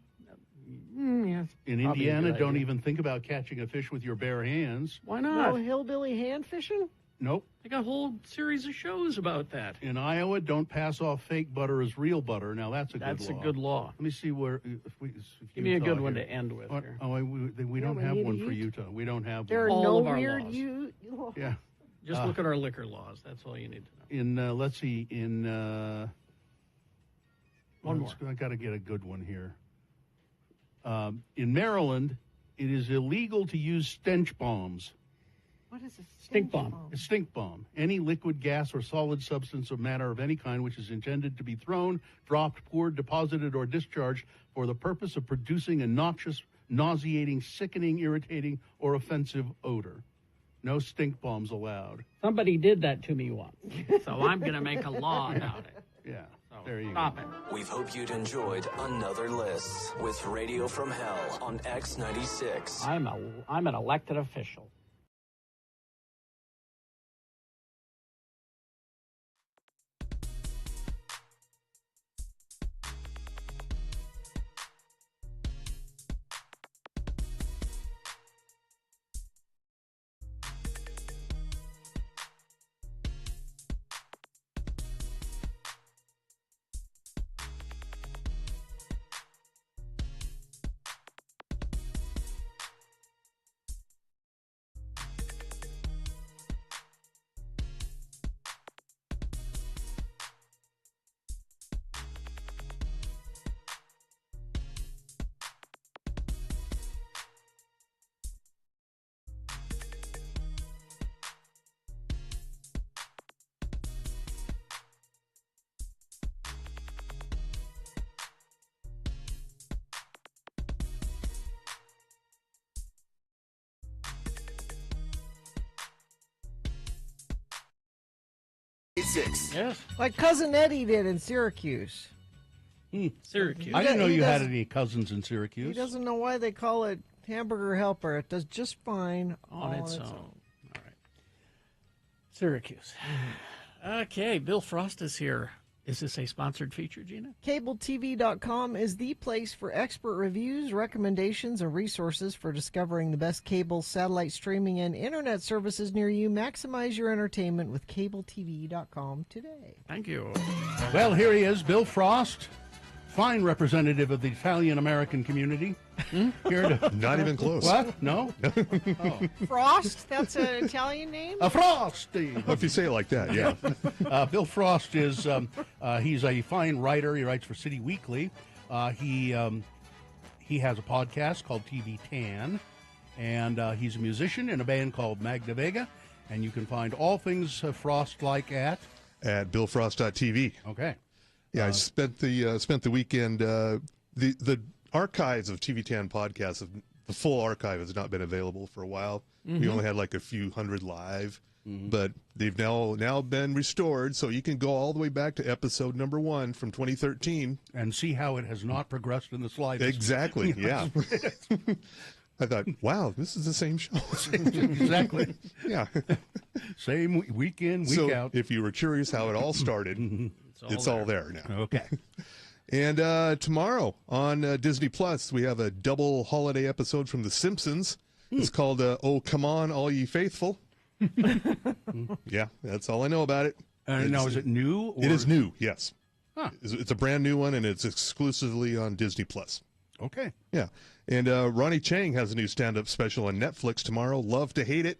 Yeah, In Indiana, don't even think about catching a fish with your bare hands. Why not? No hillbilly hand fishing? Nope. They got a whole series of shows about that. In Iowa, don't pass off fake butter as real butter. Now, that's a good law. That's a good law. Let me see where... Give me a good one to end with here. We don't have one for Utah. We don't have There are one. no of our weird laws. Yeah. Just look at our liquor laws. That's all you need to know. In, let's see, in... One more. I got to get a good one here. In Maryland, it is illegal to use stench bombs. What is a Stink bomb? A stink bomb. Any liquid, gas, or solid substance or matter of any kind which is intended to be thrown, dropped, poured, deposited, or discharged for the purpose of producing a noxious, nauseating, sickening, irritating, or offensive odor. No stink bombs allowed. Somebody did that to me once, so I'm going to make a law about it. Yeah, there you Stop go. it. We hope you'd enjoyed another list with Radio from Hell on X96. I'm an elected official. Yes. Like Cousin Eddie did in Syracuse. Syracuse. I didn't know He you had does- any cousins in He Syracuse. doesn't know why they call it hamburger helper. It does just fine On its own. All right. Syracuse. Okay, Bill Frost is here. Is this a sponsored feature, Gina? CableTV.com is the place for expert reviews, recommendations, and resources for discovering the best cable, satellite streaming, and internet services near you. Maximize your entertainment with CableTV.com today. Thank you. Well, here he is, Bill Frost, fine representative of the Italian-American community. Here to... Not even close. What? No? Frost? That's an Italian name? A Frosty. Well, if you say it like that, yeah. Bill Frost is, he's a fine writer. He writes for City Weekly. He has a podcast called TV Tan, and he's a musician in a band called Magna Vega, and you can find all things Frost-like at billfrost.tv. Okay. Yeah, I spent the weekend. The archives of TV Tan podcasts, the full archive has not been available for a while. We only had like a few hundred live, but they've now been restored, so you can go all the way back to episode number 1 from 2013 and see how it has not progressed in the slightest. Exactly. Yeah. I thought, wow, this is the same show. Exactly. Yeah. Same week in, week so out. If you were curious how it all started, it's all there now. Okay. And tomorrow on Disney Plus, we have a double holiday episode from The Simpsons. It's called "Oh Come On, All Ye Faithful." Yeah, that's all I know about it. Now, is it new? Or... It is new. Yes. Huh. It's a brand new one, and it's exclusively on Disney Plus. Okay. Yeah, and Ronnie Chang has a new stand-up special on Netflix tomorrow. Love to Hate It,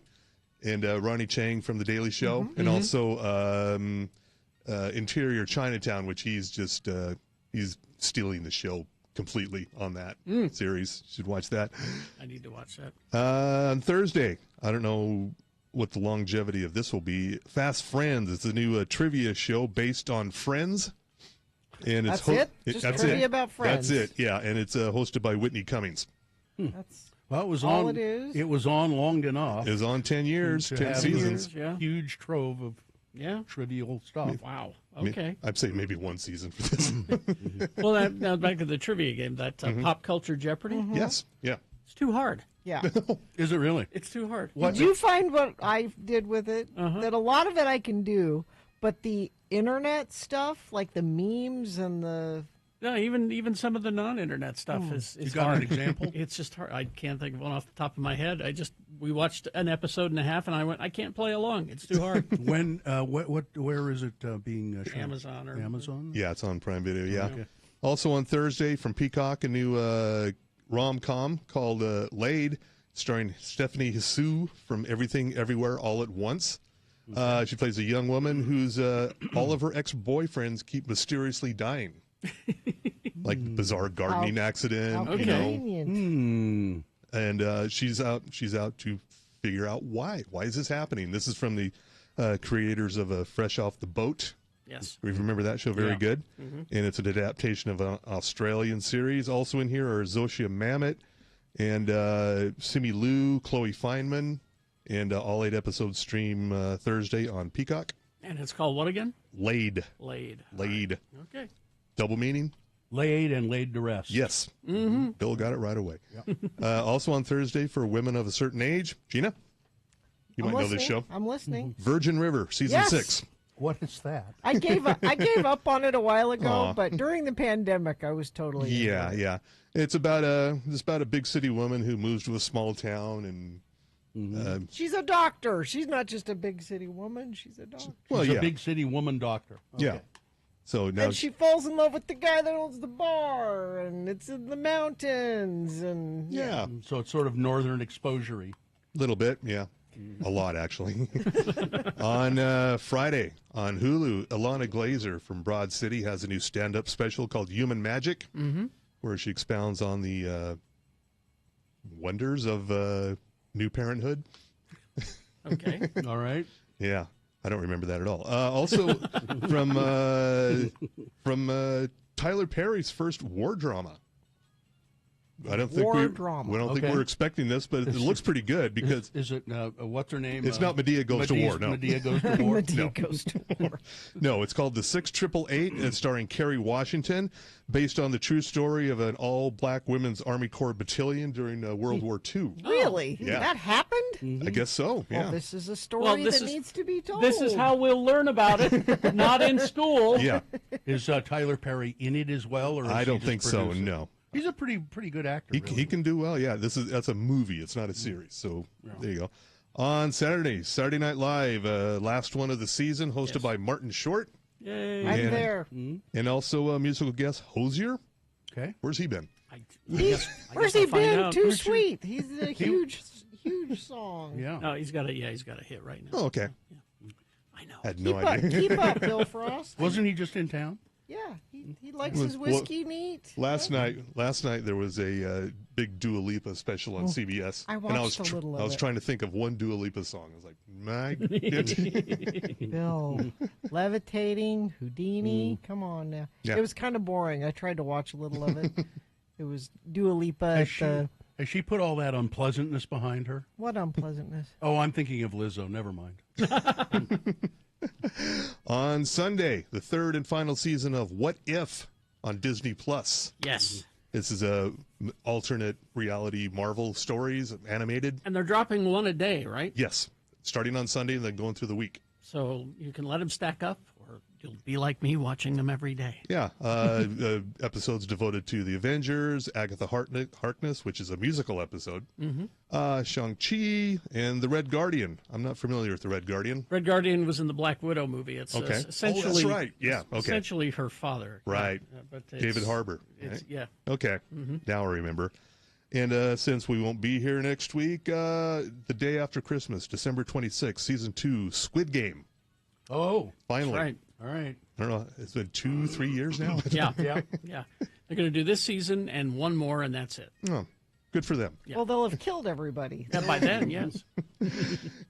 and Ronnie Chang from The Daily Show, and also Interior Chinatown, which he's just he's stealing the show completely on that series. You should watch that. I need to watch that. On Thursday, I don't know what the longevity of this will be. Fast Friends. It's a new trivia show based on Friends. And it's That's it? Just trivia about Friends. That's it, yeah. And it's hosted by Whitney Cummings. That's well, it was all on. it is. It was on long enough. It was on 10 years, to 10 have seasons. this huge trove of trivial stuff. Wow. Okay. I'd say maybe one season for this. Well, now back to the trivia game. That's Pop Culture Jeopardy? Yes. Yeah. It's too hard. Yeah. Is it really? It's too hard. Did you find what I did with it? Uh-huh. That a lot of it I can do, but the internet stuff, like the memes and the... No, even some of the non-internet stuff is You got hard. an example? It's just hard. I can't think of one off the top of my head. We watched an episode and a half, and I went, I can't play along. It's too hard. When where is it being shown? Amazon or Amazon? Yeah, it's on Prime Video. Yeah. Okay. Also on Thursday from Peacock, a new rom-com called Laid, starring Stephanie Hsu from Everything Everywhere All at Once. She plays a young woman whose all of her ex-boyfriends keep mysteriously dying. Like bizarre gardening accident, How you know. convenient. And she's out to figure out why. Why is this happening? This is from the creators of Fresh Off the Boat. Yes. We remember that show, very Yeah. good. Mhm. And it's an adaptation of an Australian series. Also in here are Zosia Mamet and Simi Liu, Chloe Feynman, and all 8 episodes stream Thursday on Peacock. And it's called what again? Laid. Laid. Laid. Okay. Double meaning? Laid and laid to rest. Yes. Mm-hmm. Bill got it right away. Also on Thursday for women of a certain age, Gina, you I'm might know this listening. show. I'm listening. Virgin River, season Yes. 6. What is that? I gave up on it a while ago, Aw. but during the pandemic, I was totally into Yeah, it. yeah. It's about a big city woman who moves to a small town and She's a doctor. She's not just a big city woman. She's a doctor. well, She's yeah, a big city woman doctor. Okay. yeah. So now And she falls in love with the guy that owns the bar, and it's in the mountains, and yeah, So it's sort of northern exposure-y. little bit, yeah. A lot, actually. On Friday on Hulu, Ilana Glazer from Broad City has a new stand-up special called Human Magic, where she expounds on the wonders of new parenthood. Okay. All right. Yeah, I don't remember that at all. Also, from Tyler Perry's first war drama. I don't think War drama. we don't think Okay. we're expecting this, but it looks pretty good because Is it what's her name? it's not Medea Goes to War. No, Medea Goes to War. Medea No. goes to war. no, it's called The 6888. It's starring Kerry Washington, based on the true story of an all-black women's Army Corps battalion during World War II. Really? Yeah. That happened? I guess so. Yeah. Well, this is a story Well, this that is- needs to be told. This is how we'll learn about it. Not in school. Yeah. Is Tyler Perry in it as well, or is I he don't just think so. producing? No. He's a pretty good actor. He, really. he can do well. Yeah, that's a movie. It's not a series. So there you go. On Saturday Night Live, last one of the season, hosted by Martin Short. Yay. I'm and- there. And also a musical guest, Hosier. Okay. Where's he been? Where's he been? Too sweet. He's a huge song. Yeah. No, he's got a hit right now. Oh, okay. I know. Had no Keep up, idea. keep up, Bill Frost. Wasn't he just in town? Yeah, he likes his Well, whiskey neat. Last night there was a big Dua Lipa special on CBS. I and watched a little of I was it. trying to think of one Dua Lipa song. I was like, my goodness. Bill, levitating, Houdini. Come on now. Yeah. It was kind of boring. I tried to watch a little of it. It was Dua Lipa Has at has she put all that unpleasantness behind her? what unpleasantness? Oh, I'm thinking of Lizzo. Never mind. On Sunday, the third and final season of What If on Disney Plus. Yes. This is a alternate reality Marvel stories, animated. And they're dropping one a day, right? Yes, starting on Sunday and then going through the week. So you can let them stack up, or you'll be like me watching them every day. Yeah, episodes devoted to the Avengers, Agatha Harkness, which is a musical episode, Shang-Chi, and the Red Guardian. I'm not familiar with the Red Guardian. Red Guardian was in the Black Widow movie. It's Okay. essentially Oh, that's right. Yeah, okay. Essentially her father. Right. But David Harbour. It's, right? Yeah. Okay, now I remember. And since we won't be here next week, the day after Christmas, December 26th, Season 2, Squid Game. Oh, Finally. Right. all right. I don't know, it's been 2-3 years now? Yeah. Yeah. They're going to do this season and one more, and that's it. Oh, good for them. Yeah. Well, they'll have killed everybody. Yeah, by then, yes.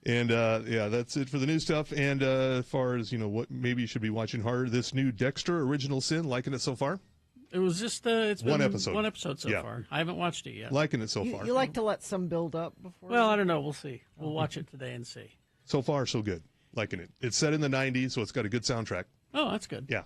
And yeah, that's it for the new stuff. And as far as what maybe you should be watching harder, this new Dexter Original Sin, liking it so far? It was just it's been One episode. One episode so Yeah. far. I haven't watched it yet. Liking it so You, far. you like to let some build up before. Well, I don't know. We'll see. We'll watch it today and see. So far, so good. Liking it. It's set in the 90s, so it's got a good soundtrack. Oh, that's good. Yeah.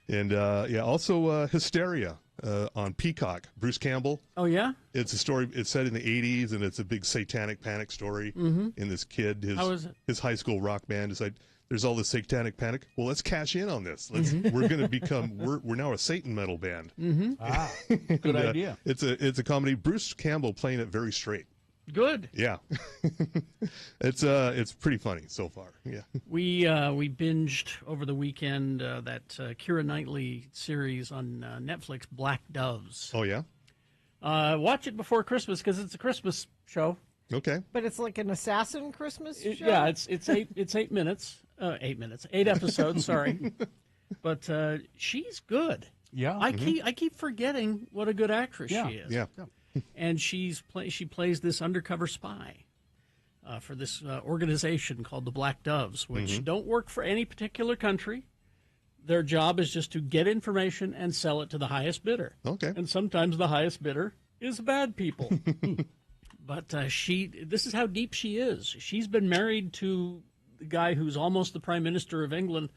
And yeah, also Hysteria on Peacock. Bruce Campbell. Oh, yeah? It's a story. It's set in the 80s, and it's a big satanic panic story. Mhm. And this kid, How is it? his high school rock band decided there's all this satanic panic. Well, let's cash in on this. Mhm. We're going to become we're now a Satan metal band. Mm-hmm. Good idea. It's a comedy. Bruce Campbell playing it very straight. Good. Yeah. It's pretty funny so far. Yeah. We binged over the weekend that Keira Knightley series on Netflix, Black Doves. Oh yeah. Watch it before Christmas because it's a Christmas show. Okay. But it's like an assassin Christmas show? Yeah, it's 8 minutes. 8 minutes. 8 episodes. Sorry, but she's good. Yeah. I keep forgetting what a good actress she is. Yeah. And she plays this undercover spy for this organization called the Black Doves, which don't work for any particular country. Their job is just to get information and sell it to the highest bidder. Okay. And sometimes the highest bidder is bad people. But this is how deep she is. She's been married to the guy who's almost the Prime Minister of England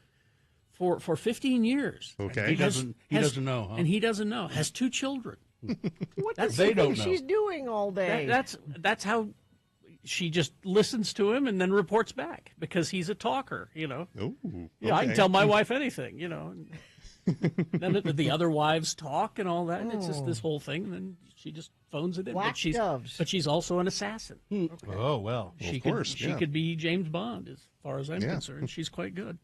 for 15 years. Okay. He doesn't know, huh? And he doesn't know. Has 2 children. What That's- does they she don't think know. she's doing all day? That's how she just listens to him and then reports back because he's a talker, you know. Ooh, Yeah, I can okay. tell my wife anything, you know. Then the other wives talk and all that. And it's just this whole thing, and then she just phones it in. Black Doves. But she's also an assassin. Oh, well. She course, could be James Bond, as far as I'm Yeah. concerned. She's quite good.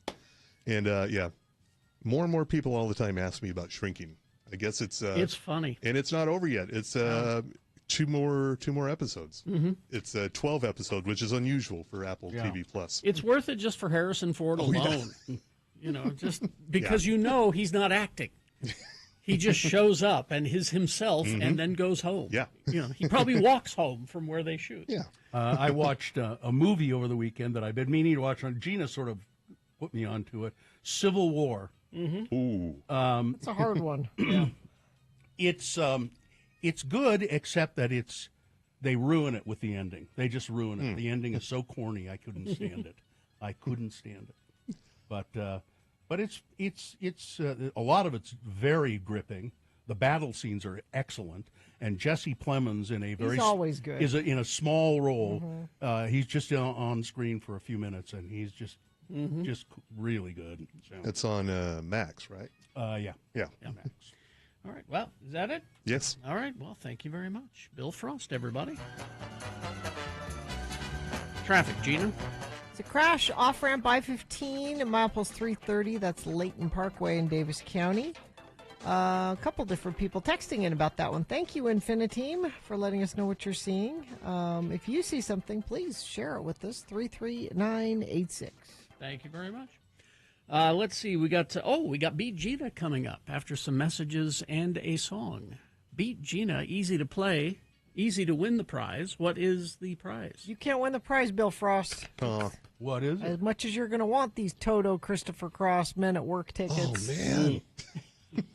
And yeah, more and more people all the time ask me about Shrinking. I guess it's funny, and it's not over yet. It's two more episodes. Mhm. It's 12 episode, which is unusual for Apple TV Plus. It's worth it just for Harrison Ford Oh, yeah. alone. You know, just because you know he's not acting. He just shows up and is himself and then goes home. Yeah. You know, he probably walks home from where they shoot. Yeah. I watched a movie over the weekend that I've been meaning to watch. Gina sort of put me onto it. Civil War. Mm-hmm. Ooh. It's a hard one. It's good, except that they ruin it with the ending. They just ruin it. The ending is so corny. I couldn't stand it. I couldn't stand it. But it's a lot of it's very gripping. The battle scenes are excellent, and Jesse Plemons in a very He's always good. is in a small role. He's just on screen for a few minutes, and he's just really good. So, It's on Max, right? yeah. Max. All right. Well, is that it? Yes. All right. Well, thank you very much. Bill Frost, everybody. Traffic, Gina. It's a crash off-ramp I-15 at milepost 330. That's Layton Parkway in Davis County. A couple different people texting in about that one. Thank you, Infiniteam, for letting us know what you're seeing. If you see something, please share it with us. 33986. Thank you very much. Let's see. We got Beat Gina coming up after some messages and a song. Beat Gina, easy to play, easy to win the prize. What is the prize? You can't win the prize, Bill Frost. What is it? As much as you're going to want these Toto Christopher Cross Men at Work tickets. Oh man.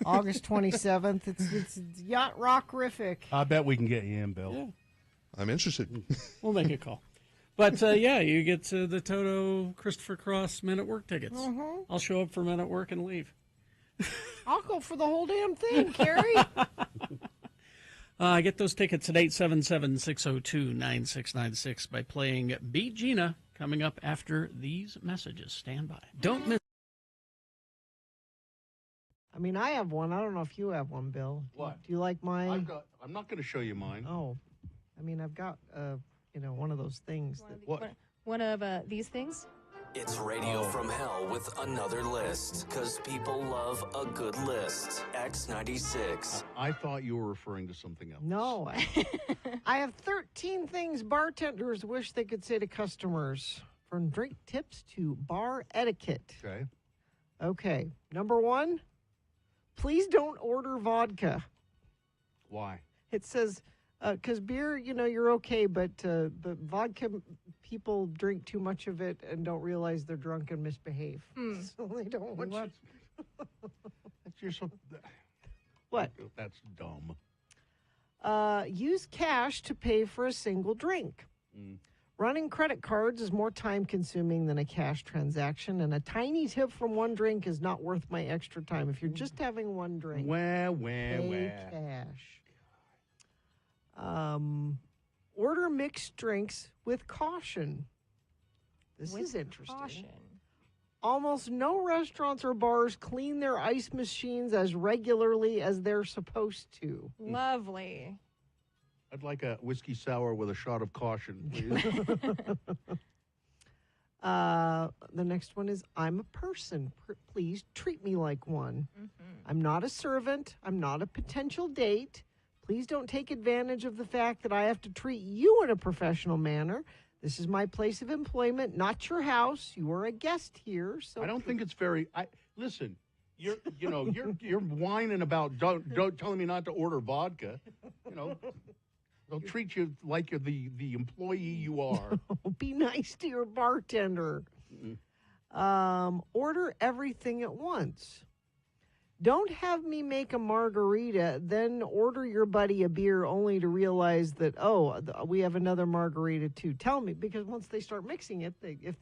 August 27th. It's Yacht Rock-rific. I bet we can get you in, Bill. Yeah. I'm interested. We'll make a call. But, you get the Toto Christopher Cross Men at Work tickets. I'll show up for Men at Work and leave. I'll go for the whole damn thing, Carrie. Get those tickets at 877-602-9696 by playing Beat Gina coming up after these messages. Stand by. Don't miss. I mean, I have one. I don't know if you have one, Bill. What? Do you like my... I'm not going to show you mine. Oh. I mean, I've got, one of those things. One of these things? It's Radio from Hell with another list, because people love a good list. X96. I thought you were referring to something else. No. I have 13 things bartenders wish they could say to customers, from drink tips to bar etiquette. Okay. Okay. Number 1, please don't order vodka. Why? It says, because beer, you're okay, but vodka, people drink too much of it and don't realize they're drunk and misbehave. So they don't want you. That's just so. What? That's dumb. Use cash to pay for a single drink. Running credit cards is more time-consuming than a cash transaction, and a tiny tip from one drink is not worth my extra time. If you're just having one drink, pay cash. Order mixed drinks with caution. This is interesting. Caution. Almost no restaurants or bars clean their ice machines as regularly as they're supposed to. Lovely. I'd like a whiskey sour with a shot of caution, please. The next one is, I'm a person. Please treat me like one. I'm not a servant. I'm not a potential date. Please don't take advantage of the fact that I have to treat you in a professional manner. This is my place of employment, not your house. You are a guest here. So I don't think it's very. Listen. You're whining about don't telling me not to order vodka. They'll treat you like you're the employee you are. Be nice to your bartender. Order everything at once. Don't have me make a margarita, then order your buddy a beer only to realize that, we have another margarita too. Tell me, because once they start mixing it, if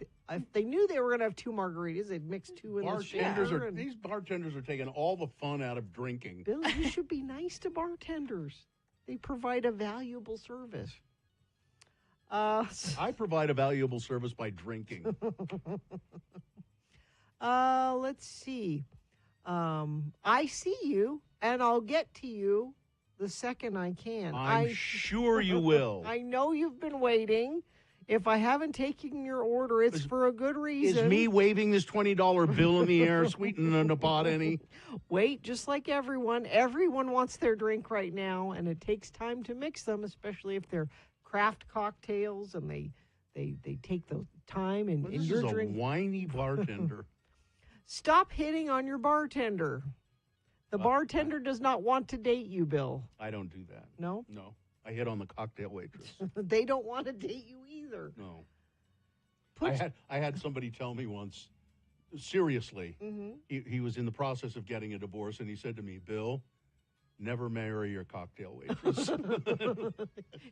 they knew they were going to have two margaritas, they'd mix two in the share. These bartenders are taking all the fun out of drinking. Bill, you should be nice to bartenders. They provide a valuable service. I provide a valuable service by drinking. Let's see. I see you, and I'll get to you the second I can. I'm sure you will. I know you've been waiting. If I haven't taken your order, it's for a good reason. Is me waving this $20 bill in the air sweetening the pot any? Wait, just like everyone. Everyone wants their drink right now, and it takes time to mix them, especially if they're craft cocktails, and they take the time and This your is drink. a whiny bartender. Stop hitting on your bartender. The bartender does not want to date you, Bill. I don't do that. No? No. I hit on the cocktail waitress. They don't want to date you either. No. I had somebody tell me once, seriously, he was in the process of getting a divorce, and he said to me, Bill, never marry your cocktail waitress.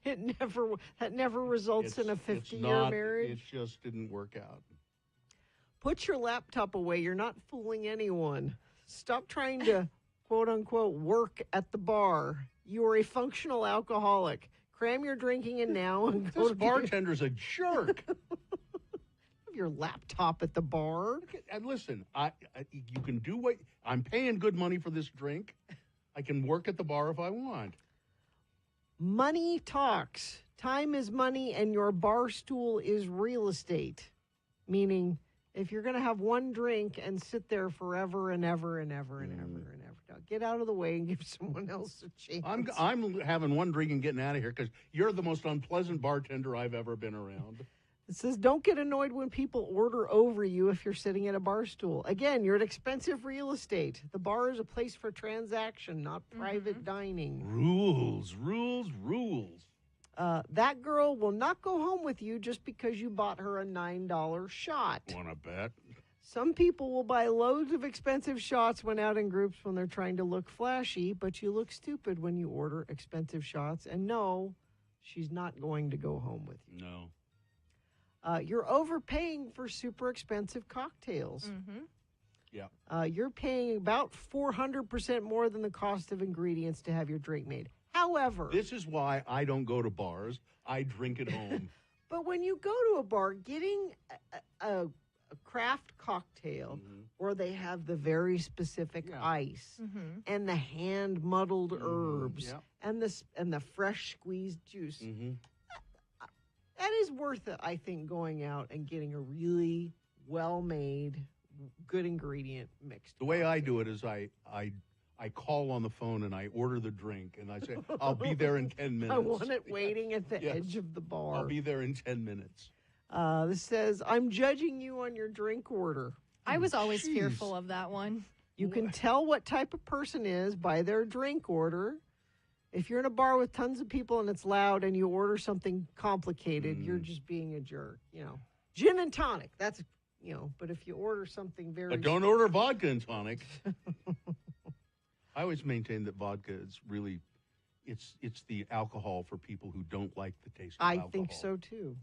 That never results in a 50-year marriage. It just didn't work out. Put your laptop away. You're not fooling anyone. Stop trying to, quote unquote, work at the bar. You are a functional alcoholic. Cram your drinking in now and go. This bartender's a jerk. Have your laptop at the bar. And listen, you can do what I'm paying good money for this drink. I can work at the bar if I want. Money talks. Time is money, and your bar stool is real estate. Meaning, if you're going to have one drink and sit there forever and ever and ever and ever and ever, now get out of the way and give someone else a chance. I'm having one drink and getting out of here because you're the most unpleasant bartender I've ever been around. It says, don't get annoyed when people order over you if you're sitting at a bar stool. Again, you're at expensive real estate. The bar is a place for transaction, not private dining. Rules. That girl will not go home with you just because you bought her a $9 shot. Want to bet? Some people will buy loads of expensive shots when out in groups when they're trying to look flashy, but you look stupid when you order expensive shots. And no, she's not going to go home with you. No. You're overpaying for super expensive cocktails. Yeah. You're paying about 400% more than the cost of ingredients to have your drink made. However, This is why I don't go to bars. I drink at home. but when you go to a bar, getting a craft cocktail where they have the very specific ice and the hand muddled herbs and the fresh squeezed juice, that is worth it, I think, going out and getting a really well-made, good ingredient mixed. The way I do it is I call on the phone and I order the drink and I say, I'll be there in 10 minutes. I want it waiting at the edge of the bar. I'll be there in 10 minutes. This says, I'm judging you on your drink order. I was always fearful of that one. You can tell what type of person is by their drink order. If you're in a bar with tons of people and it's loud and you order something complicated, you're just being a jerk. Gin and tonic. That's, but if you order something very... But don't order vodka and tonic. I always maintain that vodka is really, it's the alcohol for people who don't like the taste of alcohol. I think so, too.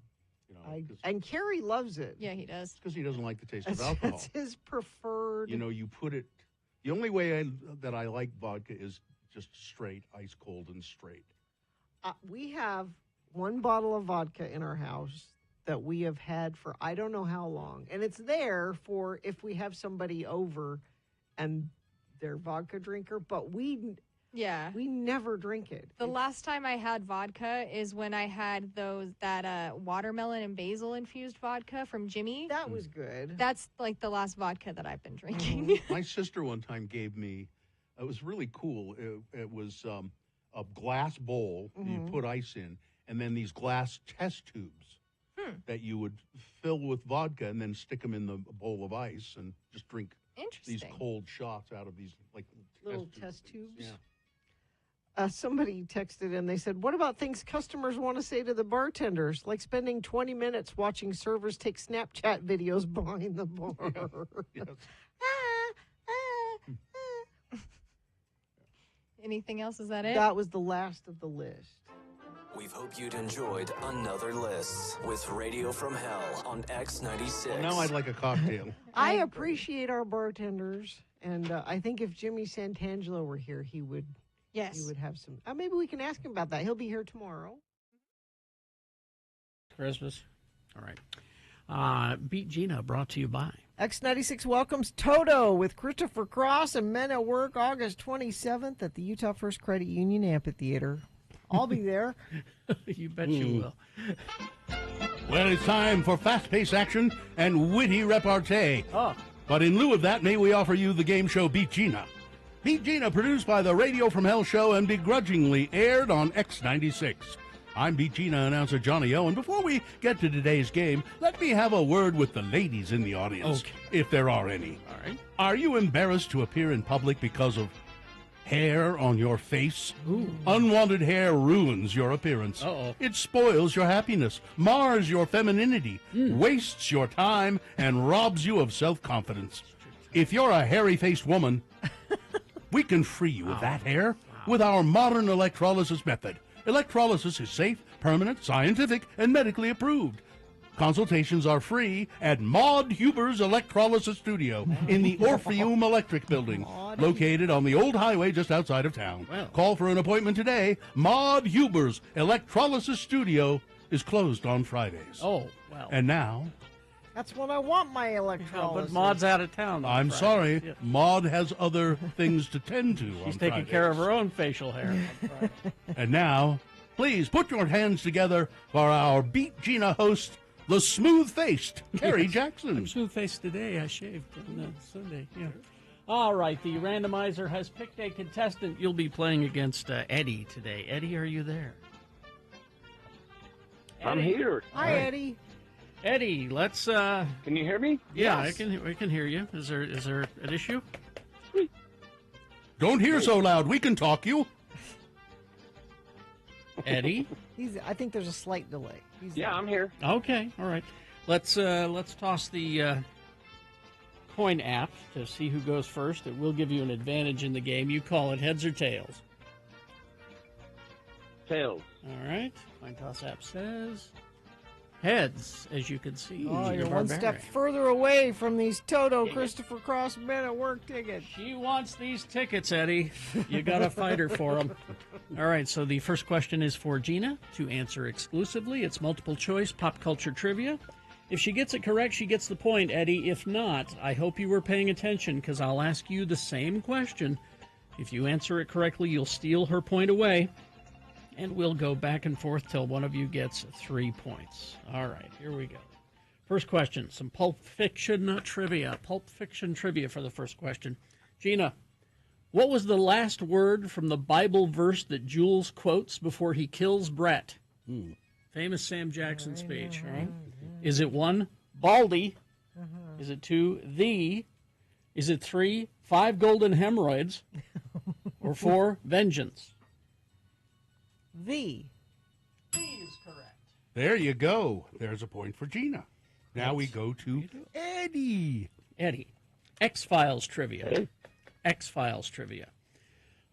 And Carrie loves it. Yeah, he does. Because he doesn't like the taste of alcohol. That's his preferred. You put it. The only way that I like vodka is just straight, ice cold and straight. We have one bottle of vodka in our house that we have had for I don't know how long. And it's there for if we have somebody over and they're vodka drinker, but we never drink it. The last time I had vodka is when I had that watermelon and basil infused vodka from Jimmy. That was good. That's like the last vodka that I've been drinking. My sister one time gave me, it was really cool. It was a glass bowl you put ice in, and then these glass test tubes that you would fill with vodka and then stick them in the bowl of ice and just drink these cold shots out of these like little test tubes. Yeah. Somebody texted and they said, what about things customers want to say to the bartenders, like spending 20 minutes watching servers take Snapchat videos behind the bar? Yes. Anything else? Is that it? That was the last of the list. We hope you'd enjoyed another list with Radio from Hell on X96. Well, now I'd like a cocktail. I appreciate our bartenders, and I think if Jimmy Santangelo were here, he would have some. Maybe we can ask him about that. He'll be here tomorrow. Christmas. All right. Beat Gina, brought to you by X96 welcomes Toto with Christopher Cross and Men at Work August 27th at the Utah First Credit Union Amphitheater. I'll be there. You bet you will. Well, it's time for fast-paced action and witty repartee. But in lieu of that, may we offer you the game show Beat Gina. Beat Gina, produced by the Radio from Hell show and begrudgingly aired on X96. I'm Beat Gina announcer Johnny O, and before we get to today's game, let me have a word with the ladies in the audience, if there are any. All right. Are you embarrassed to appear in public because of hair on your face? Ooh. Unwanted hair ruins your appearance. Uh-oh. It spoils your happiness, mars your femininity, wastes your time, and robs you of self-confidence. If you're a hairy-faced woman, we can free you of that hair with our modern electrolysis method. Electrolysis is safe, permanent, scientific, and medically approved. Consultations are free at Maud Huber's Electrolysis Studio in the Orpheum Electric Building, located on the old highway just outside of town. Well. Call for an appointment today. Maud Huber's Electrolysis Studio is closed on Fridays. Oh, well. And now... That's when I want my electrolysis. But Maud's out of town. I'm Fridays. sorry. Yeah. Maud has other things to tend to on She's taking Fridays. care of her own facial hair. on Friday. And now, please put your hands together for our Beat Gina host, the smooth-faced Carrie Jackson. I'm smooth-faced today. I shaved on Sunday. Yeah. All right. The randomizer has picked a contestant. You'll be playing against Eddie today. Eddie, are you there? I'm here. Hi, Eddie. Eddie, let's. Can you hear me? Yeah, Yes. I can hear you. Is there an issue? Don't hear so loud. We can talk you. Eddie? I think there's a slight delay. I'm here. Okay, all right. Let's toss the coin app to see who goes first. It will give you an advantage in the game. You call it heads or tails. Tails. All right. Coin toss app says heads, as you can see. Oh, Gina you're one Barbera. step further away from these Toto Christopher Cross Men at Work tickets. She wants these tickets, Eddie. You got to fight her for them. All right, so the first question is for Gina to answer exclusively. It's multiple choice pop culture trivia. If she gets it correct, she gets the point, Eddie. If not, I hope you were paying attention because I'll ask you the same question. If you answer it correctly, you'll steal her point away. And we'll go back and forth till one of you gets 3 points. All right, here we go. First question, some Pulp Fiction trivia. Pulp Fiction trivia for the first question. Gina, what was the last word from the Bible verse that Jules quotes before he kills Brett? Famous Sam Jackson speech. All right. Is it 1, Baldy? Is it 2, thee? Is it 3, 5 golden hemorrhoids? Or 4, vengeance? The. D is correct. There you go. There's a point for Gina. Now we go to Eddie. Eddie, X-Files trivia. X-Files trivia.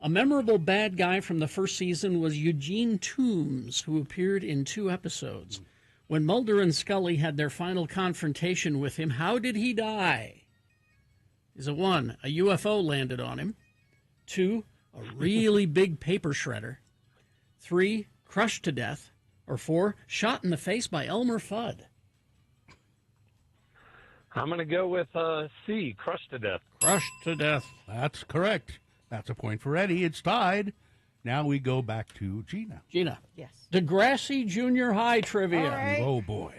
A memorable bad guy from the first season was Eugene Toombs, who appeared in 2 episodes. When Mulder and Scully had their final confrontation with him, how did he die? Is it 1, a UFO landed on him, 2, a really big paper shredder, 3, crushed to death, or 4, shot in the face by Elmer Fudd? I'm going to go with C, crushed to death. Crushed to death. That's correct. That's a point for Eddie. It's tied. Now we go back to Gina. Gina. Yes. Degrassi Junior High trivia. All right. Oh, boy.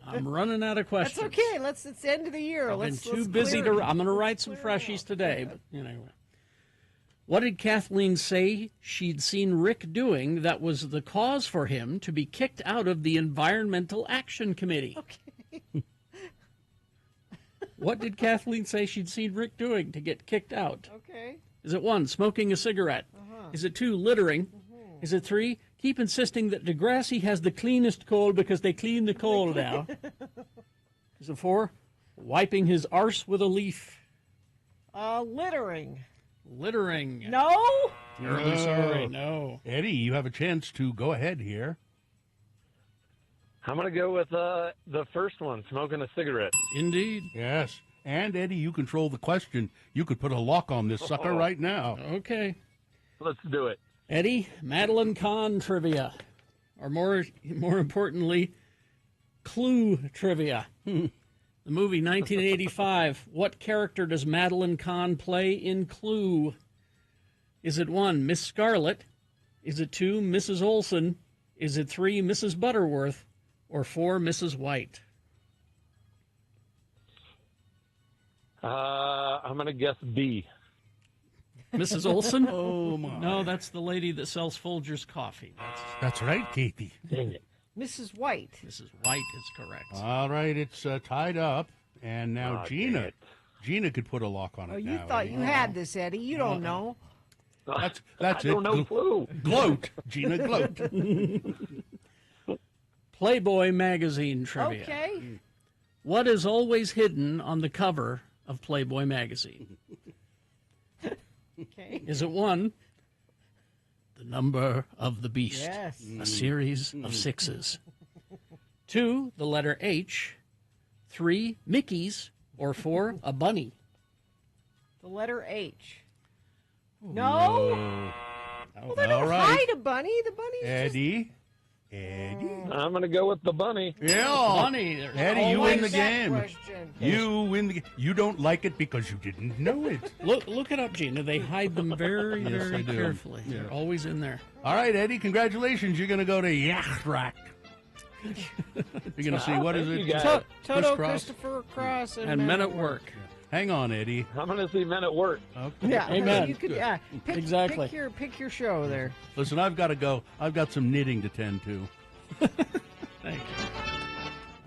I'm running out of questions. That's okay. It's the end of the year. I've been let's too busy clear to. it. I'm going to write some freshies today, but anyway. What did Kathleen say she'd seen Rick doing that was the cause for him to be kicked out of the Environmental Action Committee? Okay. What did Kathleen say she'd seen Rick doing to get kicked out? Okay. Is it 1, smoking a cigarette? Is it 2, littering? Is it 3, keep insisting that Degrassi has the cleanest coal because they clean the coal now? Is it 4, wiping his arse with a leaf? Littering. Littering. No? Terribly sorry, no. Eddie, you have a chance to go ahead here. I'm going to go with the first one, smoking a cigarette. Indeed. Yes. And, Eddie, you control the question. You could put a lock on this sucker right now. Okay. Let's do it. Eddie, Madeline Kahn trivia. Or more importantly, Clue trivia. The movie 1985. What character does Madeline Kahn play in Clue? Is it 1, Miss Scarlet? Is it 2, Mrs. Olson? Is it 3, Mrs. Butterworth? Or 4, Mrs. White? I'm going to guess B. Mrs. Olson? Oh, my. No, that's the lady that sells Folgers coffee. That's right, Katie. Dang it. Mrs. White. Mrs. White is correct. All right, it's tied up. And now Oh, Gina. dang it. Gina could put a lock on it Oh, you now. thought Eddie. you had this, Eddie. You don't know. That's I it. don't know clue. Gloat. Gina, gloat. Playboy magazine trivia. Okay. What is always hidden on the cover of Playboy magazine? Okay. Is it 1, the number of the beast? Yes. A series of 6s. 2, the letter H. 3, Mickey's. Or 4, a bunny. The letter H. No. Well, they All don't right. hide a bunny. The bunny's Eddie. Eddie. I'm going to go with the bunny. Yeah. Bunny. There's Eddie, you win the always that game. question. You win the game. You don't like it because you didn't know it. Look it up, Gina. They hide them very, Yes, very they do. carefully. Yeah. They're always in there. All right, Eddie, congratulations. You're going to go to Yacht Rack. You're going to see, what is it? You got it. Toto, Crisscross? Christopher Cross, And Men at Work. Hang on, Eddie. I'm going to see Men at Work. Okay. Yeah, Amen. You could, pick, Exactly. Pick your show there. Listen, I've got to go. I've got some knitting to tend to. Thank you.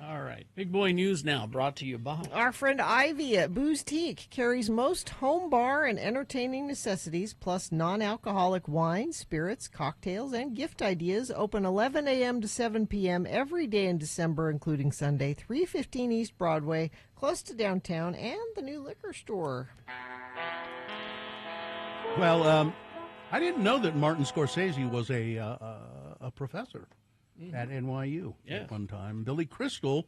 All right. Big Boy News now, brought to you by... Our friend Ivy at Booze Teak carries most home bar and entertaining necessities, plus non-alcoholic wine, spirits, cocktails, and gift ideas. Open 11 a.m. to 7 p.m. every day in December, including Sunday, 315 East Broadway, close to downtown, and the new liquor store. Well, I didn't know that Martin Scorsese was a professor at NYU at one time. Billy Crystal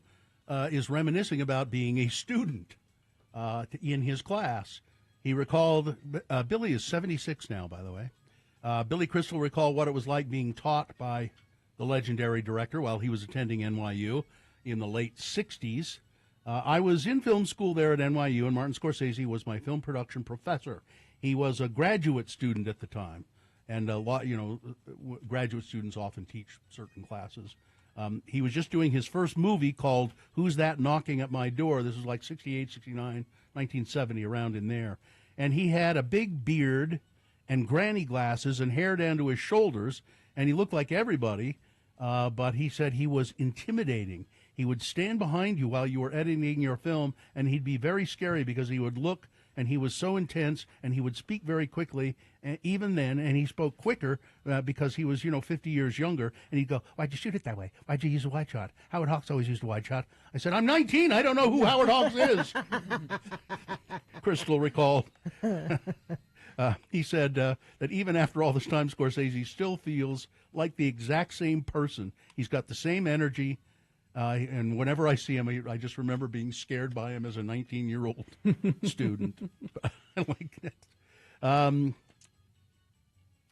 is reminiscing about being a student in his class. He recalled, Billy is 76 now, by the way. Billy Crystal recalled what it was like being taught by the legendary director while he was attending NYU in the late 60s. I was in film school there at NYU, and Martin Scorsese was my film production professor. He was a graduate student at the time. And a lot, graduate students often teach certain classes. He was just doing his first movie called Who's That Knocking at My Door? This was like 68, 69, 1970, around in there. And he had a big beard and granny glasses and hair down to his shoulders, and he looked like everybody, but he said he was intimidating. He would stand behind you while you were editing your film, and he'd be very scary because he would look, and he was so intense, and he would speak very quickly, even then, and he spoke quicker because he was, 50 years younger, and he'd go, "Why'd you shoot it that way? Why'd you use a wide shot? Howard Hawks always used a wide shot." I said, "I'm 19. I don't know who Howard Hawks is." Crystal recalled. He said that even after all this time, Scorsese still feels like the exact same person. He's got the same energy. And whenever I see him, I just remember being scared by him as a 19-year-old student. I like that.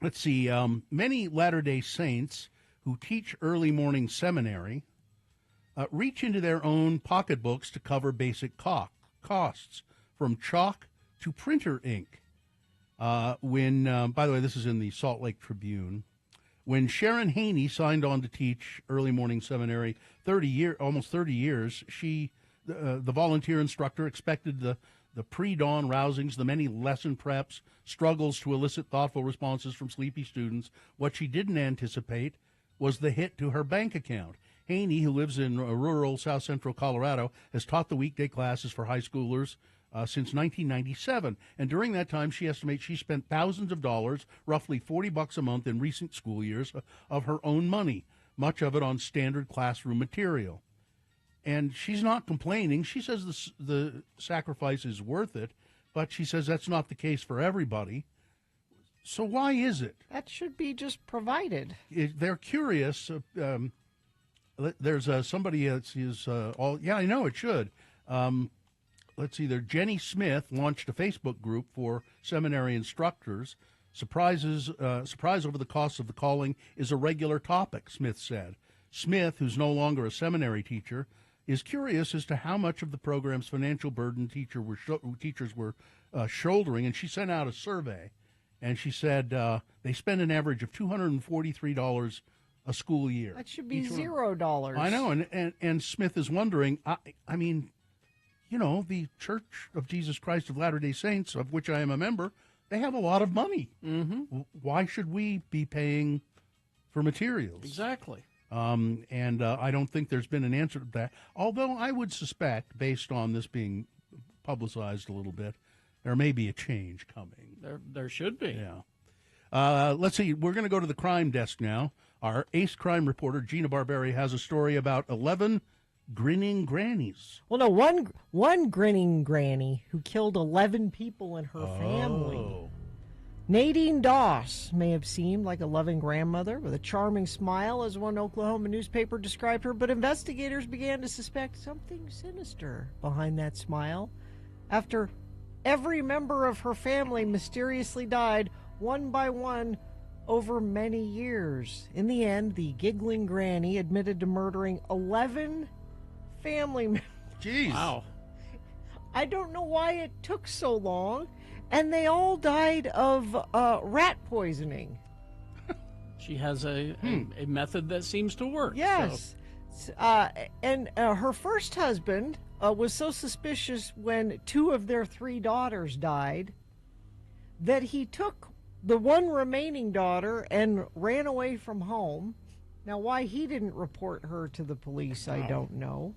Let's see. Many Latter-day Saints who teach early morning seminary reach into their own pocketbooks to cover basic costs, from chalk to printer ink. By the way, this is in the Salt Lake Tribune. When Sharon Haney signed on to teach early morning seminary almost 30 years, she, the volunteer instructor, expected the pre-dawn rousings, the many lesson preps, struggles to elicit thoughtful responses from sleepy students. What she didn't anticipate was the hit to her bank account. Haney, who lives in rural south central Colorado, has taught the weekday classes for high schoolers since 1997. And during that time, she estimates she spent thousands of dollars, roughly $40 a month in recent school years, of her own money, much of it on standard classroom material. And she's not complaining. She says the sacrifice is worth it, but she says that's not the case for everybody. So why is it? That should be just provided. They're curious. There's somebody that's I know it should. Let's see there. Jenny Smith launched a Facebook group for seminary instructors. Surprise over the cost of the calling is a regular topic, Smith said. Smith, who's no longer a seminary teacher, is curious as to how much of the program's financial burden teachers were shouldering, and she sent out a survey, and she said they spend an average of $243 a school year. That should be $0. I know, and Smith is wondering, I mean, you know, the Church of Jesus Christ of Latter-day Saints, of which I am a member, they have a lot of money. Mm-hmm. Why should we be paying for materials? Exactly. And I don't think there's been an answer to that, although I would suspect, based on this being publicized a little bit, there may be a change coming. There should be. Yeah. Let's see. We're going to go to the crime desk now. Our ace crime reporter, Gina Barberi, has a story about 11 grinning grannies. Well, no, one grinning granny who killed 11 people in her family. Nadine Doss may have seemed like a loving grandmother with a charming smile, as one Oklahoma newspaper described her, but investigators began to suspect something sinister behind that smile after every member of her family mysteriously died one by one over many years. In the end, the giggling granny admitted to murdering 11 family members. Jeez. Wow. I don't know why it took so long, and they all died of rat poisoning. She has a method that seems to work. Yes. So. And her first husband was so suspicious when 2 of their 3 daughters died that he took the one remaining daughter and ran away from home. Now, why he didn't report her to the police, I don't know.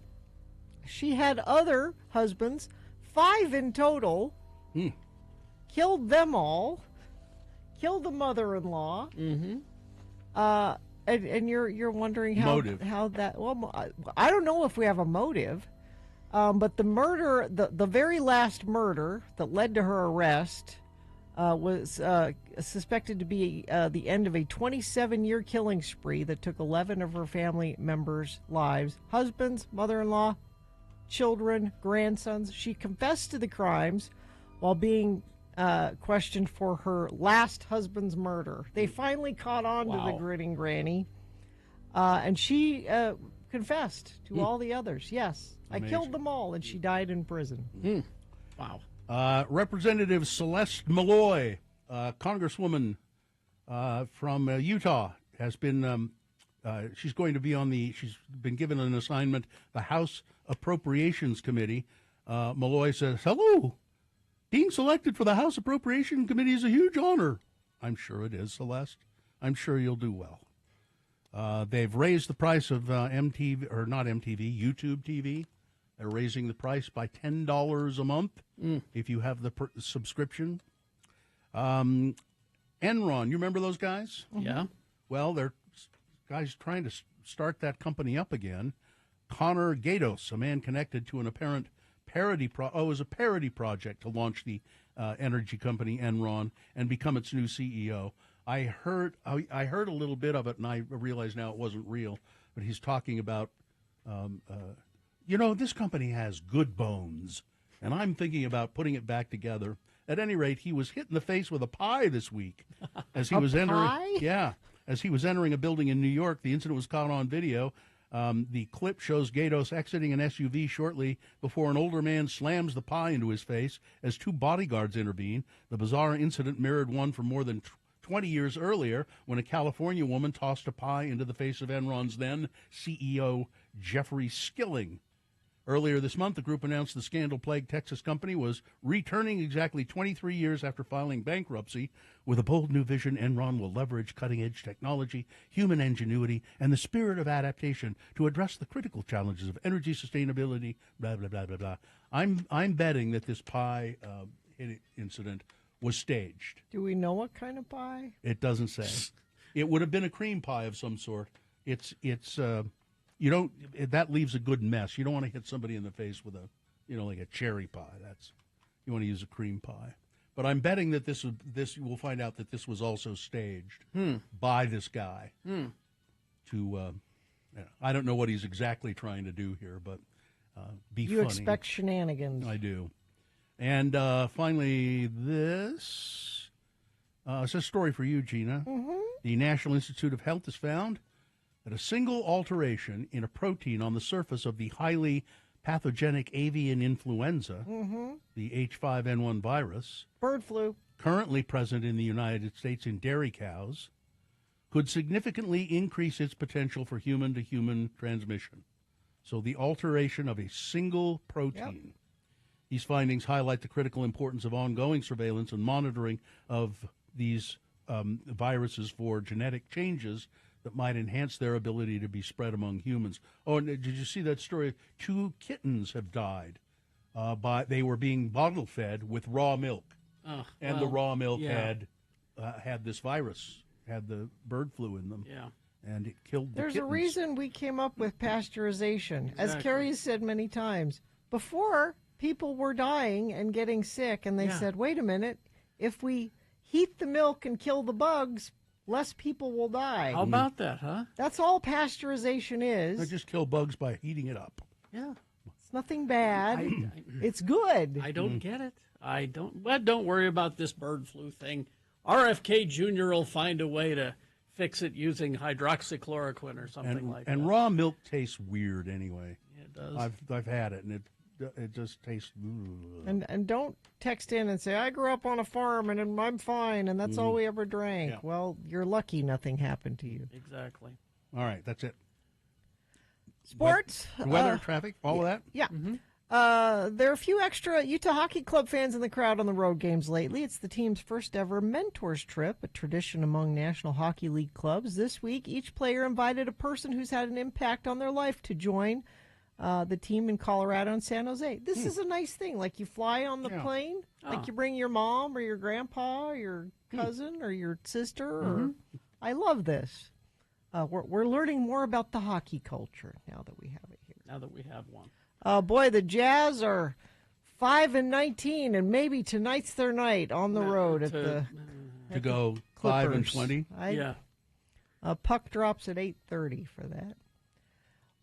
She had other husbands, 5 in total, killed them all, killed the mother-in-law. Mm-hmm. And you're wondering how that. Well, I don't know if we have a motive, but the murder, the very last murder that led to her arrest, was suspected to be the end of a 27-year killing spree that took 11 of her family members' lives: husbands, mother-in-law, children, grandsons. She confessed to the crimes while being questioned for her last husband's murder. They finally caught on to the grinning granny, and she confessed to all the others. Yes, amazing. I killed them all, and she died in prison. Wow. Representative Celeste Malloy, Congresswoman from Utah, has been she's going to be she's been given an assignment, the House Appropriations Committee. Malloy says, "Hello, being selected for the House Appropriation Committee is a huge honor." I'm sure it is, Celeste. I'm sure you'll do well. They've raised the price of YouTube TV. They're raising the price by $10 a month if you have the subscription. Enron, you remember those guys? Yeah. Well, they're guys trying to start that company up again. Connor Gatos, a man connected to an apparent parody it was a parody project to launch the energy company Enron and become its new CEO. I heard a little bit of it, and I realize now it wasn't real. But he's talking about, this company has good bones, and I'm thinking about putting it back together. At any rate, he was hit in the face with a pie this week as he was entering. Pie? Yeah, as he was entering a building in New York. The incident was caught on video. The clip shows Gatos exiting an SUV shortly before an older man slams the pie into his face as two bodyguards intervene. The bizarre incident mirrored one from more than 20 years earlier when a California woman tossed a pie into the face of Enron's then CEO Jeffrey Skilling. Earlier this month, the group announced the scandal-plagued Texas company was returning exactly 23 years after filing bankruptcy. With a bold new vision, Enron will leverage cutting-edge technology, human ingenuity, and the spirit of adaptation to address the critical challenges of energy sustainability, blah, blah, blah, blah, blah. I'm betting that this pie incident was staged. Do we know what kind of pie? It doesn't say. It would have been a cream pie of some sort. You don't. That leaves a good mess. You don't want to hit somebody in the face with like a cherry pie. You want to use a cream pie. But I'm betting that this we'll find out that this was also staged by this guy. To I don't know what he's exactly trying to do here, but be funny. You expect shenanigans. I do. And finally, this it's a story for you, Gina. Mm-hmm. The National Institute of Health has found that a single alteration in a protein on the surface of the highly pathogenic avian influenza, the H5N1 virus, bird flu, currently present in the United States in dairy cows, could significantly increase its potential for human-to-human transmission. So the alteration of a single protein. Yep. These findings highlight the critical importance of ongoing surveillance and monitoring of these viruses for genetic changes that might enhance their ability to be spread among humans. Oh, and did you see that story? 2 kittens have died. They were being bottle fed with raw milk, the raw milk had this virus, had the bird flu in them. Yeah, and it killed the There's kittens. a reason we came up with pasteurization. Exactly. As Carrie has said many times, before people were dying and getting sick, and they said, wait a minute, if we heat the milk and kill the bugs, less people will die. How about that, huh? That's all pasteurization is. They just kill bugs by heating it up. Yeah. It's nothing bad. It's good. I don't get it. But don't worry about this bird flu thing. RFK Jr. will find a way to fix it using hydroxychloroquine or something like that. And raw milk tastes weird anyway. Yeah, it does. I've had it, and it just tastes. And don't text in and say, I grew up on a farm and I'm fine and that's all we ever drank. Yeah. Well, you're lucky nothing happened to you. Exactly. All right, that's it. Sports. Weather, traffic, all of that? Yeah. There are a few extra Utah Hockey Club fans in the crowd on the road games lately. It's the team's first ever Mentors Trip, a tradition among National Hockey League clubs. This week, each player invited a person who's had an impact on their life to join the team in Colorado and San Jose. This is a nice thing. Like you fly on the plane, like you bring your mom or your grandpa or your cousin or your sister. Or, I love this. We're learning more about the hockey culture now that we have it here. Now that we have one. Boy, the Jazz are 5-19, and maybe tonight's their night on the road to go 5-20. Yeah. Puck drops at 8:30 for that.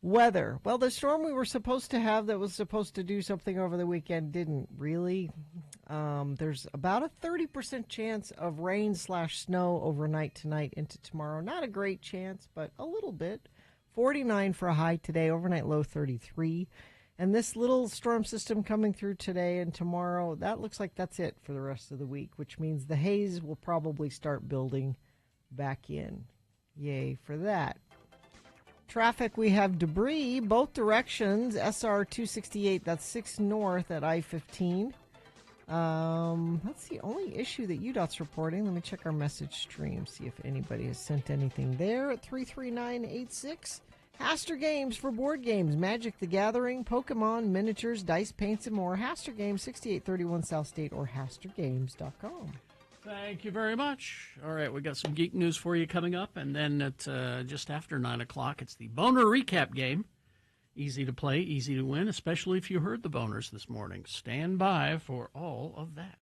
Weather. Well, the storm we were supposed to have that was supposed to do something over the weekend didn't really. There's about a 30% chance of rain/snow overnight tonight into tomorrow. Not a great chance, but a little bit. 49 for a high today, overnight low 33. And this little storm system coming through today and tomorrow, that looks like that's it for the rest of the week, which means the haze will probably start building back in. Yay for that. Traffic, we have debris, both directions. SR 268, that's 6 north at I-15. That's the only issue that UDOT's reporting. Let me check our message stream, see if anybody has sent anything there at 33986. Haster Games for board games, Magic the Gathering, Pokemon, miniatures, dice, paints, and more. Haster Games, 6831 South State or hastergames.com. Thank you very much. All right, we got some geek news for you coming up, and then at just after 9 o'clock, it's the Boner Recap game. Easy to play, easy to win, especially if you heard the boners this morning. Stand by for all of that.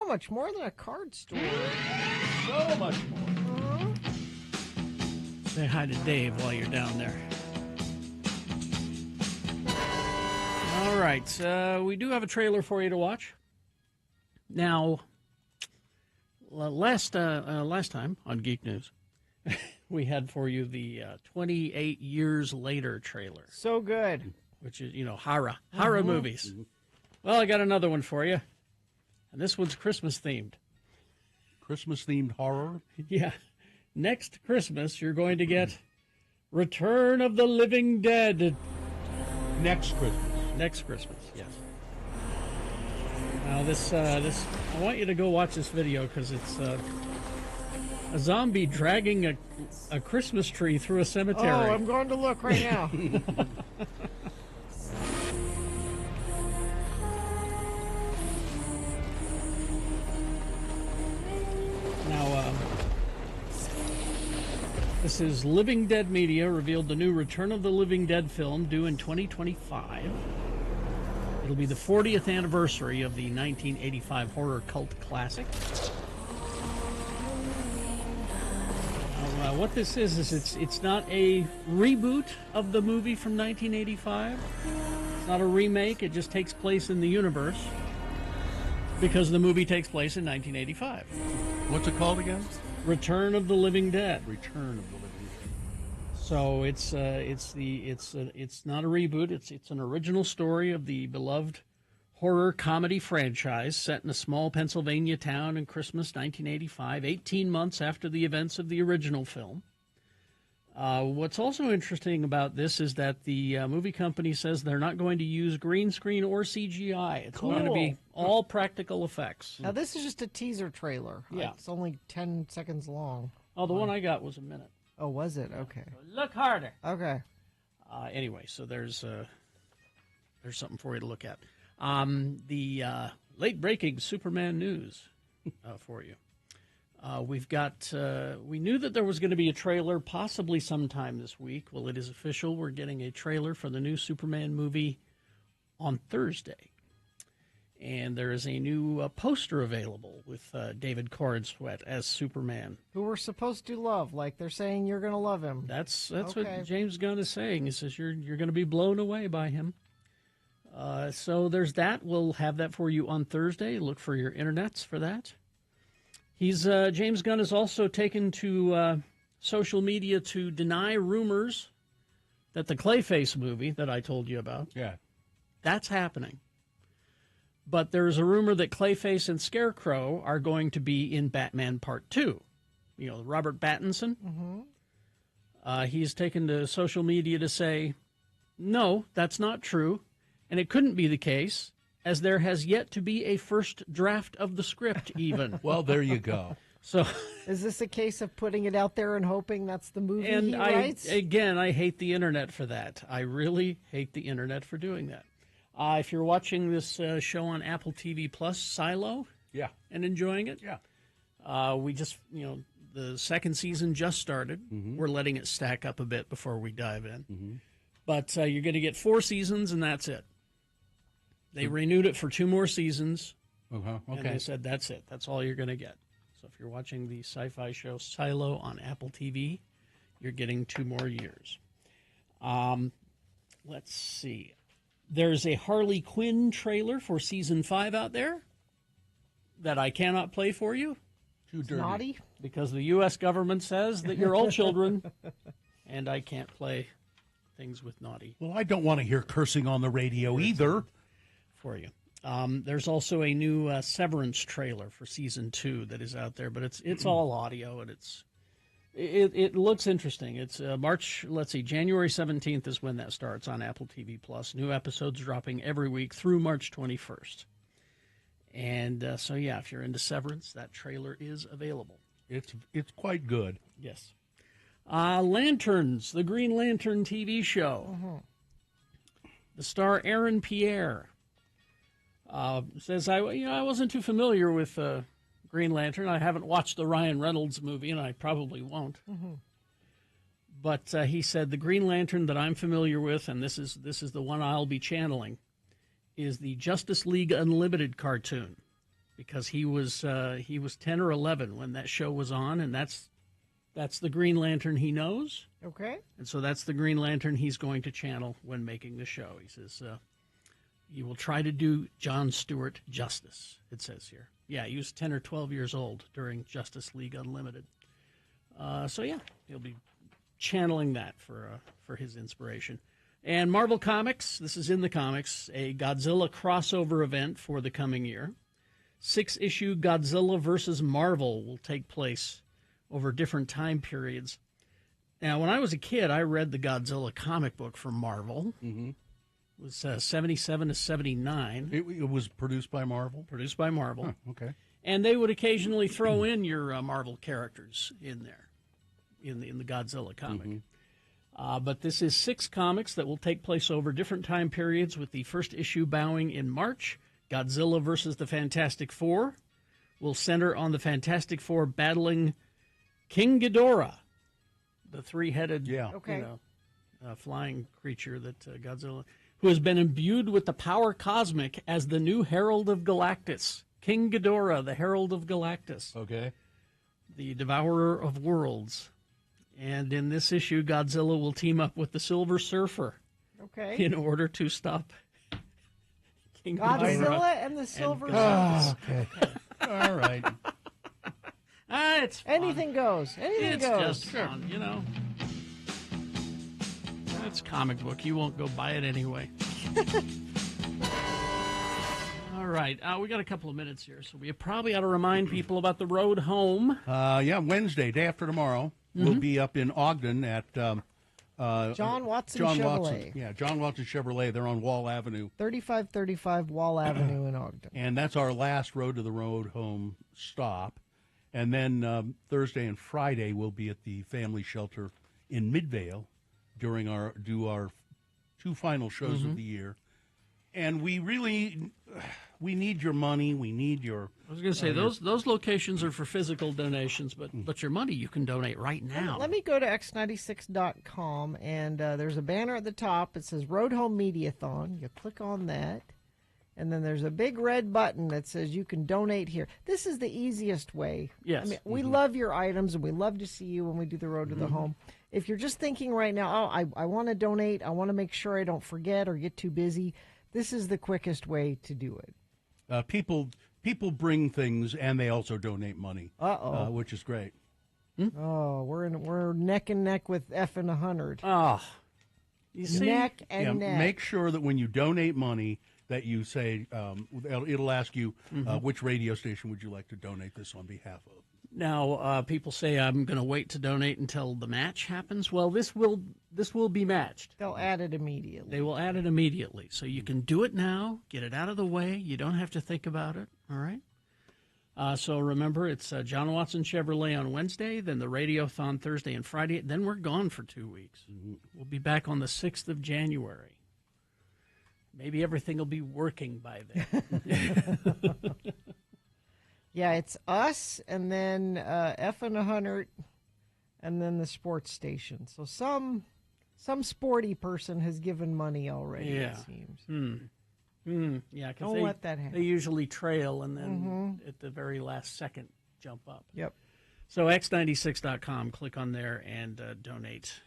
So much more than a card store. So much more. Say hi to Dave while you're down there. All right, we do have a trailer for you to watch. Now, last time on Geek News, we had for you the 28 Years Later trailer. So good. Which is, horror movies. Well, I got another one for you, and this one's Christmas-themed. Christmas-themed horror? Yeah. Next Christmas, you're going to get Return of the Living Dead. Next Christmas. Next Christmas, yes. Now, this I want you to go watch this video because it's a zombie dragging a Christmas tree through a cemetery. Oh, I'm going to look right now. Now, this is Living Dead Media revealed the new Return of the Living Dead film due in 2025. It'll be the 40th anniversary of the 1985 horror cult classic. Now, what this is it's not a reboot of the movie from 1985. It's not a remake. It just takes place in the universe because the movie takes place in 1985. What's it called again? Return of the Living Dead. Return of the Living Dead. So it's not a reboot. It's an original story of the beloved horror comedy franchise set in a small Pennsylvania town in Christmas 1985, 18 months after the events of the original film. What's also interesting about this is that the movie company says they're not going to use green screen or CGI. It's going to be all practical effects. Now, this is just a teaser trailer. Yeah. It's only 10 seconds long. Oh, the one I got was a minute. Oh, was it? Okay. So look harder. Okay. Anyway, so there's something for you to look at. The late-breaking Superman news for you. We've got, we knew that there was going to be a trailer possibly sometime this week. Well, it is official. We're getting a trailer for the new Superman movie on Thursday. And there is a new poster available with David Corenswet as Superman. Who we're supposed to love. Like they're saying you're going to love him. That's Okay. what James Gunn is saying. He says you're going to be blown away by him. So there's that. We'll have that for you on Thursday. Look for your internets for that. James Gunn has also taken to social media to deny rumors that the Clayface movie that I told you about, that's happening. But there's a rumor that Clayface and Scarecrow are going to be in Batman Part 2. You know, Robert Pattinson. Mm-hmm. He's taken to social media to say, no, that's not true. And it couldn't be the case, as there has yet to be a first draft of the script, even. Well, there you go. So, is this a case of putting it out there and hoping that's the movie and he writes? I hate the internet for that. I really hate the internet for doing that. If you're watching this show on Apple TV Plus, Silo, and enjoying it, we just, the second season just started. Mm-hmm. We're letting it stack up a bit before we dive in. Mm-hmm. But you're going to get 4 seasons, and that's it. They renewed it for 2 more seasons, Okay. and they said that's it. That's all you're going to get. So if you're watching the sci-fi show Silo on Apple TV, you're getting 2 more years. Let's see. There's a Harley Quinn trailer for Season 5 out there that I cannot play for you. Too dirty. Naughty? Because the U.S. government says that you're all children, and I can't play things with naughty. Well, I don't want to hear cursing on the radio either. For you. There's also a new Severance trailer for Season 2 that is out there, but it's all audio, and it looks interesting. It's January 17th is when that starts on Apple TV Plus. New episodes dropping every week through March 21st. And if you're into Severance, that trailer is available. It's quite good. Yes. Lanterns, the Green Lantern TV show. Mm-hmm. The star Aaron Pierre says, I wasn't too familiar with Green Lantern. I haven't watched the Ryan Reynolds movie, and I probably won't. Mm-hmm. But he said the Green Lantern that I'm familiar with, and this is the one I'll be channeling, is the Justice League Unlimited cartoon. because he was 10 or 11 when that show was on, and that's the Green Lantern he knows. Okay. And so that's the Green Lantern he's going to channel when making the show. He says he will try to do John Stewart justice, it says here. Yeah, he was 10 or 12 years old during Justice League Unlimited. So, yeah, he'll be channeling that for his inspiration. And Marvel Comics, this is in the comics, a Godzilla crossover event for the coming year. 6-issue Godzilla versus Marvel will take place over different time periods. Now, when I was a kid, I read the Godzilla comic book from Marvel. Mm-hmm. It was 77 to 79. It was produced by Marvel? Produced by Marvel. Huh, okay. And they would occasionally throw in your Marvel characters in there, in the Godzilla comic. Mm-hmm. But this is 6 comics that will take place over different time periods, with the first issue bowing in March. Godzilla versus the Fantastic Four will center on the Fantastic Four battling King Ghidorah, the 3-headed flying creature that Godzilla, who has been imbued with the power cosmic as the new Herald of Galactus. King Ghidorah, the Herald of Galactus. Okay. The Devourer of Worlds. And in this issue, Godzilla will team up with the Silver Surfer. Okay. In order to stop King Godzilla and the Silver Surfer. Okay. All right. It's fun. Anything goes. Anything goes. It's just fun, you know. It's a comic book. You won't go buy it anyway. All right. We got a couple of minutes here, so we probably ought to remind people about the road home. Wednesday, day after tomorrow, we'll be up in Ogden at John Watson Chevrolet. Yeah, John Watson Chevrolet. They're on Wall Avenue. 3535 Wall Avenue in Ogden. And that's our last Road to the Road home stop. And then Thursday and Friday we'll be at the Family Shelter in Midvale during our 2 final shows of the year. And we need your money. We need your. I was going to say those locations are for physical donations, but your money you can donate right now. Let me go to x96.com, and there's a banner at the top. It says Road Home Mediathon. You click on that, and then there's a big red button that says you can donate here. This is the easiest way. Yes. I mean, we love your items, and we love to see you when we do the Road to the Home. If you're just thinking right now, I want to donate, I want to make sure I don't forget or get too busy, this is the quickest way to do it. People bring things, and they also donate money. Which is great. Oh, we're neck and neck with F and 100. Oh, you see, neck and neck. Make sure that when you donate money, that you say it'll ask you which radio station would you like to donate this on behalf of. Now, people say I'm going to wait to donate until the match happens. Well, this will be matched. They'll add it immediately. They will add it immediately. So you can do it now, get it out of the way. You don't have to think about it, all right? So remember, it's John Watson Chevrolet on Wednesday, then the Radiothon Thursday and Friday. Then we're gone for 2 weeks. We'll be back on the 6th of January. Maybe everything will be working by then. Yeah, it's us, and then F and 100, and then the sports station. So some sporty person has given money already, it seems. Yeah, because Don't let that happen. They usually trail and then at the very last second jump up. Yep. So x96.com, click on there and donate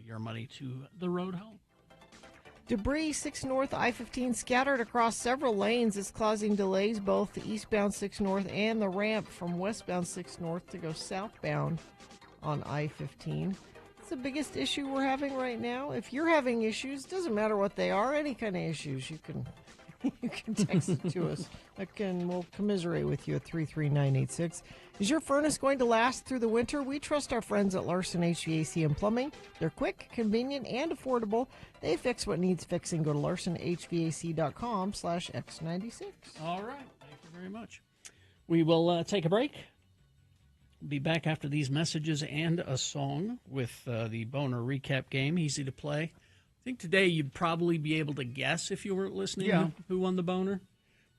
your money to the road home. Debris 6 North I-15 scattered across several lanes is causing delays both the eastbound 6 North and the ramp from westbound 6 North to go southbound on I-15. It's the biggest issue we're having right now. If you're having issues, doesn't matter what they are, any kind of issues, you can text it to us. We'll commiserate with you at 33986. Is your furnace going to last through the winter? We trust our friends at Larson HVAC and Plumbing. They're quick, convenient, and affordable. They fix what needs fixing. Go to larsonhvac.com/X96. All right. Thank you very much. We will take a break. Be back after these messages and a song with the Boner recap game. Easy to play. I think today you'd probably be able to guess if you weren't listening who won the Boner.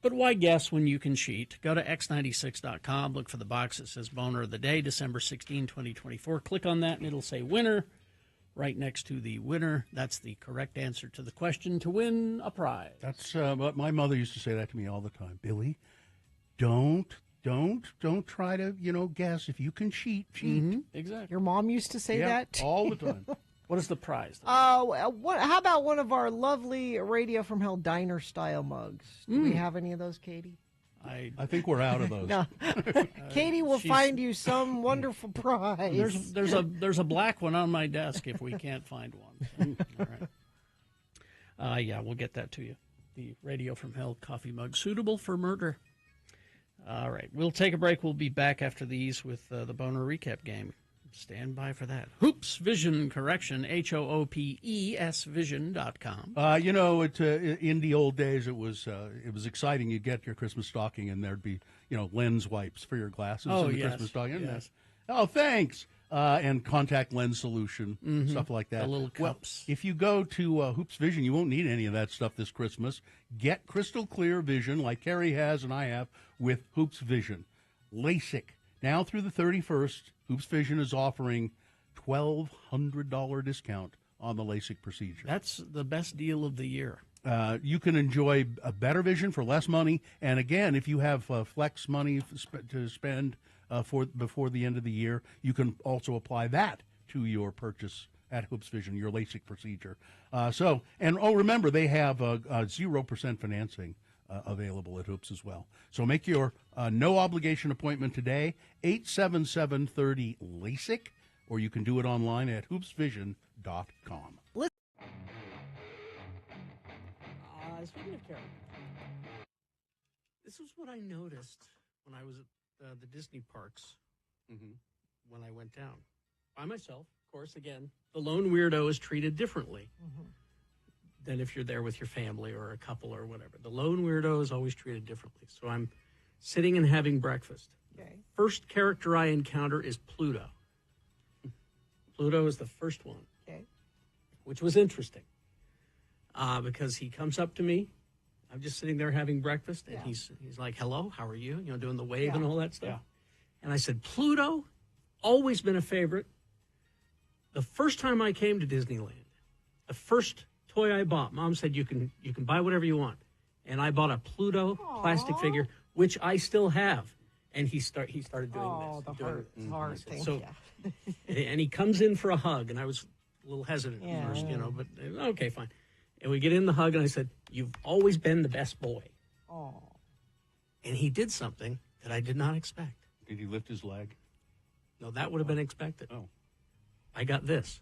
But why guess when you can cheat? Go to x96.com, look for the box that says Boner of the Day, December 16, 2024. Click on that, and it'll say winner right next to the winner. That's the correct answer to the question to win a prize. That's what my mother used to say that to me all the time. Billy, don't try to, guess. If you can cheat. Exactly. Your mom used to say that all the time. What is the prize? How about one of our lovely Radio from Hell diner style mugs? Do we have any of those, Katie? I think we're out of those. No. Katie will find you some wonderful prize. There's a black one on my desk if we can't find one. All right. Yeah, we'll get that to you. The Radio from Hell coffee mug, suitable for murder. All right, we'll take a break. We'll be back after these with the Boner Recap game. Stand by for that. Hoops Vision Correction, HOOPES Vision.com. In the old days, it was exciting. You'd get your Christmas stocking, and there'd be, lens wipes for your glasses in the Christmas stocking. Yes. Oh, thanks. And contact lens solution, stuff like that. The little cups. Well, if you go to Hoops Vision, you won't need any of that stuff this Christmas. Get crystal clear vision like Carrie has and I have with Hoops Vision. LASIK. Now through the 31st, Hoops Vision is offering $1,200 discount on the LASIK procedure. That's the best deal of the year. You can enjoy a better vision for less money. And again, if you have flex money to spend before the end of the year, you can also apply that to your purchase at Hoops Vision, your LASIK procedure. Remember, they have 0% financing available at Hoops as well. So make your no-obligation appointment today, 877-30-LASIK, or you can do it online at hoopsvision.com. Speaking of Carrie, this was what I noticed when I was at the Disney parks when I went down. By myself, of course, again, the lone weirdo is treated differently than if you're there with your family or a couple or whatever. The lone weirdo is always treated differently. So I'm sitting and having breakfast. Okay. First character I encounter is Pluto. Pluto is the first one, which was interesting because he comes up to me. I'm just sitting there having breakfast, and he's like, hello, how are you? Doing the wave and all that stuff. Yeah. And I said, Pluto, always been a favorite. The first time I came to Disneyland, the first toy I bought, Mom said, you can buy whatever you want. And I bought a Pluto plastic figure, which I still have. And he started doing this. Oh, the heart thing. So, and he comes in for a hug, and I was a little hesitant at first, but okay, fine. And we get in the hug, and I said, you've always been the best boy. Oh. And he did something that I did not expect. Did he lift his leg? No, that would have been expected. Oh. I got this.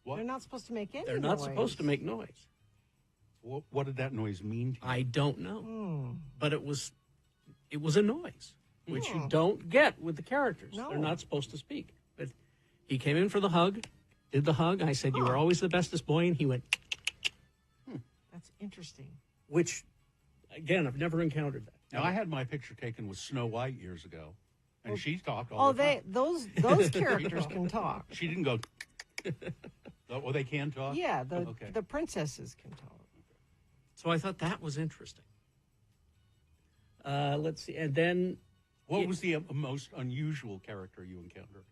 What? They're not supposed to make any noise. They're not supposed to make noise. What did that noise mean to you? I don't know. But it was a noise, which you don't get with the characters. No. They're not supposed to speak. But he came in for the hug, did the hug. I said, you were always the bestest boy. And he went, That's interesting. Which, again, I've never encountered that. Now, I had my picture taken with Snow White years ago, and she talked all the time. Those characters can talk. She didn't go, oh, they can talk? Yeah, the princesses can talk. So I thought that was interesting. Let's see. And then... What was the most unusual character you encountered?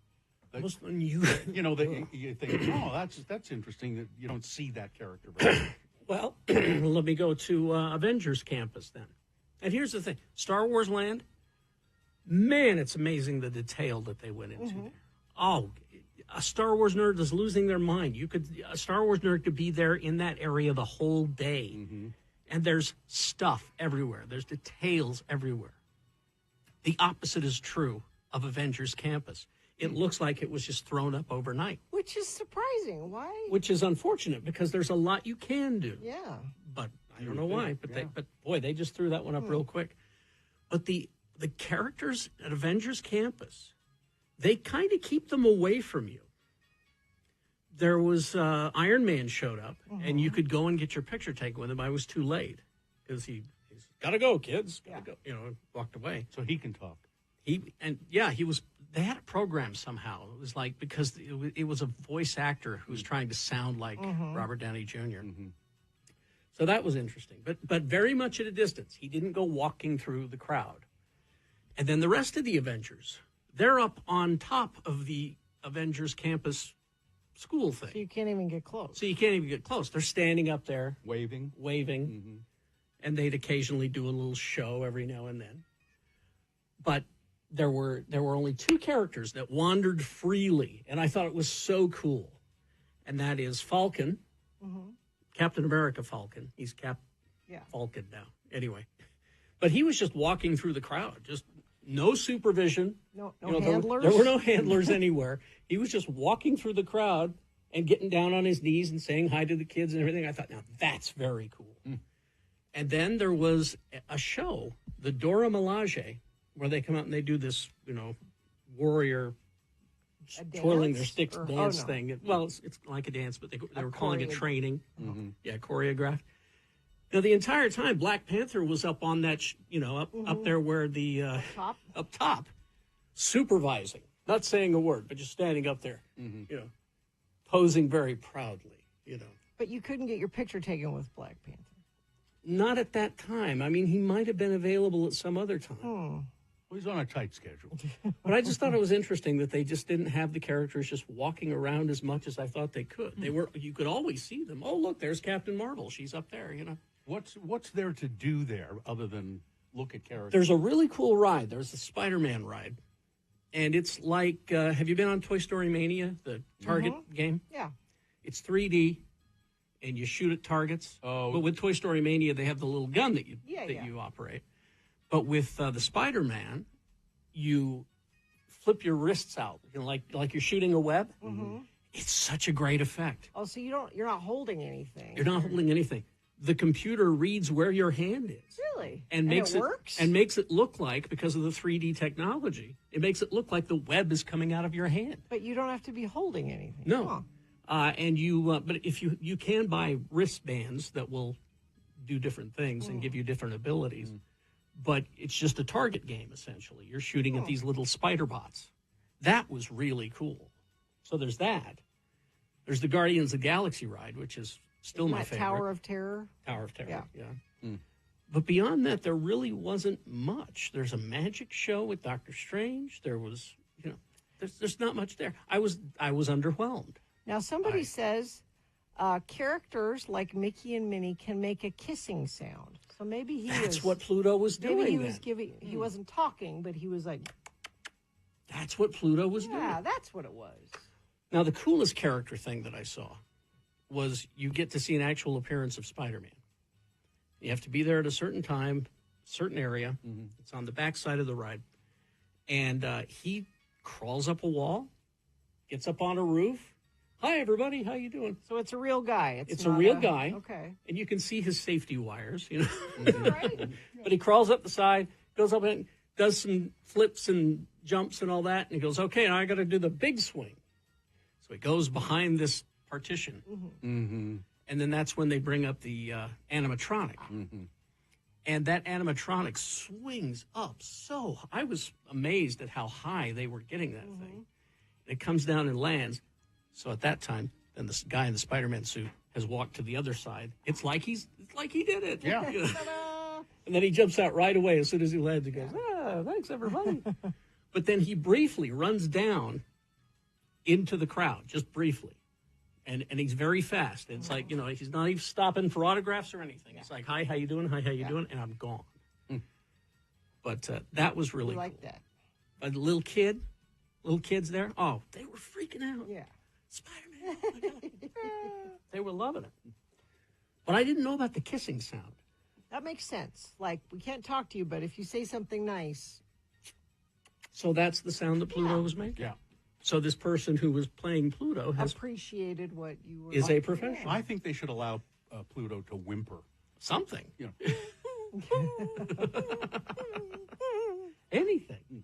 Most unusual? You think, oh, that's interesting that you don't see that character very much. Well, let me go to Avengers Campus then. And here's the thing. Star Wars Land, man, it's amazing the detail that they went into there. Oh, a Star Wars nerd is losing their mind. A Star Wars nerd could be there in that area the whole day. And there's stuff everywhere. There's details everywhere. The opposite is true of Avengers Campus. It looks like it was just thrown up overnight. Which is surprising. Why? Which is unfortunate because there's a lot you can do. Yeah. But I don't know why. But boy, they just threw that one up real quick. But the characters at Avengers Campus, they kind of keep them away from you. There was Iron Man showed up, and you could go and get your picture taken with him. I was too late because he's got to go, kids. Gotta go. Walked away. So he can talk. He was. They had a program somehow. It was like because it was a voice actor who was trying to sound like Robert Downey Jr. So that was interesting, but very much at a distance. He didn't go walking through the crowd. And then the rest of the Avengers, they're up on top of the Avengers Campus school thing. So you can't even get close. They're standing up there. Waving. and they'd occasionally do a little show every now and then. But there were only two characters that wandered freely, and I thought it was so cool. And that is Falcon, Captain America Falcon. He's Falcon now. Anyway, but he was just walking through the crowd, just no supervision. No handlers? There were no handlers anywhere. He was just walking through the crowd and getting down on his knees and saying hi to the kids and everything. I thought, now that's very cool. And then there was a show, the Dora Milaje, where they come out and they do this, warrior twirling their sticks dance thing. Well, it's like a dance, but they were calling it training. Yeah, choreographed. Now, the entire time, Black Panther was up on that, up there where the up top, supervising, not saying a word, but just standing up there, posing very proudly, But you couldn't get your picture taken with Black Panther. Not at that time. I mean, he might have been available at some other time. Well, he's on a tight schedule. But I just thought it was interesting that they just didn't have the characters just walking around as much as I thought they could. You could always see them. Oh, look, there's Captain Marvel. She's up there, What's there to do there other than look at characters? There's a really cool ride. There's the Spider-Man ride. And it's like, have you been on Toy Story Mania, the Target game? Yeah. It's 3D, and you shoot at targets. Oh. But with Toy Story Mania, they have the little gun that you operate. But with the Spider-Man, you flip your wrists out, like you're shooting a web. It's such a great effect. Oh, so you're not holding anything. You're not holding anything. The computer reads where your hand is. Really? And makes it works? And makes it look like, because of the 3D technology, it makes it look like the web is coming out of your hand. But you don't have to be holding anything. No. And but if you can buy wristbands that will do different things and give you different abilities, but it's just a target game, essentially. You're shooting at these little spider bots. That was really cool. So there's that. There's the Guardians of the Galaxy ride, which is still my favorite. Tower of Terror? Tower of Terror, yeah. But beyond that, there really wasn't much. There's a magic show with Doctor Strange. There was, there's not much there. I was underwhelmed. Now, somebody says characters like Mickey and Minnie can make a kissing sound. So maybe That's what Pluto was doing. Maybe he was giving. He wasn't talking, but he was like. That's what Pluto was doing. Yeah, that's what it was. Now, the coolest character thing that I saw was you get to see an actual appearance of Spider-Man. You have to be there at a certain time, certain area. It's on the back side of the ride. And he crawls up a wall, gets up on a roof. Hi, everybody. How you doing? So it's a real guy. It's a real guy. Okay. And you can see his safety wires, Right. But he crawls up the side, goes up and does some flips and jumps and all that. And he goes, okay, now I got to do the big swing. So he goes behind this partition. And then that's when they bring up the animatronic. And that animatronic swings up so I was amazed at how high they were getting that thing. It comes down and lands. So at that time, then this guy in the Spider-Man suit has walked to the other side. It's like he did it. Yeah. And then he jumps out right away as soon as he lands. He goes, thanks, everybody. But then he briefly runs down into the crowd, just briefly. And he's very fast. It's like, he's not even stopping for autographs or anything. It's like, hi, how you doing? Hi, how you doing? And I'm gone. But that was really like cool. that. But little kids there, oh, they were freaking out. Yeah. Spider-Man. Oh my God. They were loving it. But I didn't know about the kissing sound. That makes sense. Like, we can't talk to you, but if you say something nice. So that's the sound that Pluto was making? Yeah. So this person who was playing Pluto has appreciated what you were. Is a professional. I think they should allow Pluto to whimper. Something. Anything.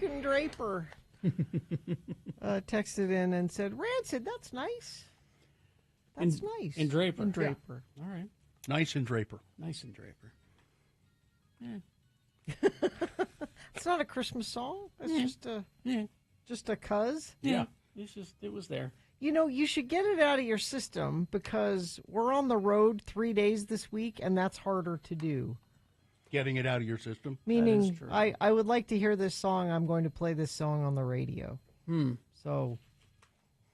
and Draper texted in and said, "Rancid, that's nice. That's nice." In Draper. In Draper. Yeah. All right. Nice and Draper. Nice and Draper. Yeah. It's not a Christmas song. It's just a cuz. Yeah. It was there. You know, you should get it out of your system because we're on the road 3 days this week, and that's harder to do. Getting it out of your system? Meaning, I would like to hear this song. I'm going to play this song on the radio. So,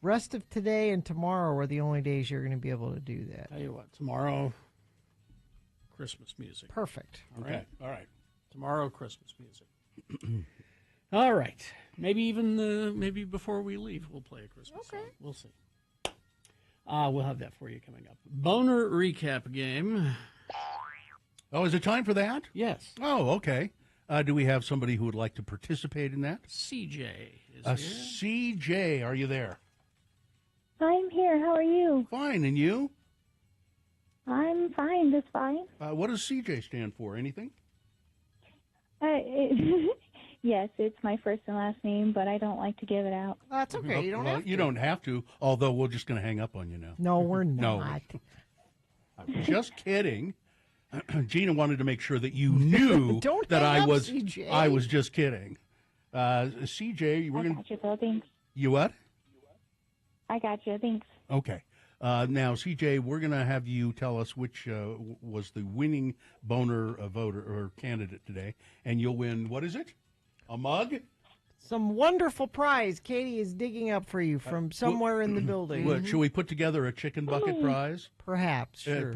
rest of today and tomorrow are the only days you're going to be able to do that. Tell you what, tomorrow, Christmas music. Perfect. Okay. All right. Tomorrow, Christmas music. All right. Maybe before we leave, we'll play a Christmas song. We'll see. We'll have that for you coming up. Boner recap game. Oh, is it time for that? Yes. Oh, okay. Do we have somebody who would like to participate in that? CJ is here. CJ, are you there? I'm here. How are you? Fine, and you? I'm fine. Just fine. What does CJ stand for? Anything? Yes, it's my first and last name, but I don't like to give it out. That's okay. You don't have to, although we're just going to hang up on you now. No, we're No. not. I'm just kidding. Gina wanted to make sure that you knew Don't that hang I up, was CJ. I was just kidding. CJ, we're going got you, Bill. Thanks. You what? I got you. Thanks. Okay. Now, CJ, we're going to have you tell us which was the winning boner voter or candidate today, and you'll win. What is it? A mug? Some wonderful prize Katie is digging up for you from somewhere in the building. What, should we put together a chicken bucket prize? Perhaps, sure.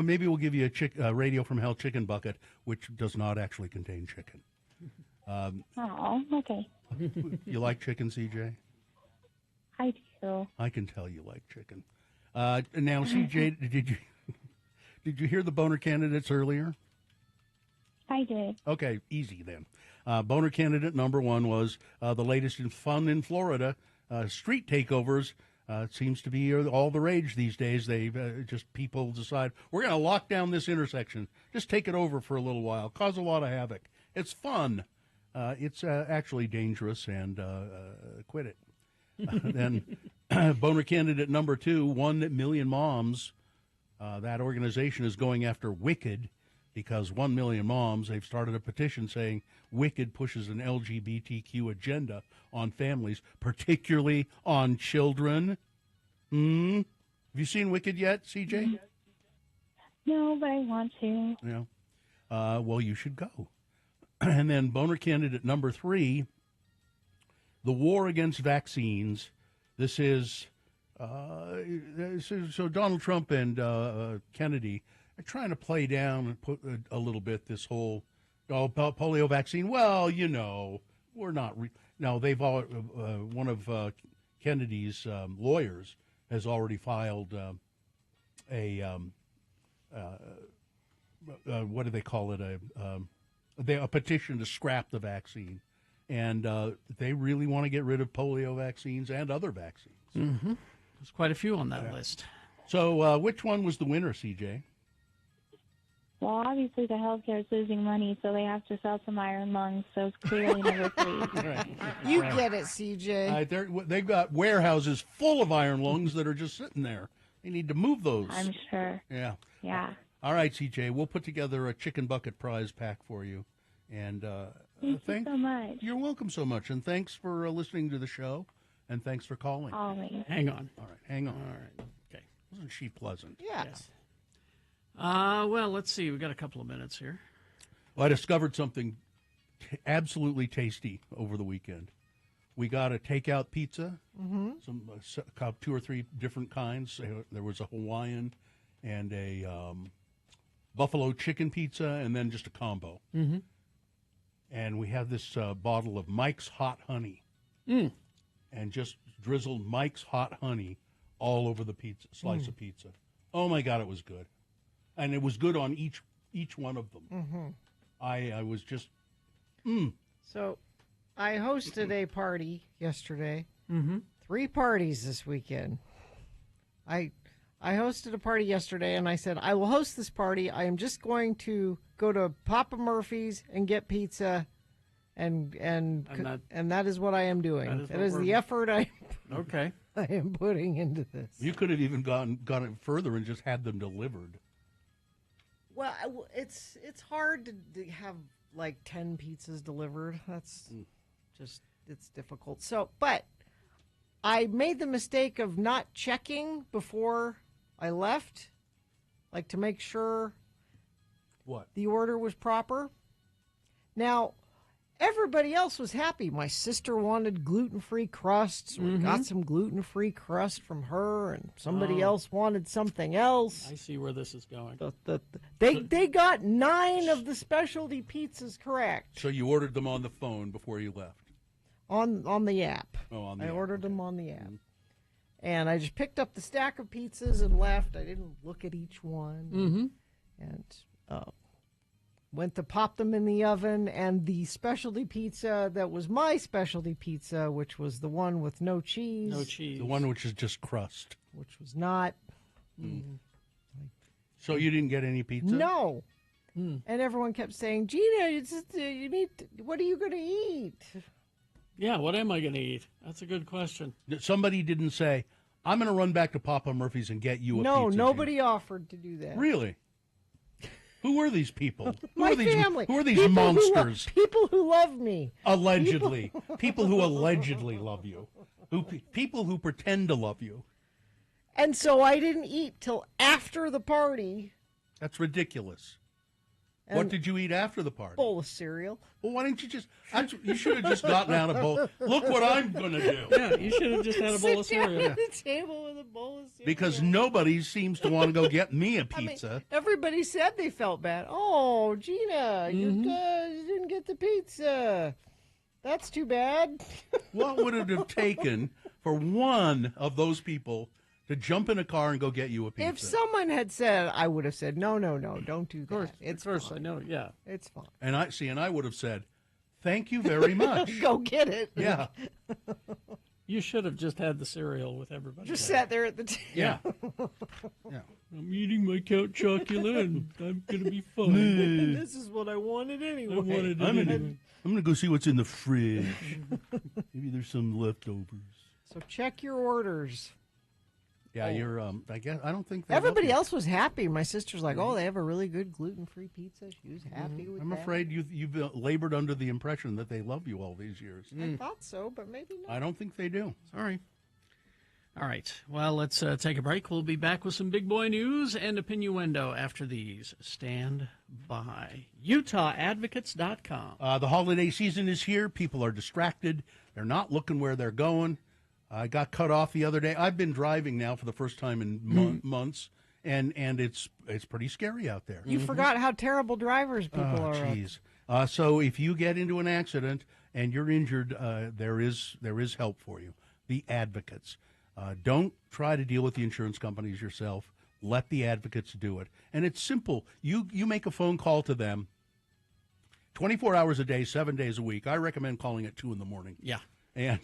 Maybe we'll give you a Radio from Hell chicken bucket, which does not actually contain chicken. Oh, okay. You like chicken, CJ? I do. I can tell you like chicken. Now, CJ, did you hear the boner candidates earlier? I did. Okay, easy then. Boner candidate number one was the latest in fun in Florida. Street takeovers seems to be all the rage these days. They just people decide, we're going to lock down this intersection. Just take it over for a little while. Cause a lot of havoc. It's fun. It's actually dangerous, and quit it. Then boner candidate number two, 1 Million Moms. That organization is going after Wicked because 1 million moms, they've started a petition saying Wicked pushes an LGBTQ agenda on families, particularly on children. Have you seen Wicked yet, CJ? No, but I want to. Yeah. Well, you should go. And then boner candidate number three, the war against vaccines. This is so Donald Trump and Kennedy are trying to play down and put a little bit this whole polio vaccine. Well, you know, we're not. No, they've all. One of Kennedy's lawyers has already filed a what do they call it? A petition to scrap the vaccine. And they really want to get rid of polio vaccines and other vaccines. Mm-hmm. There's quite a few on that list. So which one was the winner, CJ? Well, obviously the healthcare is losing money, so they have to sell some iron lungs, so it's clearly number three. You get it, CJ. They've got warehouses full of iron lungs that are just sitting there. They need to move those. I'm sure. Yeah. Yeah. All right, CJ, we'll put together a chicken bucket prize pack for you. And Thank you so much. You're welcome so much, and thanks for listening to the show, and thanks for calling. Always. Hang on. All right, hang on. All right. Okay. Wasn't she pleasant? Yes. Well, let's see. We've got a couple of minutes here. Well, I discovered something absolutely tasty over the weekend. We got a takeout pizza, some 2 or 3 different kinds. There was a Hawaiian and a buffalo chicken pizza, and then just a combo. Mm-hmm. And we have this bottle of Mike's Hot Honey, and just drizzled Mike's Hot Honey all over the pizza slice of pizza. Oh my God, it was good, and it was good on each one of them. Mm-hmm. I was just. So, I hosted a party yesterday. Mm-hmm. 3 parties this weekend. I hosted a party yesterday, and I said, I will host this party. I am just going to go to Papa Murphy's and get pizza and that- and that is what I am doing. That That is is what the effort I Okay. I am putting into this. You could have even gone it further and just had them delivered. Well, it's hard to have like 10 pizzas delivered. That's just it's difficult. So, but I made the mistake of not checking before I left, like to make sure What? the order was proper. Now, everybody else was happy. My sister wanted gluten-free crusts. We got some gluten-free crust from her, and somebody else wanted something else. I see where this is going. They got 9 of the specialty pizzas correct So you ordered them on the phone before you left. on the app. Oh, on the I app, ordered them on the app. And I just picked up the stack of pizzas and left. I didn't look at each one. And went to pop them in the oven. And the specialty pizza that was my specialty pizza, which was the one with no cheese. No cheese. The one which is just crust. Which was not. So you didn't get any pizza? No. And everyone kept saying, Gina, you need. What are you going to eat? Yeah, what am I going to eat? That's a good question. Somebody didn't say, I'm going to run back to Papa Murphy's and get you a pizza. No, nobody offered to do that. Really? Who were these people? My family. Who are these People monsters? People who love me. Allegedly. People who allegedly love you. People who pretend to love you. And so I didn't eat till after the party. That's ridiculous. And what did you eat after the party? Bowl of cereal. Well, why didn't you just... You should have just gotten out a bowl. Look what I'm going to do. Yeah, you should have just had a bowl of cereal. Sit down at the table with a bowl of cereal. Because nobody seems to want to go get me a pizza. Everybody said they felt bad. Oh, Gina, you didn't get the pizza. That's too bad. What would it have taken for one of those people to jump in a car and go get you a pizza? If someone had said, I would have said, no, don't do that. Of course, I know, yeah. It's fine. And I would have said, thank you very much. Go get it. Yeah. You should have just had the cereal with everybody. Just sat there at the table. Yeah. Yeah. I'm eating my Count Chocula and I'm going to be fine. This is what I wanted anyway. I'm going to go see what's in the fridge. Maybe there's some leftovers. So check your orders. Yeah, you're. I guess I don't think everybody else was happy. My sister's like, "Oh, they have a really good gluten-free pizza." She was happy with I'm that. afraid you've labored under the impression that they love you all these years. I thought so, but maybe not. I don't think they do. Sorry. All right. Well, let's take a break. We'll be back with some big boy news and opinioendo after these. Stand by. UtahAdvocates.com. The holiday season is here. People are distracted. They're not looking where they're going. I got cut off the other day. I've been driving now for the first time in months, and it's pretty scary out there. You forgot how terrible drivers people are. Jeez. So if you get into an accident and you're injured, there is help for you. The advocates. Don't try to deal with the insurance companies yourself. Let the advocates do it. And it's simple. You make a phone call to them 24 hours a day, 7 days a week. I recommend calling at 2 in the morning. Yeah. And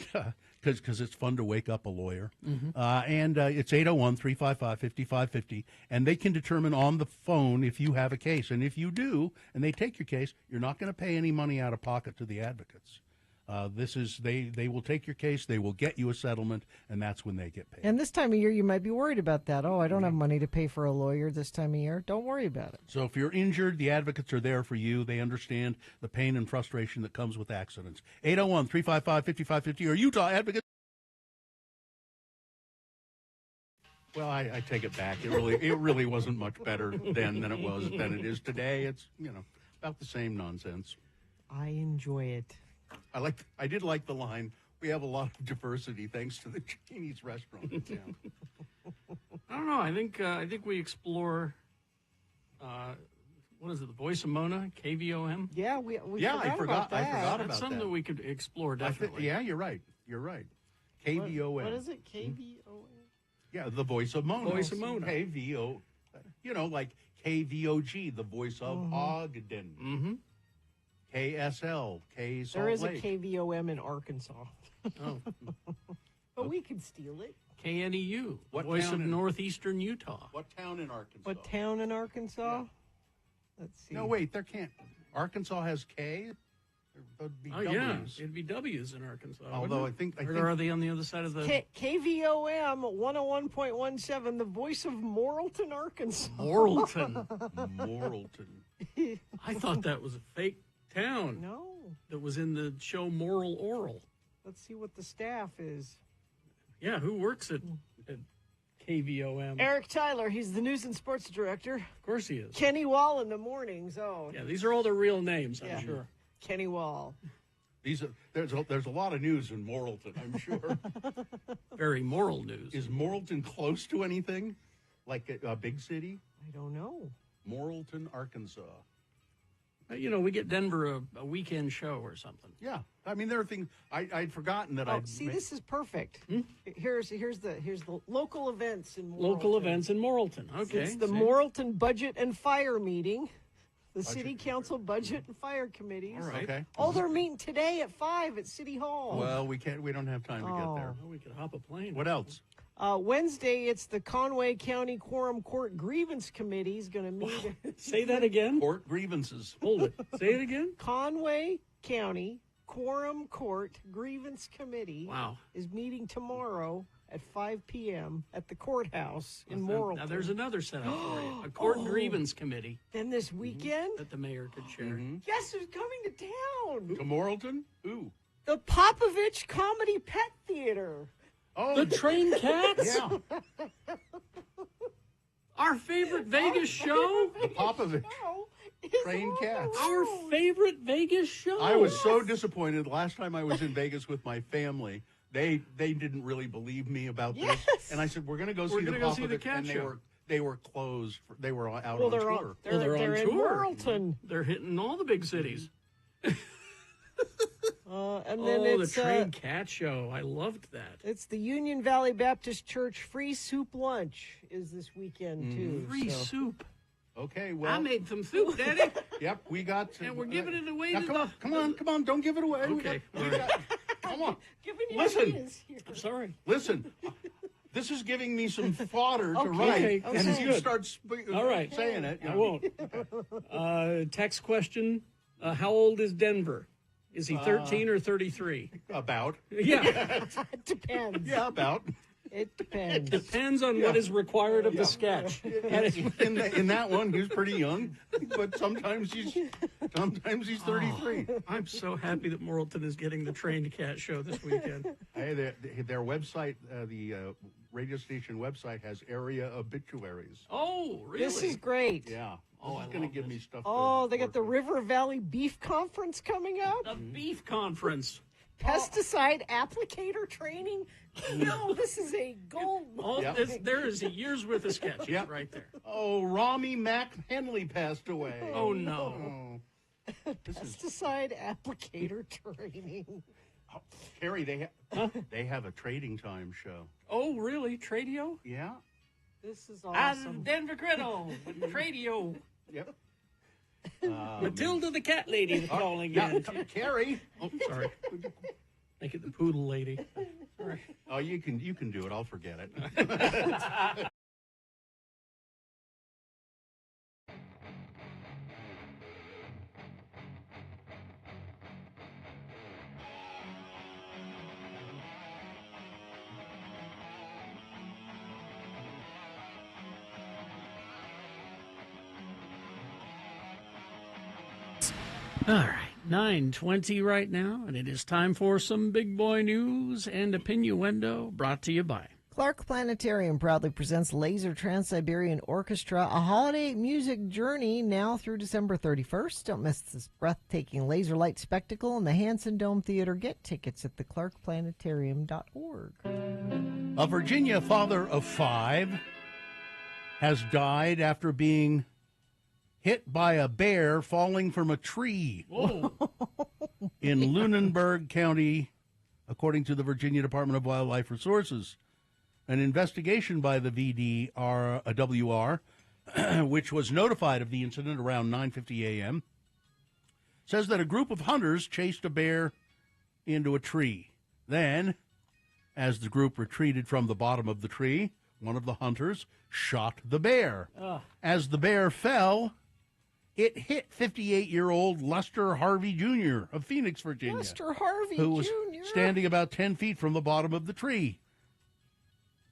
because it's fun to wake up a lawyer. And it's 801-355-5550. And they can determine on the phone if you have a case. And if you do, and they take your case, you're not going to pay any money out of pocket to the advocates. They will take your case, they will get you a settlement, and that's when they get paid. And this time of year, you might be worried about that. Oh, I don't have money to pay for a lawyer this time of year. Don't worry about it. So if you're injured, the advocates are there for you. They understand the pain and frustration that comes with accidents. 801-355-5550 or Utah Advocates. Well, I take it back. It really wasn't much better then than it is today. It's about the same nonsense. I enjoy it. I did like the line. We have a lot of diversity thanks to the Chinese restaurant in town. I don't know. I think we explore. What is it? The Voice of Mona, KVOM. Yeah, we I forgot about that. about That's that. something that we could explore definitely. Yeah, you're right. KVOM. What is it? KVOM. Yeah, the Voice of Mona. Voice of Mona. KVO. Like KVOG, the Voice of Ogden. Mm-hmm. KSL, K Salt There is Lake. a KVOM in Arkansas. Oh. But we can steal it. KNEU, What Voice town of in- Northeastern Utah. What town in Arkansas? What town in Arkansas? Let's see. No, wait, there can't. Arkansas has K? That'd be Oh, W's. yeah. It'd be W's in Arkansas. Although wouldn't it? I think Or are they on the other side of the... KVOM 101.17, the voice of Morrilton, Arkansas. Morrilton. Morrilton. I thought that was a fake town. No. That was in the show Moral Oral. Let's see what the staff is. Yeah, who works at KVOM? Eric Tyler, he's the news and sports director. Of course he is. Kenny Wall in the mornings. Oh. Yeah, these are all their real names, I'm Yeah. sure. Kenny Wall. There's a lot of news in Morrilton, I'm sure. Very moral news. Is Morrilton close to anything? Like a big city? I don't know. Morrilton, Arkansas. We get Denver a weekend show or something. Yeah. I mean, there are things I'd forgotten that This is perfect. Here's the local events in Morrilton. Local events in Morrilton. Okay. It's the Morrilton Budget and Fire meeting. The City Council Budget and Fire Committees. All right. Okay. Oh, they're meeting today at 5 at City Hall. Well, we don't have time to get there. Oh, we could hop a plane. What else? Wednesday, it's the Conway County Quorum Court Grievance Committee is going to meet. Say that again. Court grievances. Hold it. Say it again. Conway County Quorum Court Grievance Committee is meeting tomorrow at 5 p.m. at the courtorhouse in Morrilton. Now, there's another setup for you. A court grievance committee. Then this weekend? That the mayor could chair. Guess who's coming to town? To Morrilton? Who? The Popovich Comedy Pet Theater. Oh, The Trained Cats? Yeah. Our favorite Vegas show? The Popovich. Trained Cats. Our favorite Vegas show? I was so disappointed last time I was in Vegas with my family. They didn't really believe me about this, and I said we're going to go see the Popovich, and they were closed. They were out on tour. They're on in tour. Morrilton. They're hitting all the big cities. And then it's the Trained Cat Show. I loved that. It's the Union Valley Baptist Church free soup lunch is this weekend too. Free soup. Okay, well, I made some soup, Daddy. Yep, we got. And we're giving it away now, to come on, don't give it away. Okay, Come on, Giving you listen. ideas here. I'm sorry. Listen. This is giving me some fodder to Okay, write, okay, and if you good. start All right. saying it, I won't. Text question: how old is Denver? Is he 13 or 33? About. Yeah. It depends. Yeah, about. It depends. Depends on what is required of the sketch. In that one, he's pretty young, but sometimes he's 33. I'm so happy that Morrilton is getting the Trained Cat Show this weekend. Hey, their website, the radio station website, has area obituaries. Oh, really? This is great. Yeah. Oh, it's going to give me stuff. Oh, they got the River Valley Beef Conference coming up. The Beef Conference. Pesticide applicator training. No, this is a gold. Oh, there is a year's worth of sketches right there. Oh, Rami Mac Henley passed away. Oh, no. Pesticide applicator training. Oh, Carrie, they have a trading time show. Oh, really? Tradio? Yeah. This is awesome. Denver Criddle with Tradio. Yep. Matilda the cat lady calling in. Carrie. Oh, sorry. Make it the poodle lady. Sorry. Oh, you can do it. I'll forget it. All right, 9:20 right now, and it is time for some big boy news and opinioendo brought to you by Clark Planetarium proudly presents Laser Trans-Siberian Orchestra, a holiday music journey now through December 31st. Don't miss this breathtaking laser light spectacle in the Hanson Dome Theater. Get tickets at theclarkplanetarium.org. A Virginia father of 5 has died after being hit by a bear falling from a tree. Whoa. In Lunenburg County, according to the Virginia Department of Wildlife Resources. An investigation by the VDWR, which was notified of the incident around 9:50 a.m., says that a group of hunters chased a bear into a tree. Then, as the group retreated from the bottom of the tree, one of the hunters shot the bear. As the bear fell, It hit 58-year-old Lester Harvey Jr. of Phoenix, Virginia. Lester Harvey who was Jr. standing about 10 feet from the bottom of the tree.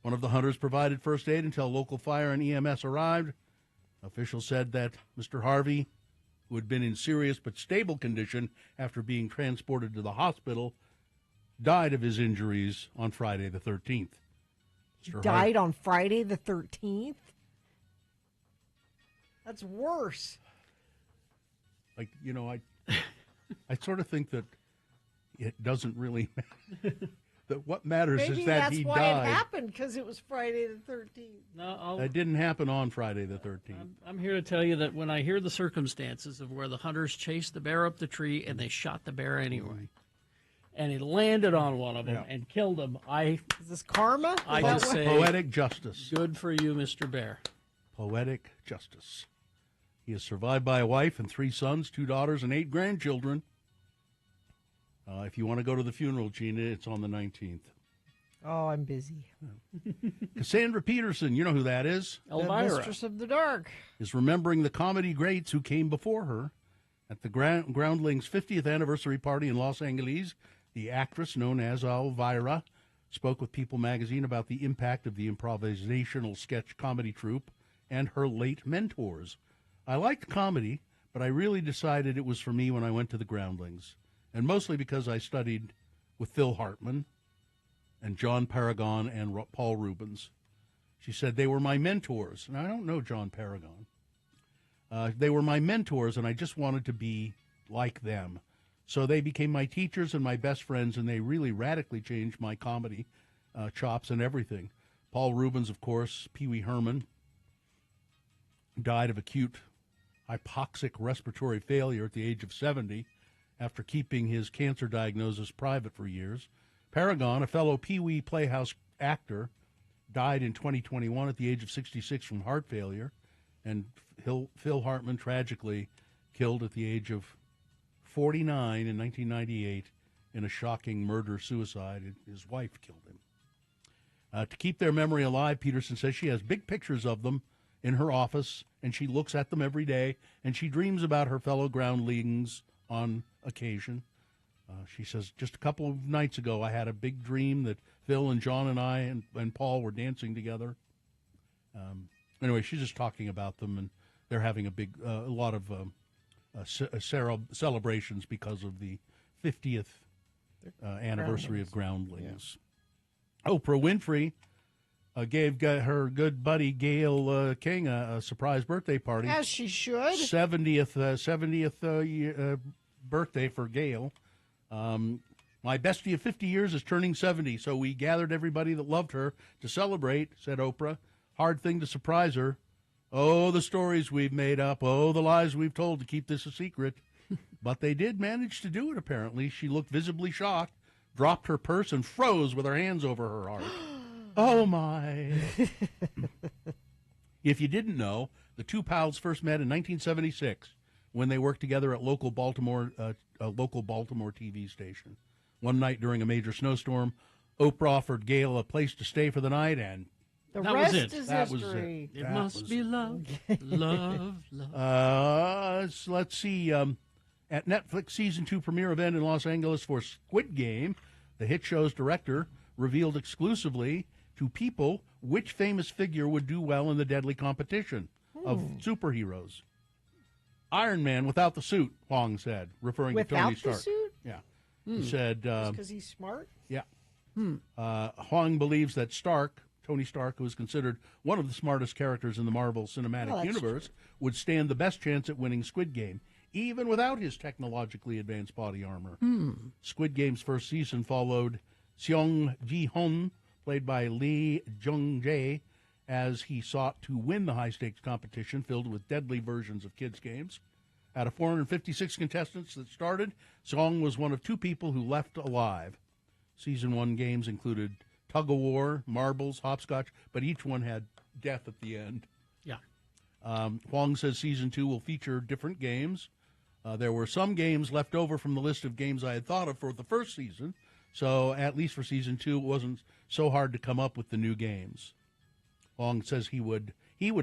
One of the hunters provided first aid until local fire and EMS arrived. Officials said that Mr. Harvey, who had been in serious but stable condition after being transported to the hospital, died of his injuries on Friday the 13th. Died on Friday the 13th? That's worse. Like, you know, I sort of think that it doesn't really matter. That what matters is that he died. Maybe that's why it happened, because it was Friday the 13th. No, that didn't happen on Friday the 13th. I'm here to tell you that when I hear the circumstances of where the hunters chased the bear up the tree and they shot the bear anyway, and it landed on one of them and killed him, is this karma? I just say poetic justice. Good for you, Mr. Bear. Poetic justice. He is survived by a wife and 3 sons, 2 daughters, and 8 grandchildren. If you want to go to the funeral, Gina, it's on the 19th. Oh, I'm busy. Cassandra Peterson, you know who that is? Elvira. The Mistress of the Dark. Is remembering the comedy greats who came before her. At the Groundlings' 50th anniversary party in Los Angeles, the actress known as Elvira spoke with People magazine about the impact of the improvisational sketch comedy troupe and her late mentors. I liked comedy, but I really decided it was for me when I went to the Groundlings, and mostly because I studied with Phil Hartman and John Paragon and Paul Rubens. She said they were my mentors, and I don't know John Paragon. They were my mentors, and I just wanted to be like them. So they became my teachers and my best friends, and they really radically changed my comedy chops and everything. Paul Rubens, of course, Pee Wee Herman, died of acute hypoxic respiratory failure at the age of 70 after keeping his cancer diagnosis private for years. Paragon, a fellow Pee Wee Playhouse actor, died in 2021 at the age of 66 from heart failure, and Phil Hartman tragically killed at the age of 49 in 1998 in a shocking murder-suicide. His wife killed him. To keep their memory alive, Peterson says she has big pictures of them in her office, and she looks at them every day, and she dreams about her fellow groundlings on occasion. She says, just a couple of nights ago, I had a big dream that Phil and John and I and Paul were dancing together. Anyway, she's just talking about them, and they're having a lot of celebrations because of the 50th anniversary of Groundlings. Yeah. Oprah Winfrey gave her good buddy Gayle King a surprise birthday party. As she should. 70th birthday for Gayle. My bestie of 50 years is turning 70, so we gathered everybody that loved her to celebrate, said Oprah. Hard thing to surprise her. Oh, the stories we've made up. Oh, the lies we've told to keep this a secret. But they did manage to do it, apparently. She looked visibly shocked, dropped her purse, and froze with her hands over her heart. Oh, my. If you didn't know, the two pals first met in 1976 when they worked together at a local Baltimore TV station. One night during a major snowstorm, Oprah offered Gayle a place to stay for the night, and that was it. Is that history. It must be love, love, love. Let's see. At Netflix season 2 premiere event in Los Angeles for Squid Game, the hit show's director revealed exclusively to People which famous figure would do well in the deadly competition of superheroes. Iron Man without the suit, Huang said, referring to Tony Stark. Without the suit? Yeah. He said... because he's smart? Yeah. Huang believes that Tony Stark, who is considered one of the smartest characters in the Marvel Cinematic Universe, would stand the best chance at winning Squid Game, even without his technologically advanced body armor. Squid Game's first season followed Seong Ji-hoon, played by Lee Jung-jae, as he sought to win the high-stakes competition filled with deadly versions of kids' games. Out of 456 contestants that started, Seong was one of 2 people who left alive. Season 1 games included tug-of-war, marbles, hopscotch, but each one had death at the end. Yeah. Huang says Season 2 will feature different games. There were some games left over from the list of games I had thought of for the first season, so at least for Season 2, it wasn't so hard to come up with the new games. Huang says he would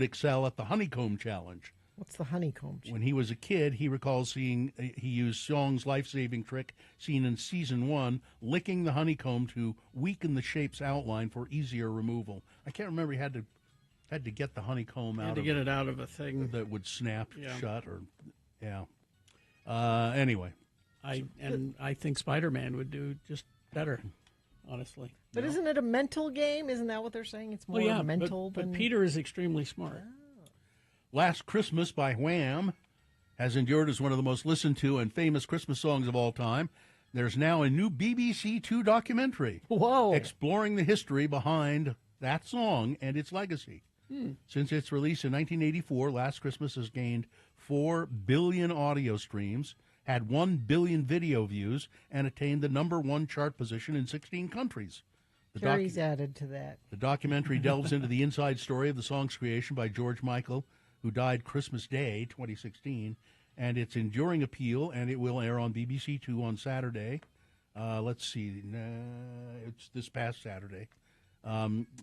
excel at the Honeycomb Challenge, What's the honeycomb? When he was a kid, he recalls he used Song's life-saving trick seen in season 1, licking the honeycomb to weaken the shape's outline for easier removal. I can't remember. He had to get the honeycomb out. Had to get it out of a thing that would snap shut, or yeah. Anyway, I think Spider-Man would do just better, honestly. But isn't it a mental game? Isn't that what they're saying? It's more mental. But Peter is extremely smart. Last Christmas by Wham has endured as one of the most listened to and famous Christmas songs of all time. There's now a new BBC Two documentary exploring the history behind that song and its legacy. Since its release in 1984, Last Christmas has gained 4 billion audio streams, had 1 billion video views, and attained the #1 chart position in 16 countries. Carrie's added to that. The documentary delves into the inside story of the song's creation by George Michael, who died Christmas Day, 2016, and its enduring appeal, and it will air on BBC Two on Saturday. Let's see, it's this past Saturday.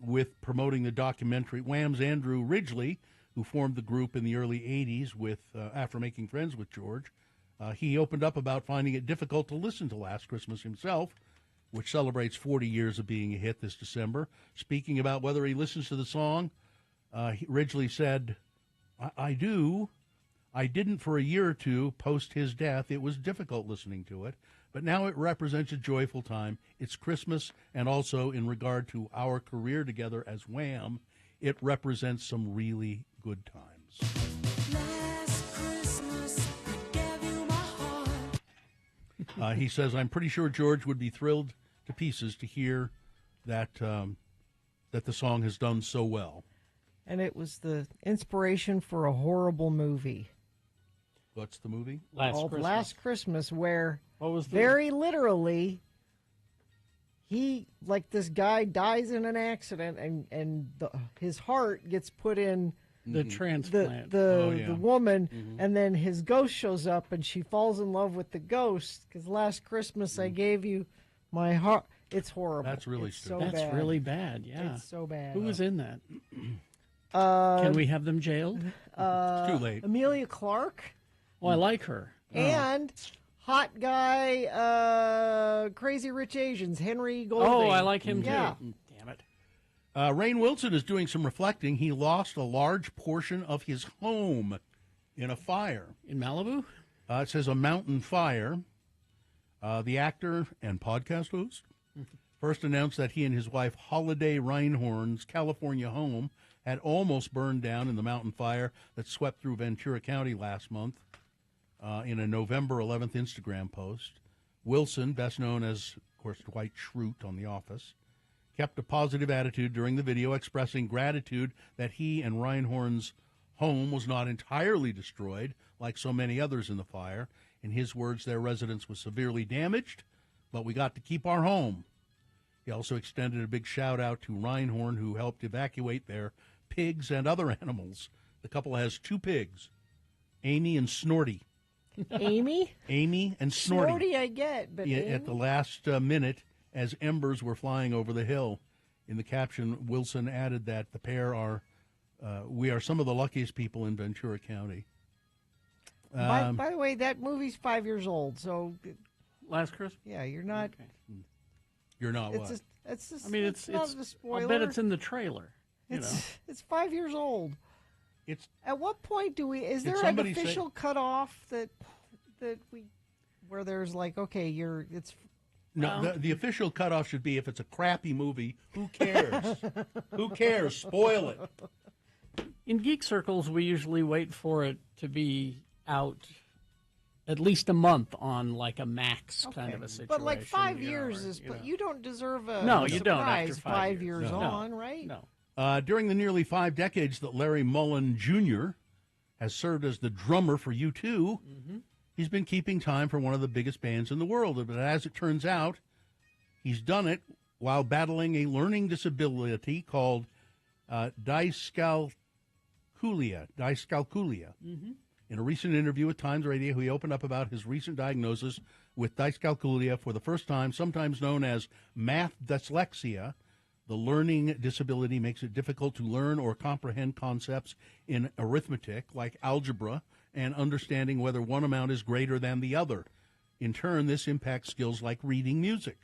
With promoting the documentary, Wham's Andrew Ridgeley, who formed the group in the early 80s after making friends with George, he opened up about finding it difficult to listen to Last Christmas himself, which celebrates 40 years of being a hit this December. Speaking about whether he listens to the song, Ridgeley said, I do. I didn't for a year or two post his death. It was difficult listening to it, but now it represents a joyful time. It's Christmas, and also in regard to our career together as Wham, it represents some really good times. Last Christmas, I gave you my heart. He says, I'm pretty sure George would be thrilled to pieces to hear that that the song has done so well. And it was the inspiration for a horrible movie. What's the movie? Last Christmas, where what was very literally this guy dies in an accident, and his heart gets put in the transplant. The woman, and then his ghost shows up, and she falls in love with the ghost because last Christmas I gave you my heart. It's horrible. That's really stupid. That's really bad. Yeah, it's so bad. Who was in that? Can we have them jailed? It's too late. Emilia Clarke. Oh, I like her. And hot guy, Crazy Rich Asians, Henry Golding. Oh, I like him too. Yeah. Damn it. Rainn Wilson is doing some reflecting. He lost a large portion of his home in a fire. In Malibu? It says a mountain fire. The actor and podcast host first announced that he and his wife Holiday Reinhorn's California home had almost burned down in the mountain fire that swept through Ventura County last month. In a November 11th Instagram post, Wilson, best known as, of course, Dwight Schrute on The Office, kept a positive attitude during the video, expressing gratitude that he and Reinhorn's home was not entirely destroyed like so many others in the fire. In his words, their residence was severely damaged, but we got to keep our home. He also extended a big shout-out to Reinhorn, who helped evacuate their pigs and other animals. The couple has 2 pigs, Amy and Snorty. Amy? Amy and Snorty. Snorty I get, but Amy? At the last minute, as embers were flying over the hill. In the caption, Wilson added that the pair are, we are some of the luckiest people in Ventura County. By the way, that movie's 5 years old, so... Last Christmas? Yeah, you're not... Okay. You're not it's what? Just, I mean, it's not a spoiler. I'll bet it's in the trailer. It's 5 years old. It's at what point do we? Is there an official cutoff that where there's like, okay, it's. No, the official cutoff should be if it's a crappy movie. Who cares? Who cares? Spoil it. In geek circles, we usually wait for it to be out at least a month on like a max kind of a situation. But like 5 years is, but you don't deserve a you surprise don't after 5 years No. on, right? No. During the nearly 5 decades that Larry Mullen Jr. has served as the drummer for U2, he's been keeping time for one of the biggest bands in the world. But as it turns out, he's done it while battling a learning disability called dyscalculia. In a recent interview with Times Radio, he opened up about his recent diagnosis with dyscalculia for the first time, sometimes known as math dyslexia. The learning disability makes it difficult to learn or comprehend concepts in arithmetic, like algebra, and understanding whether one amount is greater than the other. In turn, this impacts skills like reading music.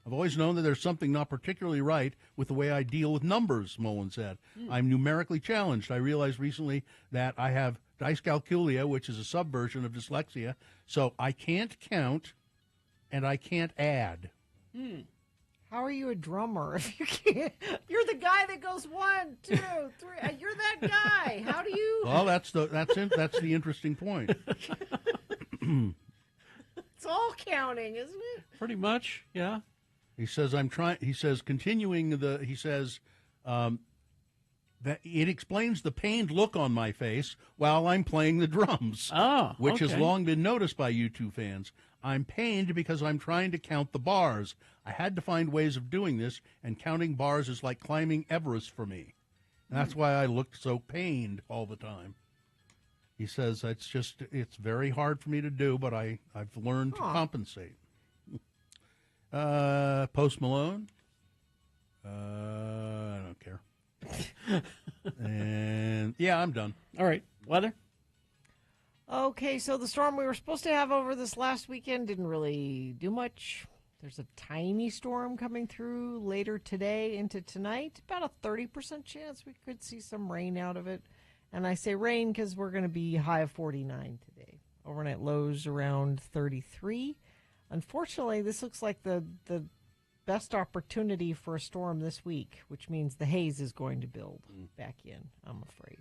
I've always known that there's something not particularly right with the way I deal with numbers, Mullen said. I'm numerically challenged. I realized recently that I have dyscalculia, which is a subversion of dyslexia, so I can't count and I can't add. How are you a drummer if you can't? You're the guy that goes 1, 2, 3. You're that guy. How do you? Well, that's the interesting point. It's all counting, isn't it? Pretty much, yeah. He says that it explains the pained look on my face while I'm playing the drums, which has long been noticed by U2 fans. I'm pained because I'm trying to count the bars. I had to find ways of doing this, and counting bars is like climbing Everest for me. And that's why I looked so pained all the time. He says it's very hard for me to do, but I've learned to compensate. Post Malone. I don't care. And yeah, I'm done. All right. Weather? Okay, so the storm we were supposed to have over this last weekend didn't really do much. There's a tiny storm coming through later today into tonight. About a 30% chance we could see some rain out of it. And I say rain because we're going to be high of 49 today. Overnight lows around 33. Unfortunately, this looks like the best opportunity for a storm this week, which means the haze is going to build back in, I'm afraid.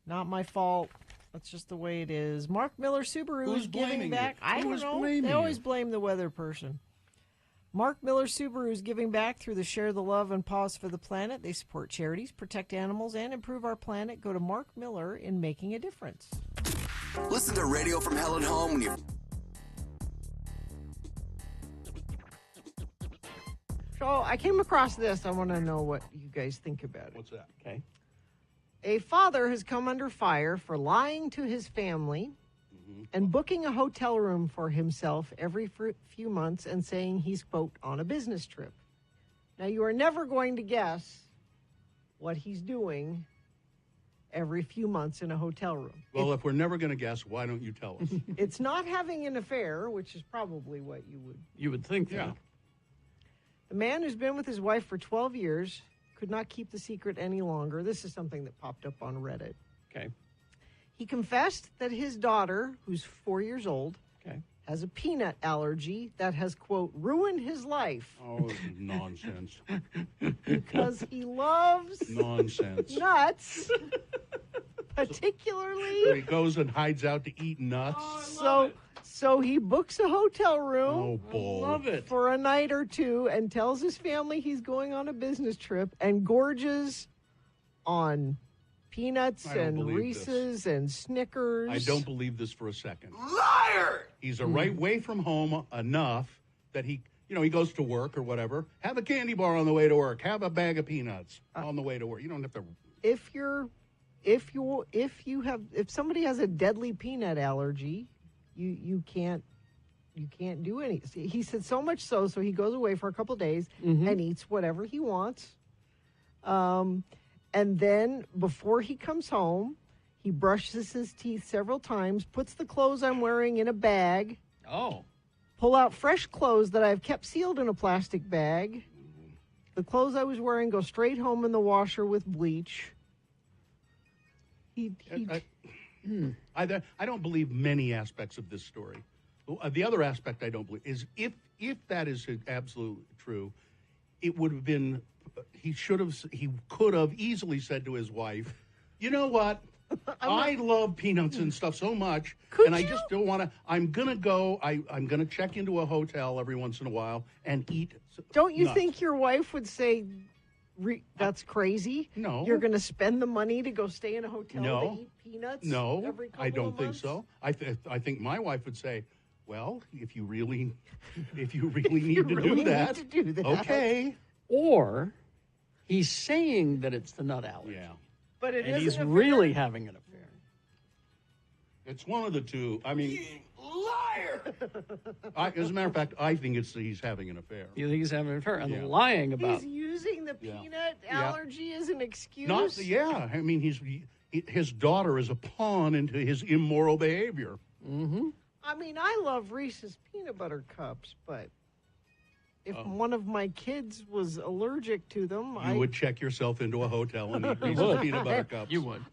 Not my fault. That's just the way it is. Mark Miller Subaru is giving back. I don't know. They always blame the weather person. Mark Miller Subaru is giving back through the Share the Love and Pause for the Planet. They support charities, protect animals, and improve our planet. Go to Mark Miller in making a difference. Listen to Radio from Hell and Home when you... So I came across this. I want to know what you guys think about it. What's that? Okay. A father has come under fire for lying to his family and booking a hotel room for himself every few months and saying he's, quote, on a business trip. Now, you are never going to guess what he's doing every few months in a hotel room. Well, if we're never going to guess, why don't you tell us? It's not having an affair, which is probably what you would think. Yeah. The man who's been with his wife for 12 years could not keep the secret any longer. This is something that popped up on Reddit. Okay. He confessed that his daughter, who's 4 years old, okay, has a peanut allergy that has, quote, ruined his life. Oh, this is nonsense. Because he loves nonsense nuts, particularly. So he goes and hides out to eat nuts. So he books a hotel room Oh, boy. Love it. for a night or two and tells his family he's going on a business trip and gorges on peanuts and Reese's and Snickers. I don't believe this for a second. Liar! He's a right way from home enough that he goes to work or whatever. Have a candy bar on the way to work. Have a bag of peanuts on the way to work. You don't have to. If somebody has a deadly peanut allergy, you can't do any. He said so much so he goes away for a couple of days and eats whatever he wants. And then before he comes home, he brushes his teeth several times, puts the clothes I'm wearing in a bag. Oh. Pull out fresh clothes that I've kept sealed in a plastic bag. The clothes I was wearing go straight home in the washer with bleach. I don't believe many aspects of this story. The other aspect I don't believe is if that is absolutely true, it would have been he could have easily said to his wife, you know what? I love peanuts and stuff so much, I just don't want to. I'm gonna go. I'm gonna check into a hotel every once in a while and eat. Don't you nuts. think your wife would say, "That's crazy"? No. You're going to spend the money to go stay in a hotel No. to eat peanuts. No, every couple I don't of think months? so. I think my wife would say, well, if you really need to do that, okay. Or he's saying that it's the nut allergy. Yeah. But it and isn't he's a really fair- having an affair. It's one of the two. I mean, Liar! as a matter of fact, I think he's having an affair. You think he's having an affair? And Yeah. lying about He's using the peanut allergy as an excuse? I mean, his daughter is a pawn into his immoral behavior. Mm-hmm. I mean, I love Reese's peanut butter cups, but if one of my kids was allergic to them, You would check yourself into a hotel and eat Reese's peanut butter cups. You would.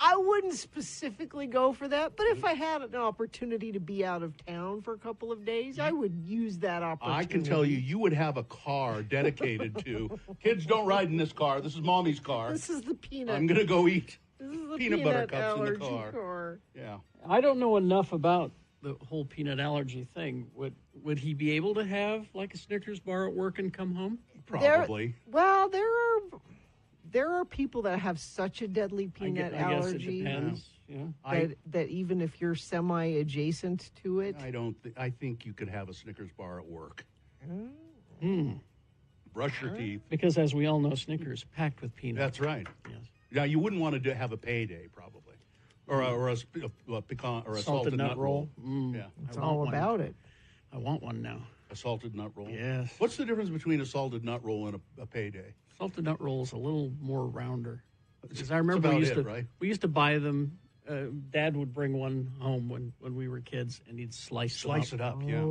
I wouldn't specifically go for that, but if I had an opportunity to be out of town for a couple of days, I would use that opportunity. I can tell you would have a car dedicated to kids don't ride in this car. This is mommy's car. This is the peanut. I'm going to go eat This is the peanut butter cups in the allergy car. Yeah. I don't know enough about the whole peanut allergy thing. Would he be able to have like a Snickers bar at work and come home? Probably. There are people that have such a deadly peanut allergy. I guess it depends. That even if you're semi-adjacent to it, I think you could have a Snickers bar at work. Hmm. Brush your teeth. Because as we all know, Snickers packed with peanuts. That's right. Yes. Now you wouldn't want to have a payday, probably, or a pecan or a salted nut roll. Yeah, it's all about it. I want one now. A salted nut roll. Yes. What's the difference between a salted nut roll and a payday? Salted nut roll is a little more rounder. Because I remember we used to buy them. Dad would bring one home when we were kids, and he'd slice it up. Yeah.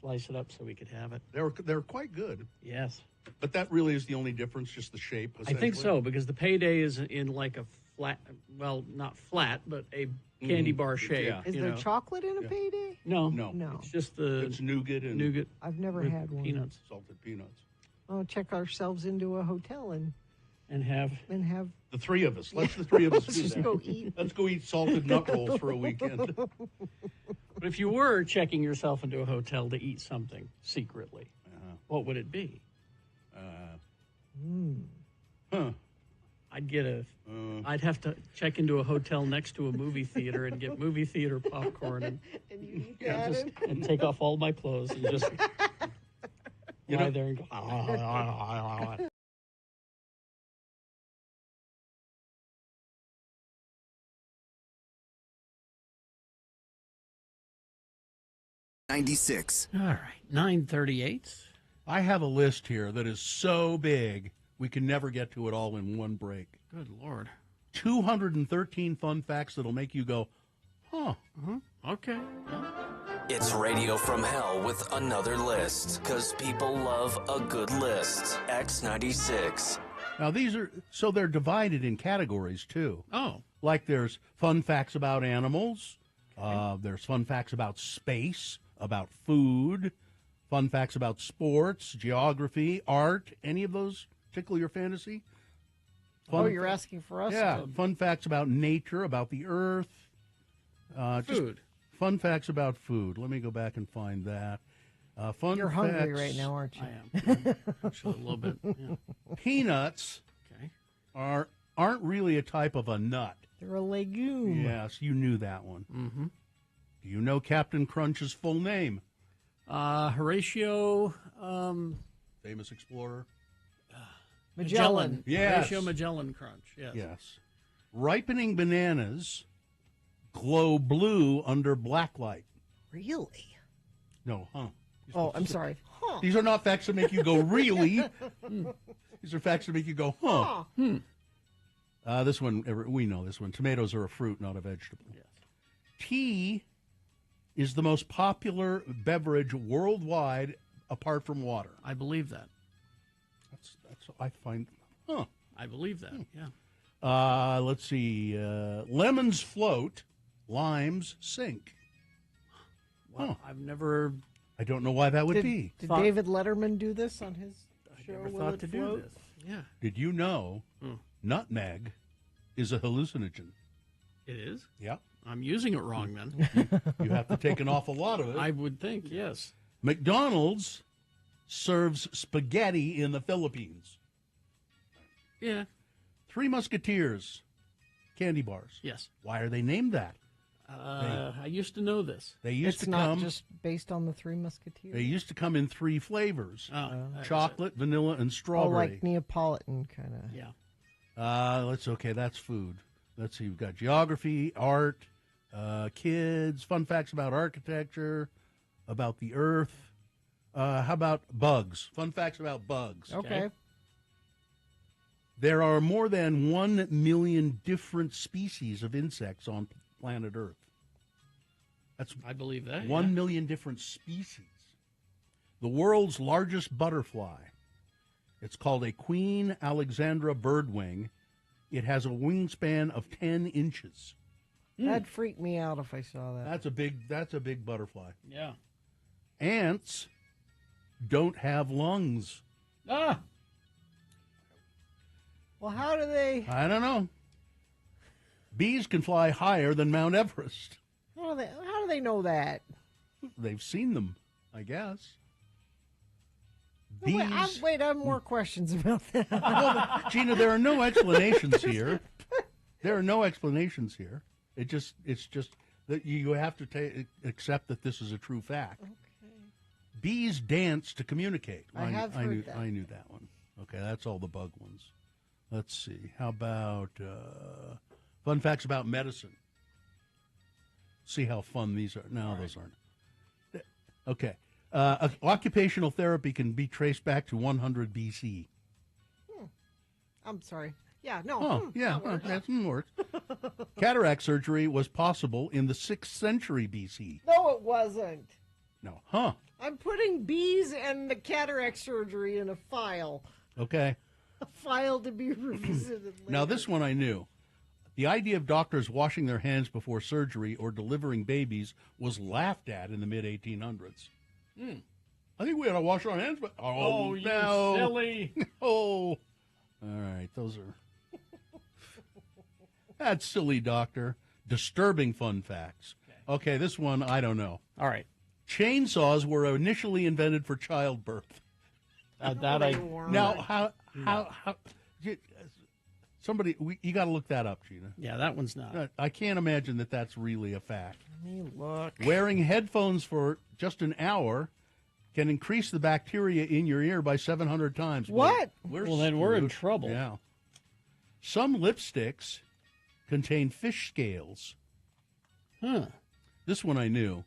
Slice it up so we could have it. They're quite good. Yes. But that really is the only difference, just the shape. I think so, because the payday is in like a flat, well, not flat, but a candy bar shape. Yeah. Is there chocolate in a payday? No. No. It's just it's nougat and nougat. I've never with had one. Peanuts. Salted peanuts. Oh, check ourselves into a hotel and have the three of us. Let's the three of us Let's do just that. go eat. Let's go eat salted nut rolls for a weekend. But if you were checking yourself into a hotel to eat something secretly, what would it be? I'd have to check into a hotel next to a movie theater and get movie theater popcorn and you eat that and take off all my clothes and just lie there and go. 96. All right, 9:38. I have a list here that is so big we can never get to it all in one break. Good Lord. 213 fun facts that'll make you go, huh. Okay. It's Radio from Hell with another list, because people love a good list. X96. Now they're divided in categories too. Oh. Like there's fun facts about animals, there's fun facts about space, about food, fun facts about sports, geography, art. Any of those tickle your fantasy? You're asking for us? Yeah, fun facts about nature, about the earth. Food. Fun facts about food. Let me go back and find that. You're hungry right now, aren't you? I am. Actually, a little bit. Yeah. Peanuts aren't really a type of a nut. They're a legume. Yes, you knew that one. Mm-hmm. Do you know Captain Crunch's full name? Horatio. Famous explorer. Magellan. Yes. Horatio Magellan Crunch. Yes. Yes. Ripening bananas glow blue under black light. Really? No, huh? Oh, I'm sorry. Huh. These are not facts that make you go, really? These are facts that make you go, huh? This one, we know this one. Tomatoes are a fruit, not a vegetable. Yes. Tea is the most popular beverage worldwide apart from water. I believe that. That's I find, huh? I believe that, yeah. Let's see. Lemons float, limes sink. Well, I've never... I don't know why that would be. Did David Letterman do this on his show? I never Will thought It to Float? do this. Yeah. Did you know nutmeg is a hallucinogen? It is? Yeah. I'm using it wrong then. You have to take an awful lot of it. I would think, yes. McDonald's serves spaghetti in the Philippines. Yeah. Three Musketeers candy bars. Yes. Why are they named that? I used to know this. They used It's to not come. just based on the Three Musketeers. They used to come in three flavors: that chocolate, vanilla, and Oh, strawberry. like Neapolitan kind of. Yeah. That's food. Let's see. We've got geography, art, kids, fun facts about architecture, about the earth. How about bugs? Fun facts about bugs. Okay. There are more than 1 million different species of insects on planet Earth. I believe that. 1 million different species. The world's largest butterfly. It's called a Queen Alexandra birdwing. It has a wingspan of 10 inches. That'd freak me out if I saw that. That's a big butterfly. Yeah. Ants don't have lungs. Ah. Well, how do they? I don't know. Bees can fly higher than Mount Everest. How do they know that? They've seen them, I guess. No, wait, I have more questions about that. Well, Gina, there are no explanations here. There are no explanations here. It's just that you have to accept that this is a true fact. Okay. Bees dance to communicate. I knew that. I knew that one. Okay, that's all the bug ones. Let's see. How about fun facts about medicine? See how fun these are. No, those aren't. Okay. Occupational therapy can be traced back to 100 BC. I'm sorry. Yeah, no. That works. Cataract surgery was possible in the 6th century BC. No, it wasn't. No. Huh. I'm putting bees and the cataract surgery in a file. Okay. A file to be revisited later. Now, this one I knew. The idea of doctors washing their hands before surgery or delivering babies was laughed at in the mid-1800s. I think we ought to wash our hands, but you no. silly. Oh. All right, those are... That's silly, doctor. Disturbing fun facts. Okay, this one, I don't know. All right. Chainsaws were initially invented for childbirth. Now, how somebody, you got to look that up, Gina. Yeah, that one's not. I can't imagine that that's really a fact. Let me look. Wearing headphones for just an hour can increase the bacteria in your ear by 700 times. What? Well, then we're in trouble. Yeah. Some lipsticks contain fish scales. Huh. This one I knew.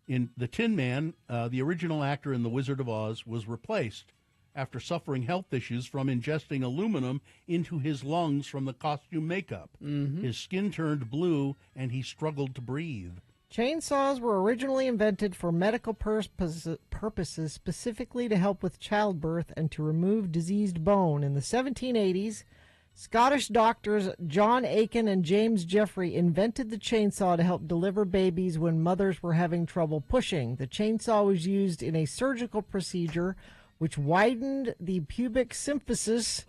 In The Tin Man, the original actor in The Wizard of Oz was replaced after suffering health issues from ingesting aluminum into his lungs from the costume makeup. Mm-hmm. His skin turned blue, and he struggled to breathe. Chainsaws were originally invented for medical purposes, specifically to help with childbirth and to remove diseased bone. In the 1780s, Scottish doctors John Aiken and James Jeffrey invented the chainsaw to help deliver babies when mothers were having trouble pushing. The chainsaw was used in a surgical procedure which widened the pubic symphysis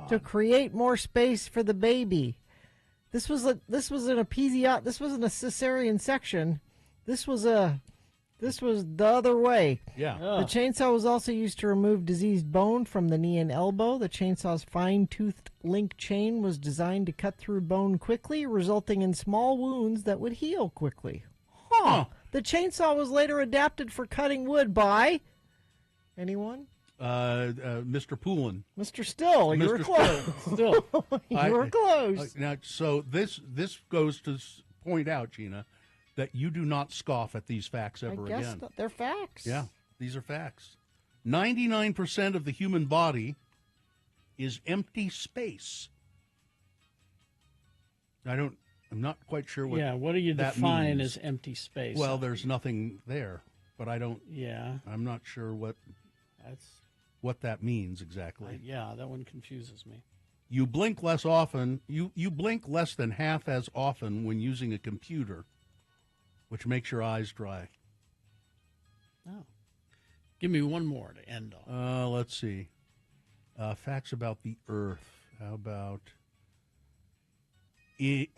to create more space for the baby. This was an episiotomy. This wasn't a cesarean section. This was the other way. Yeah. The chainsaw was also used to remove diseased bone from the knee and elbow. The chainsaw's fine-toothed link chain was designed to cut through bone quickly, resulting in small wounds that would heal quickly. The chainsaw was later adapted for cutting wood by anyone? Mr. Poulin. Mr. Still, you were close. Still. You were close. Now, so this goes to point out, Gina, that you do not scoff at these facts ever I guess again. They're facts. Yeah, these are facts. 99% of the human body is empty space. I'm not quite sure what. Yeah, what do you that define means. as empty space? Well, there's nothing there, but I don't. Yeah. I'm not sure what that means exactly. Yeah, that one confuses me. You blink less often. You blink less than half as often when using a computer, which makes your eyes dry. Oh. Give me one more to end on. Let's see. Facts about the Earth. How about it?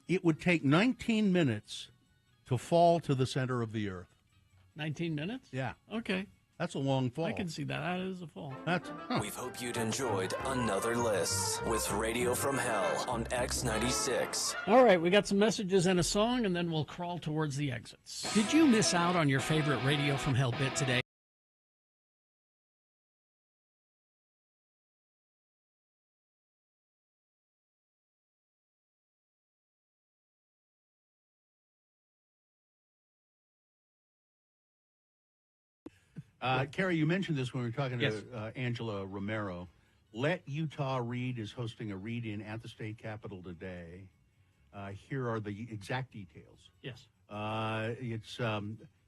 It would take 19 minutes to fall to the center of the Earth. 19 minutes? Yeah. Okay. That's a long fall. I can see that. That is a fall. We hope you'd enjoyed another list with Radio from Hell on X96. All right, we got some messages and a song, and then we'll crawl towards the exits. Did you miss out on your favorite Radio from Hell bit today? Carrie, you mentioned this when we were talking Yes. to Angela Romero Let Utah Read is hosting a read-in at the state capitol today. Here are the exact details. Yes. It's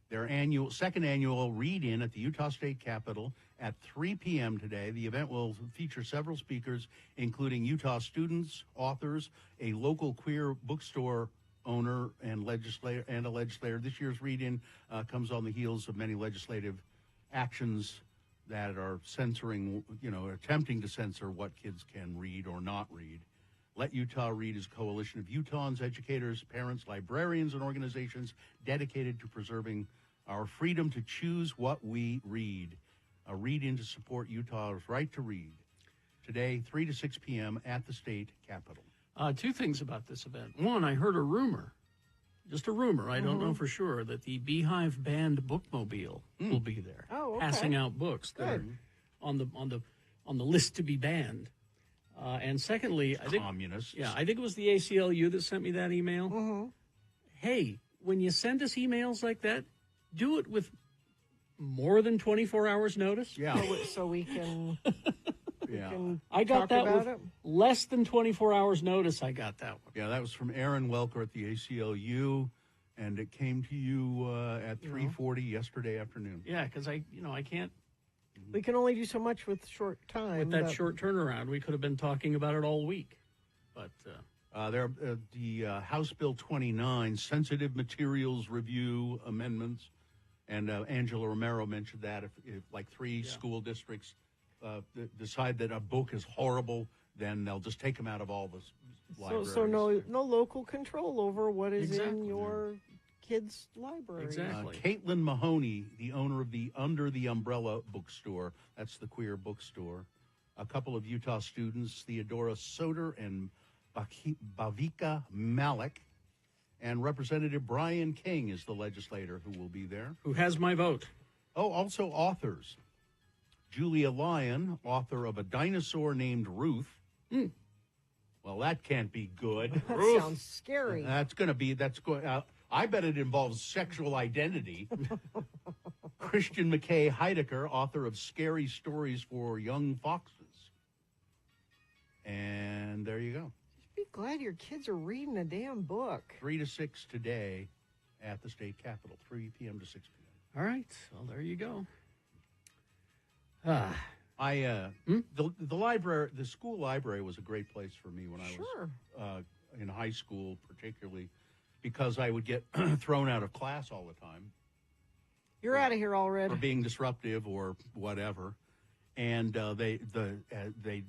their second annual read-in at the Utah State Capitol at 3 p.m. today. The event will feature several speakers, including Utah students, authors, a local queer bookstore owner, and a legislator. This year's read-in comes on the heels of many legislative actions that are censoring, attempting to censor what kids can read or not read. Let Utah Read is a coalition of Utahns, educators, parents, librarians, and organizations dedicated to preserving our freedom to choose what we read. A read-in to support Utah's right to read. Today, 3 to 6 p.m. at the state capitol. Two things about this event. One, I heard a rumor, just a rumor, I don't know for sure, that the Beehive Band Bookmobile will be there, passing out books that are on the list to be banned. And secondly, I think communists. Yeah, I think it was the ACLU that sent me that email. Hey, when you send us emails like that, do it with more than 24 hours notice. Yeah, so we can. I got that with it. less than 24 hours notice. I got that one. Yeah, that was from Aaron Welker at the ACLU, and it came to you at 3:40 yesterday afternoon. Yeah, because I can't. We can only do so much with short time. With that short turnaround, we could have been talking about it all week. But the House Bill 29, Sensitive Materials Review Amendments, and Angela Romero mentioned that if like three school districts decide that a book is horrible, then they'll just take them out of all the libraries. So no local control over what is in your kids' library. Exactly. Caitlin Mahoney, the owner of the Under the Umbrella bookstore, that's the queer bookstore. A couple of Utah students, Theodora Soder and Bhavika Malik, and Representative Brian King is the legislator who will be there. Who has my vote. Oh, also authors. Julia Lyon, author of A Dinosaur Named Ruth. Well, that can't be good. That sounds scary. I bet it involves sexual identity. Christian McKay Heidecker, author of Scary Stories for Young Foxes. And there you go. Just be glad your kids are reading a damn book. 3 to 6 today at the state capitol, 3 p.m. to 6 p.m. All right. Well, there you go. The library, the school library was a great place for me when I was in high school, particularly because I would get thrown out of class all the time. You're out of here already. For being disruptive or whatever. And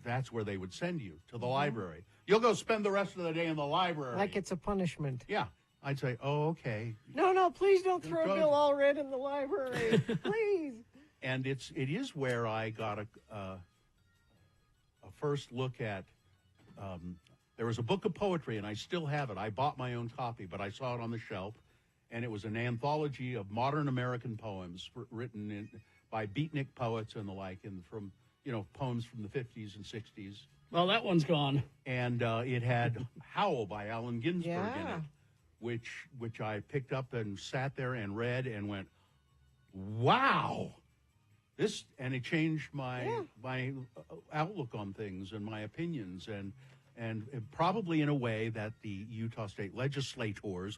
that's where they would send you, to the library. You'll go spend the rest of the day in the library. Like it's a punishment. Yeah. I'd say, oh, okay. No, please don't throw Bill Allred in the library. Please. And it is where I got a first look at, there was a book of poetry, and I still have it. I bought my own copy, but I saw it on the shelf, and it was an anthology of modern American poems written by beatnik poets and the like, and from poems from the 50s and 60s. Well, that one's gone. And it had Howl by Allen Ginsberg in it, which I picked up and sat there and read and went, wow. And it changed my outlook on things and my opinions, and probably in a way that the Utah State legislators,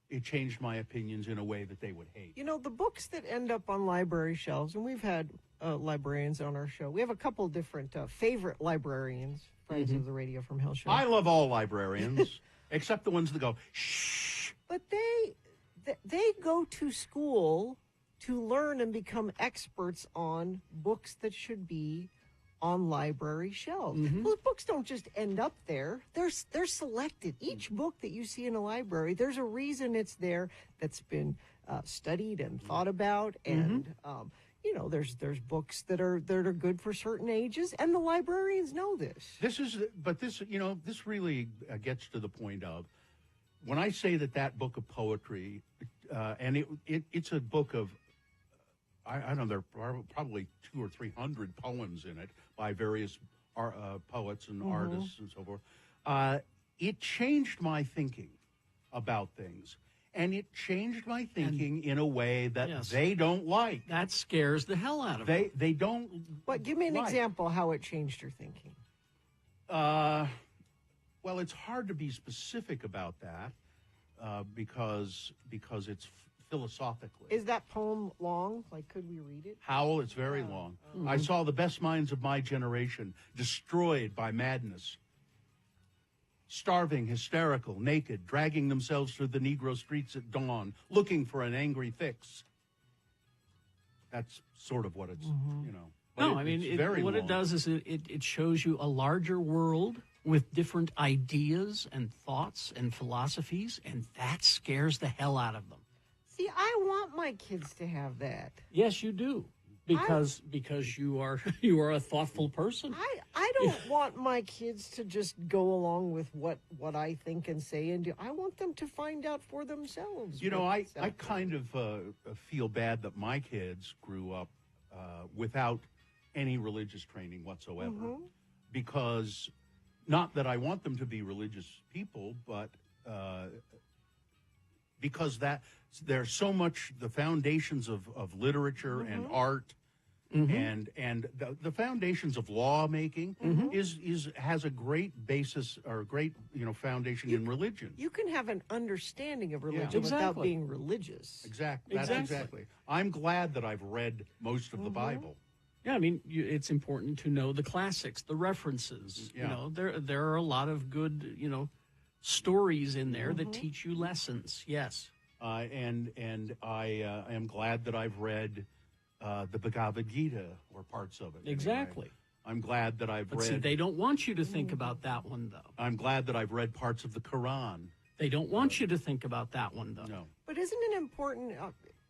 it changed my opinions in a way that they would hate. The books that end up on library shelves, and we've had librarians on our show. We have a couple different favorite librarians, friends of the Radio from Hell show. I love all librarians, except the ones that go, shh. But they go to school to learn and become experts on books that should be on library shelves. Those books don't just end up there. They're selected. Each book that you see in a library, there's a reason it's there that's been studied and thought about. And, there's books that are good for certain ages, and the librarians know this. This really gets to the point of, when I say that book of poetry, and it's a book of, I don't know, there are probably 200 or 300 poems in it by various poets and artists and so forth. It changed my thinking about things. And it changed my thinking in a way that they don't like. That scares the hell out of them. They don't. But give me an like. example how it changed your thinking. Well, it's hard to be specific about that because it's philosophically. Is that poem long? Like, could we read it? Howl, it's very long. Mhm. I saw the best minds of my generation destroyed by madness. Starving, hysterical, naked, dragging themselves through the Negro streets at dawn, looking for an angry fix. That's sort of what it's, you know. But No, I mean, it's very what long. it does is it shows you a larger world with different ideas and thoughts and philosophies, and that scares the hell out of them. See, I want my kids to have that. Yes, you do, because you are a thoughtful person. I don't want my kids to just go along with what I think and say and do. I want them to find out for themselves. You know, I kind of feel bad that my kids grew up without any religious training whatsoever. Mhm. Because, not that I want them to be religious people, but because there's so much, the foundations of literature and art and the foundations of lawmaking has a great basis or a great foundation in religion. You can have an understanding of religion Exactly. without being religious. Exactly. That's exactly. I'm glad that I've read most of the Bible. Yeah, I mean, it's important to know the classics, the references. Yeah. You know, there are a lot of good, stories in there that teach you lessons. Yes. And I am glad that I've read the Bhagavad Gita or parts of it. anyway. Exactly. I'm glad that I've But read. see, they don't want you to think about that one, though. I'm glad that I've read parts of the Quran. They don't want you to think about that one, though. No. But isn't it important,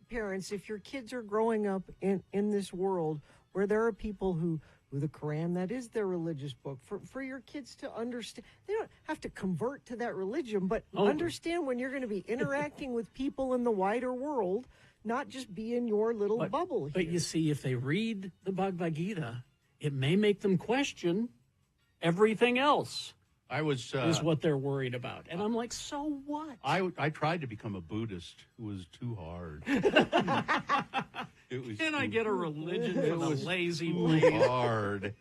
parents, if your kids are growing up in this world where there are people who the Quran, that is their religious book, for your kids to understand, they don't have to convert to that religion, but understand when you're going to be interacting with people in the wider world, not just be in your little bubble here. But you see, if they read the Bhagavad Gita, it may make them question everything else. Is what they're worried about. And I'm like, so what? I tried to become a Buddhist. It was too hard. Can I get a religion for the lazy too man? hard.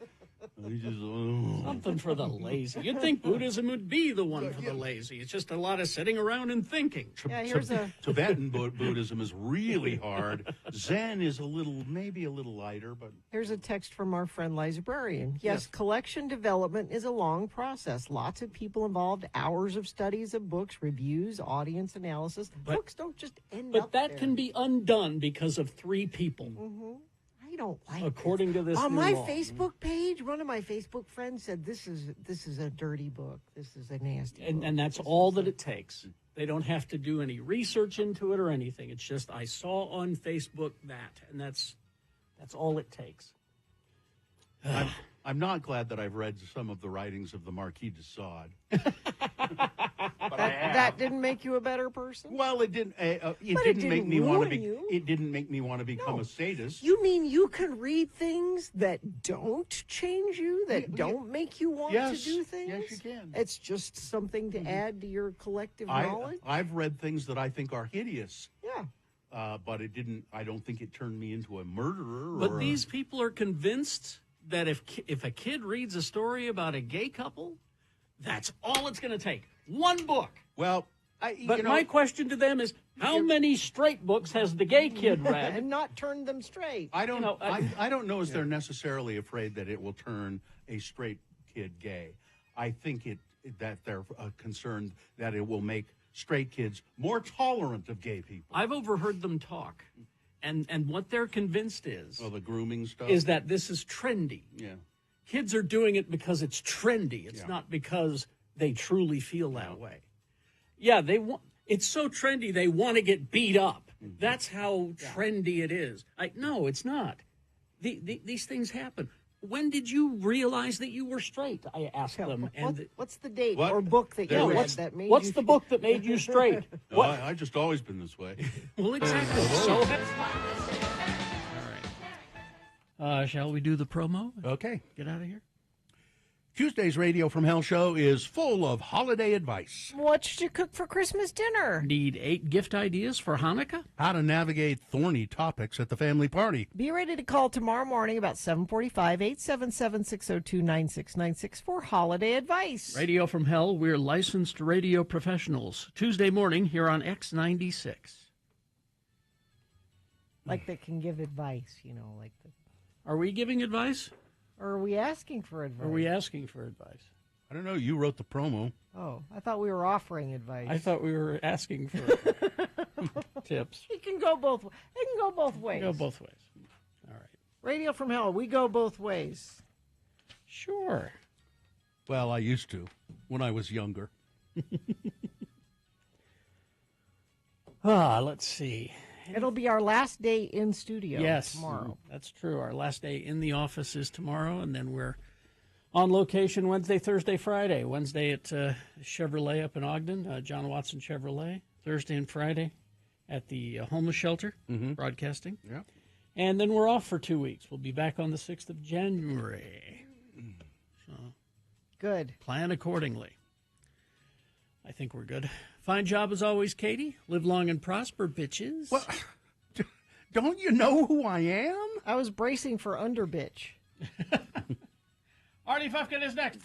Something for the lazy. You'd think Buddhism would be the one for the lazy. It's just a lot of sitting around and thinking. Yeah, here's a Tibetan Buddhism is really hard. Zen is maybe a little lighter, but Here's a text from our friend librarian. Yes, collection development is a long process. Lots of people involved, hours of studies of books, reviews, audience analysis. Books don't just end up But that there. can be undone because of 3 people. I don't like According to this on new my law. Facebook page, one of my Facebook friends said, this is a dirty book. This is a nasty book. And that's all that it takes. They don't have to do any research into it or anything. It's just I saw on Facebook that, and that's all it takes. I'm not glad that I've read some of the writings of the Marquis de Sade. That didn't make you a better person? Well, it didn't. But didn't make me want to be. ruin you. It didn't make me want to become a sadist. You mean you can read things that don't change you, that don't make you want Yes. to do things? Yes, you can. It's just something to add to your collective knowledge? I've read things that I think are hideous. Yeah. But it didn't. I don't think it turned me into a murderer. But or these people are convinced that if a kid reads a story about a gay couple, that's all it's going to take. One book. Well, but my question to them is, how many straight books has the gay kid read? And not turned them straight. I don't know. I don't know if they're necessarily afraid that it will turn a straight kid gay. I think that they're concerned that it will make straight kids more tolerant of gay people. I've overheard them talk, and what they're convinced is the grooming stuff is that this is trendy. Yeah, kids are doing it because it's trendy. It's not because they truly feel that way. Yeah, they want. It's so trendy they want to get beat up. That's how trendy it is. No, it's not. These things happen. When did you realize that you were straight? I asked them. And what's the date or book that you read that made what's you the book that made you straight? No, I've just always been this way. Well, exactly. So, all right. Shall we do the promo? Okay. Get out of here. Tuesday's Radio from Hell show is full of holiday advice. What should you cook for Christmas dinner? Need 8 gift ideas for Hanukkah? How to navigate thorny topics at the family party. Be ready to call tomorrow morning about 7:45, 877-602-9696 for holiday advice. Radio from Hell, we're licensed radio professionals. Tuesday morning here on X96. Like they can give advice, you know, like the... Are we giving advice? Or are we asking for advice? Are we asking for advice? I don't know. You wrote the promo. Oh, I thought we were offering advice. I thought we were asking for tips. It can go both. It can go both ways. Go both ways. All right. Radio from Hell. We go both ways. Sure. Well, I used to when I was younger. Let's see. It'll be our last day in studio tomorrow. That's true. Our last day in the office is tomorrow, and then we're on location Wednesday, Thursday, Friday. Wednesday at Chevrolet up in Ogden, John Watson Chevrolet. Thursday and Friday at the homeless shelter, broadcasting. Yeah. And then we're off for 2 weeks. We'll be back on the 6th of January. So good. Plan accordingly. I think we're good. Fine job as always, Katie. Live long and prosper, bitches. Well, don't you know who I am? I was bracing for underbitch. Artie Fufkin is next.